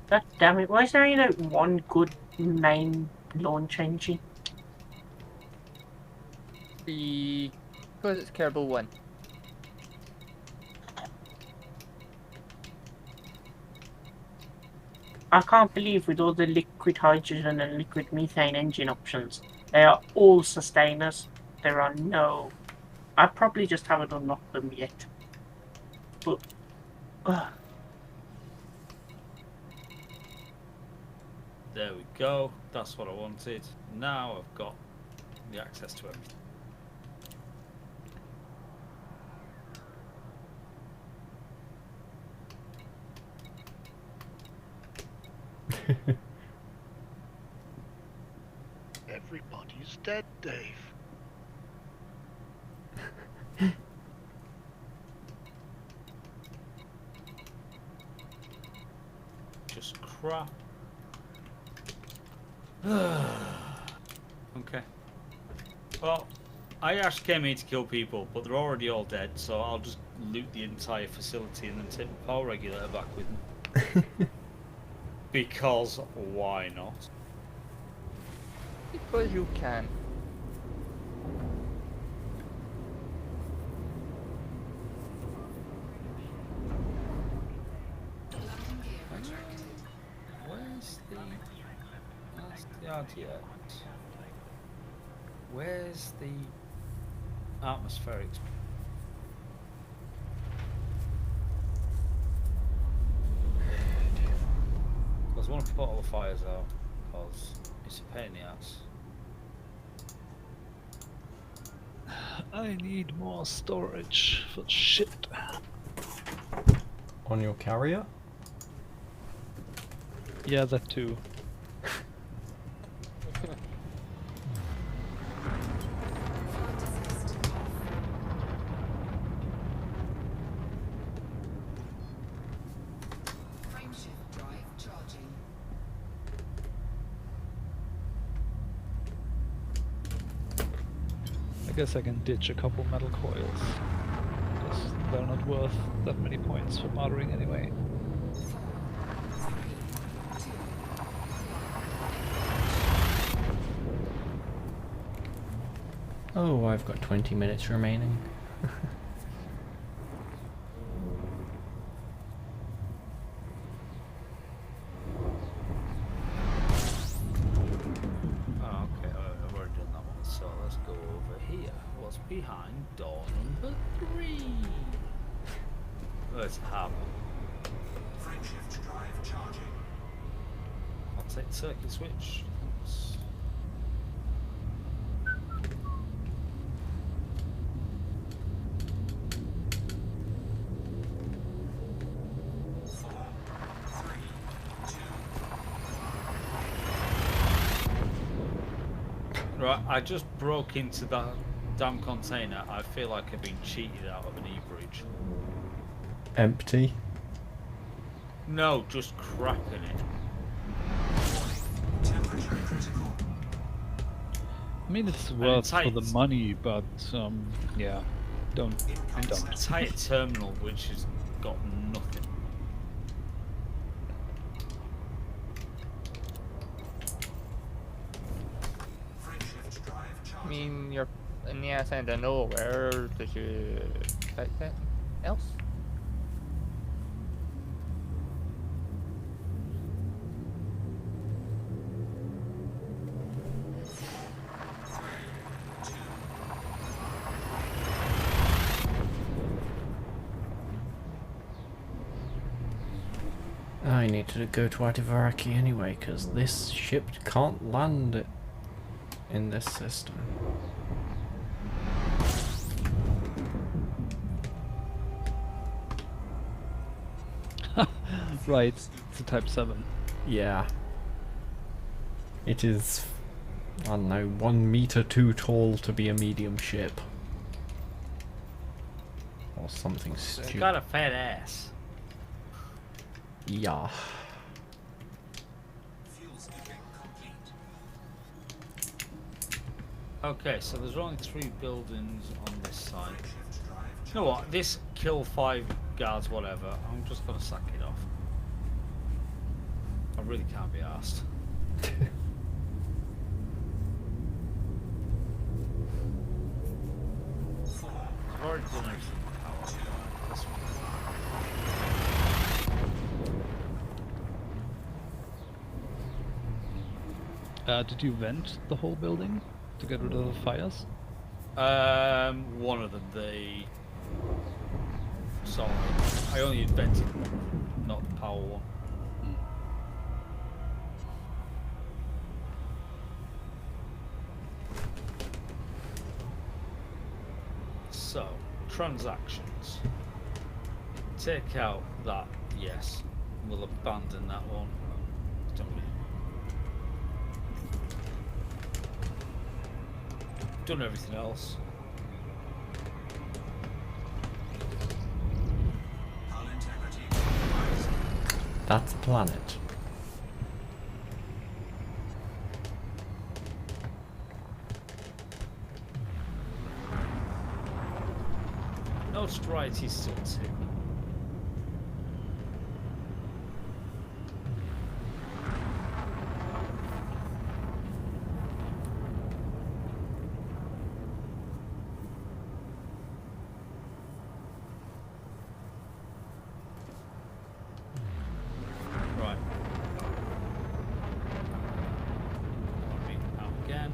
God damn it, why is there only like one good main launch engine? Because it's Kerbal 1. I can't believe with all the liquid hydrogen and liquid methane engine options, they are all sustainers. There are no... I probably just haven't unlocked them yet. But... There we go. That's what I wanted. Now I've got the access to everything. Everybody's dead, Dave. Just crap. Okay. Well, I actually came here to kill people, but they're already all dead, so I'll just loot the entire facility and then take the power regulator back with me. Because why not? Because you can. Where's the RDX? Where's the atmospheric? Because I want to put all the fires out, because it's a pain in the ass. I need more storage for shit. On your carrier? Yeah, that too. I guess I can ditch a couple metal coils, because they're not worth that many points for moddering anyway. Oh, I've got 20 minutes remaining. Oh, okay, I've already done that one, so let's go over here. What's behind door number 3? Oh, it's a hammer. Frameshift drive charging. I'll take the circuit switch. Thanks. Right, I just broke into that damn container. I feel like I've been cheated out of an e-bridge. Empty. No, just crap in it. Temperature critical. I mean, it's And worth it's for the tight. money, but yeah, don't. Tight terminal which has got nothing. Frameshift drive I charging. mean, you're in the ass end of nowhere. Did you expect anything else? I need to go to Ativaraki anyway, because this ship can't land it in this system. Right, it's a Type 7. Yeah. It is, I don't know, 1 meter too tall to be a medium ship. Or something It's stupid. got a fat ass. Yeah. Fuel scooping complete. Okay, so there's only 3 buildings on this side. Frameshift drive You know what? This kill 5 guards, whatever. I'm just gonna sack it off. I really can't be asked. I've already done everything. This one. Did you vent the whole building to get rid of the fires? One of them, the. Sorry, I only invented one, not the power one. So, transactions. Take out that, yes. We'll abandon that one. Don't we? Done everything else. hull integrity compromised. That's a planet. Notoriety still 2. Right. Out again.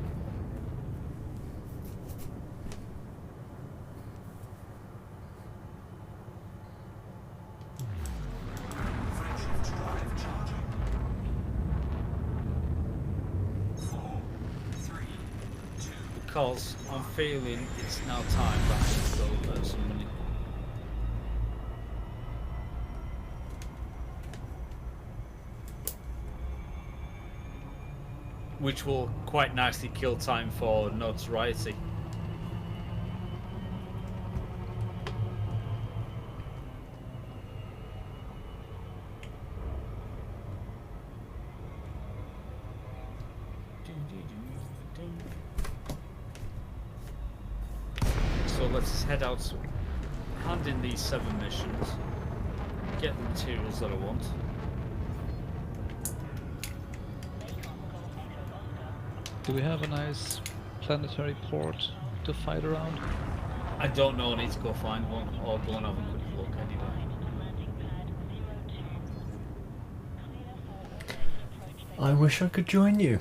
because I'm feeling it's now time that I need to go earn some money. Which will quite nicely kill time for notoriety. So let's head out, hand in these 7 missions, get the materials that I want. Do we have a nice planetary port to fight around? I don't know, I need to go find one or go and have a quick look anyway. I wish I could join you.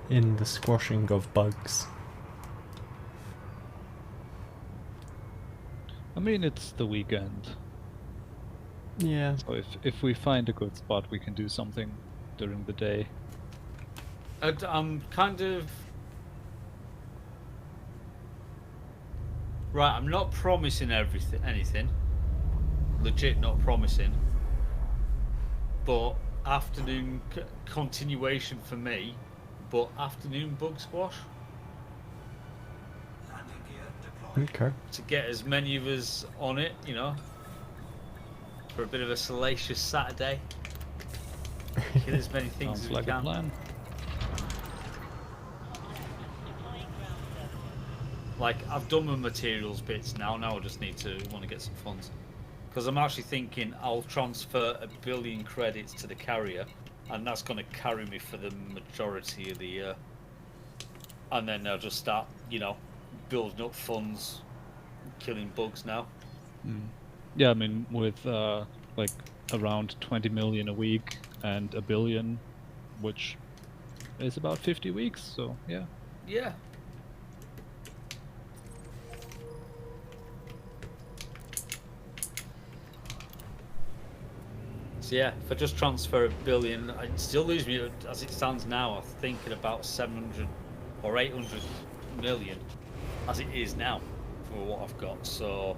In the squashing of bugs. I mean, it's the weekend. Yeah. So if we find a good spot, we can do something during the day. I'm kind of... Right, I'm not promising anything. Legit not promising. But afternoon continuation for me. But afternoon bug squash. Landing gear deployed. Okay. To get as many of us on it, you know. For a bit of a salacious Saturday. Kill as many things Sounds as we like a can. plan. Like, I've done my materials bits now I just need to want to get some funds. Because I'm actually thinking I'll transfer 1 billion credits to the carrier, and that's going to carry me for the majority of the year. And then I'll just start, you know, building up funds, killing bugs now. Yeah, I mean, with like around 20 million a week and 1 billion, which is about 50 weeks, so yeah. Yeah. So yeah, if I just transfer 1 billion, it still leaves me, as it stands now, I think at about 700 or 800 million, as it is now, for what I've got. So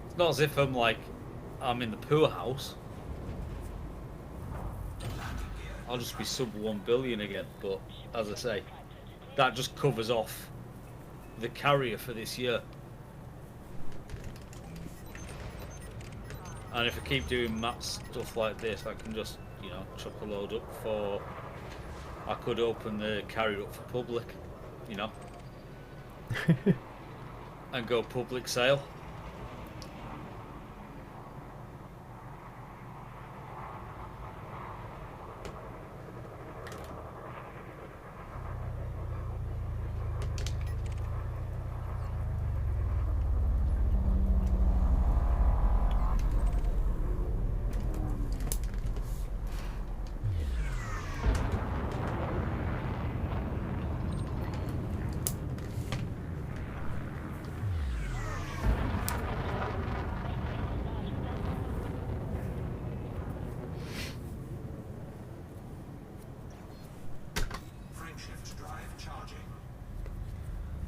it's not as if I'm in the poor house. I'll just be sub 1 billion again. But as I say, that just covers off the carrier for this year. And if I keep doing map stuff like this, I can just, you know, chuck a load up for... I could open the carrier up for public, you know. And go public sale.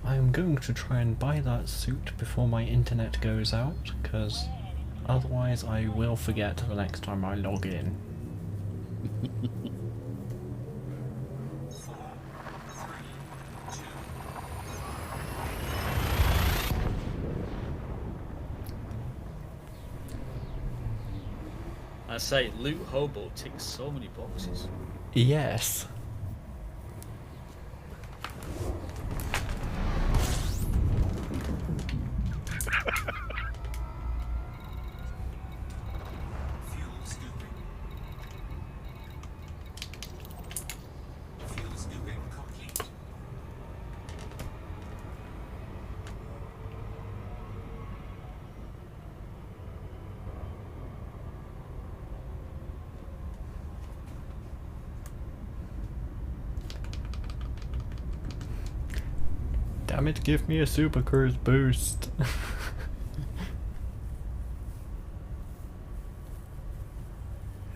I'm going to try and buy that suit before my internet goes out, because otherwise I will forget the next time I log in. I say, Loot Hobo ticks so many boxes. Yes. Fuel scooping. Fuel scooping complete. Damn it, give me a super cruise boost. Oh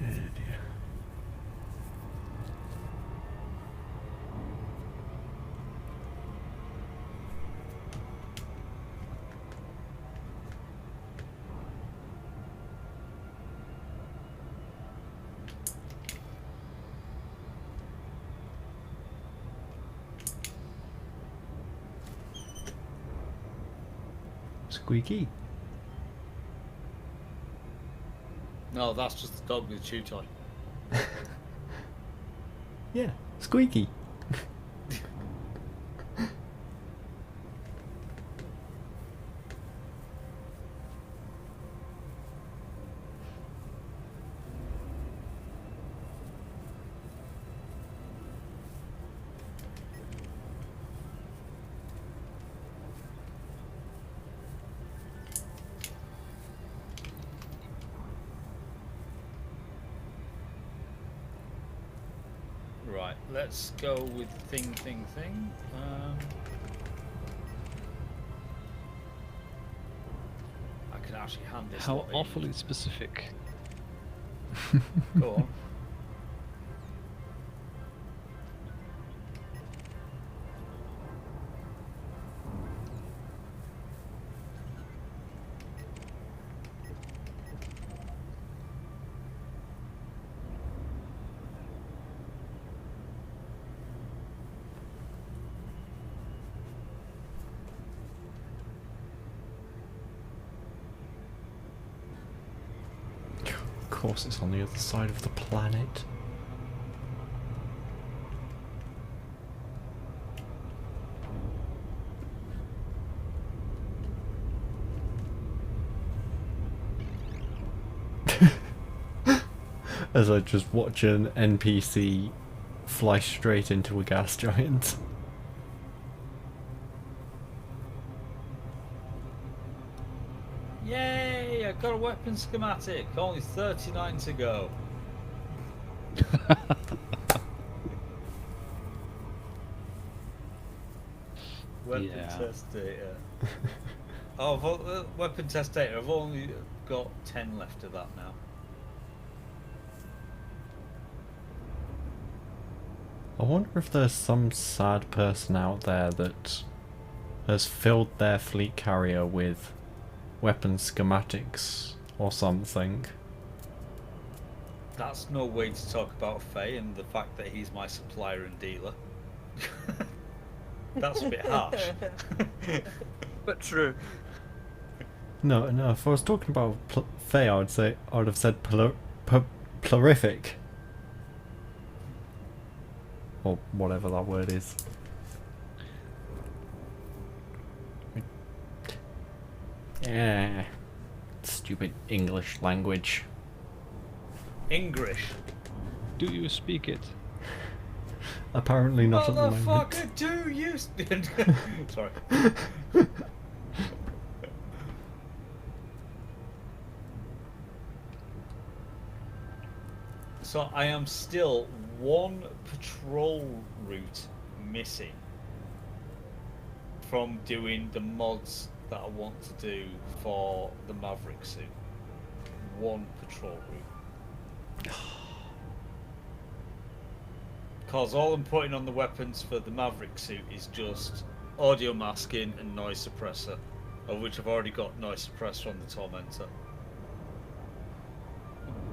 dear. Squeaky. No, that's just the dog with a chew toy. Yeah, Squeaky. Right, let's go with thing. I can actually hand this. How lot in. awfully specific. Go on. Of course, it's on the other side of the planet. As I just watch an NPC fly straight into a gas giant. Yay! I got a weapon schematic. Only 39 to go. Weapon Yeah. test data. Oh, weapon test data. I've only got 10 left of that now. I wonder if there's some sad person out there that has filled their fleet carrier with weapon schematics or something. That's no way to talk about Faye and the fact that he's my supplier and dealer. That's a bit harsh. But true. No, if I was talking about Faye, I would have said plurific. Or whatever that word is. Yeah. Stupid English language. English. Do you speak it? Apparently not at the moment. Motherfucker, do you? Sorry. So I am still one patrol route missing from doing the mods that I want to do for the Maverick suit. One patrol route. Because all I'm putting on the weapons for the Maverick suit is just audio masking and noise suppressor, of which I've already got noise suppressor on the Tormentor.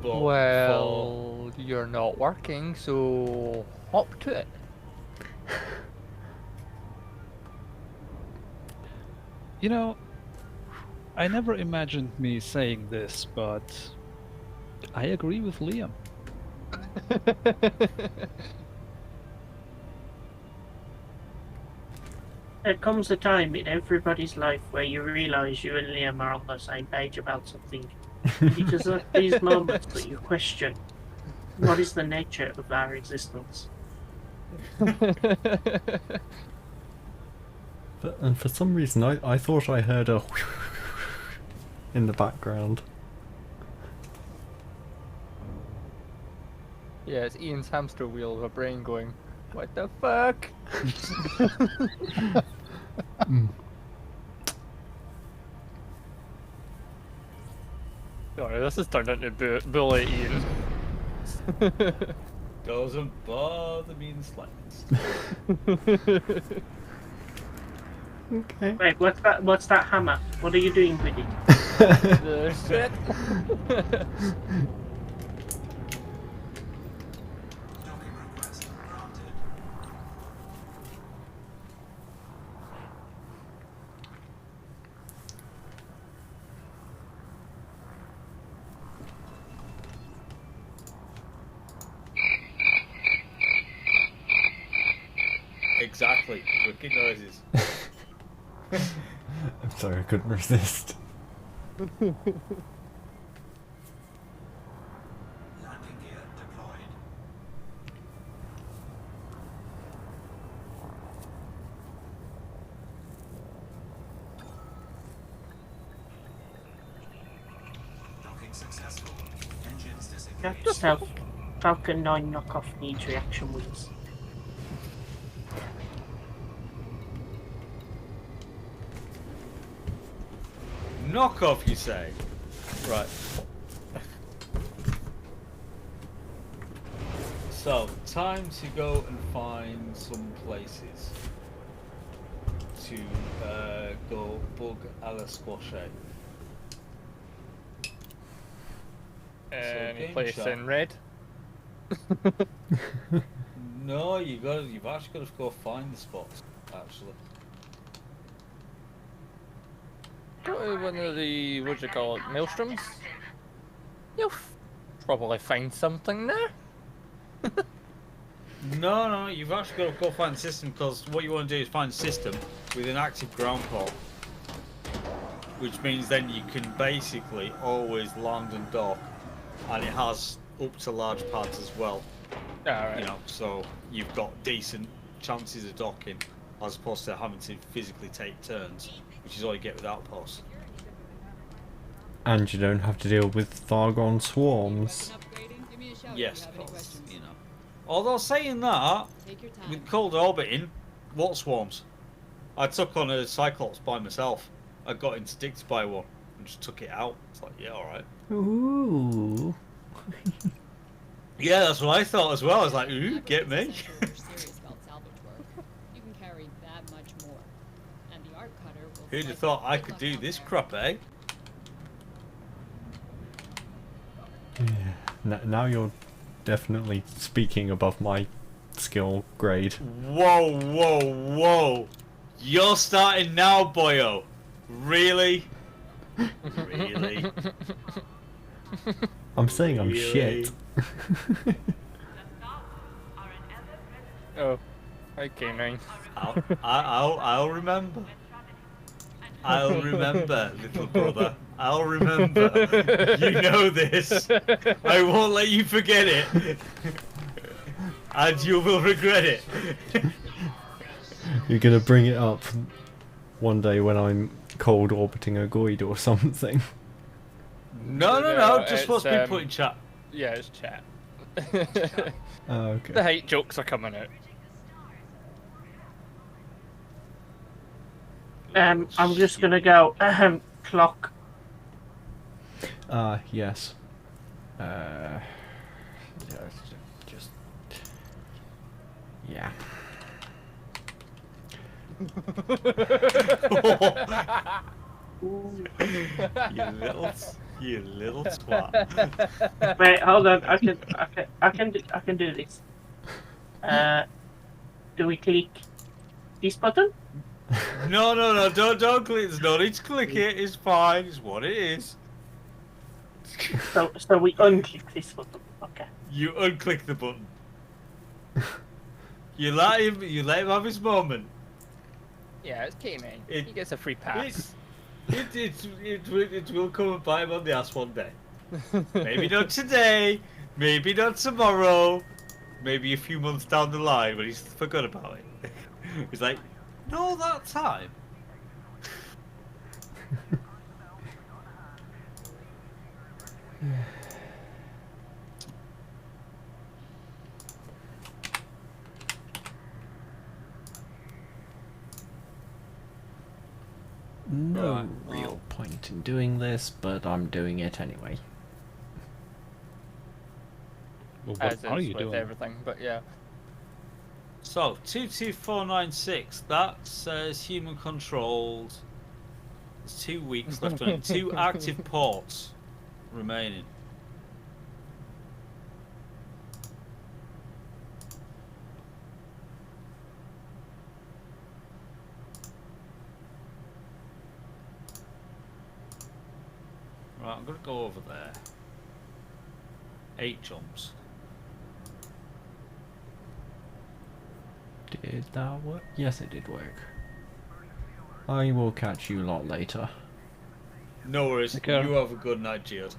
But Well, you're not working, so hop to it. You know, I never imagined me saying this, but I agree with Liam. There comes a time in everybody's life where you realise you and Liam are on the same page about something. It is at these moments that you question what is the nature of our existence. And for some reason, I thought I heard a in the background. Yeah, it's Ian's hamster wheel of a brain going, what the fuck? Sorry, this has turned into bully Ian. doesn't bother me in the slightest. Okay. Wait, what's that hammer? What are you doing with it? Shit. Docking request granted. Exactly. Wicked noises. I'm sorry, I couldn't resist. Landing gear deployed. Docking successful. Engines disengaged. Just how Falcon 9 knockoff needs reaction wheels. Knock off, you say? Right. So, time to go and find some places to go bug a la squashe. Any game place chat. in red? No, you've actually got to go find the spots. Actually, Go to one of the, what do you call it, maelstroms? You'll probably find something there. no, you've actually got to go find the system, because what you want to do is find a system with an active ground port, which means then you can basically always land and dock, and it has up to large pads as well. Alright. You know, so you've got decent chances of docking, as opposed to having to physically take turns, which is all you get with outposts. And you don't have to deal with Thargon swarms. Yes, because, you know. Although saying that, with cold orbiting, what swarms? I took on a Cyclops by myself. I got interdicted by one and just took it out. It's like, yeah, alright. Ooh. Yeah, that's what I thought as well. I was like, ooh, get me. Who'd have thought I could do this crap, eh? Yeah. Now you're definitely speaking above my skill grade. Whoa. You're starting now, boyo. Really? Really? I'm saying I'm Really? shit. Oh, okay, nice. I'll remember. I'll remember, little brother. I'll remember. You know this. I won't let you forget it. And you will regret it. You're gonna bring it up one day when I'm cold orbiting a Goid or something. No. Just what's been put in chat. Yeah, it's chat. Oh, okay. The hate jokes are coming out. I'm just gonna go clock. Yes. Just. Yeah. You little twat. Wait, hold on. I can do this. Do we click this button? No, don't click. There's no need to click it. It's fine. It's what it is. So we unclick this button. Okay. You unclick the button. You let him have his moment. Yeah, it's K-Man. It- He gets a free pass. It will come and bite him on the ass one day. Maybe not today, maybe not tomorrow, maybe a few months down the line when he's forgot about it. He's like, no, that time. No Right, real point in doing this, but I'm doing it anyway. Well, As what are is you with doing? everything, but yeah. So 22496. That says human controlled. There's 2 weeks left on it. 2 active ports remaining. Right, I'm gonna go over there. 8 jumps. Did that work? Yes, it did work. I will catch you lot later. No worries. Take care. You have a good night, Geode.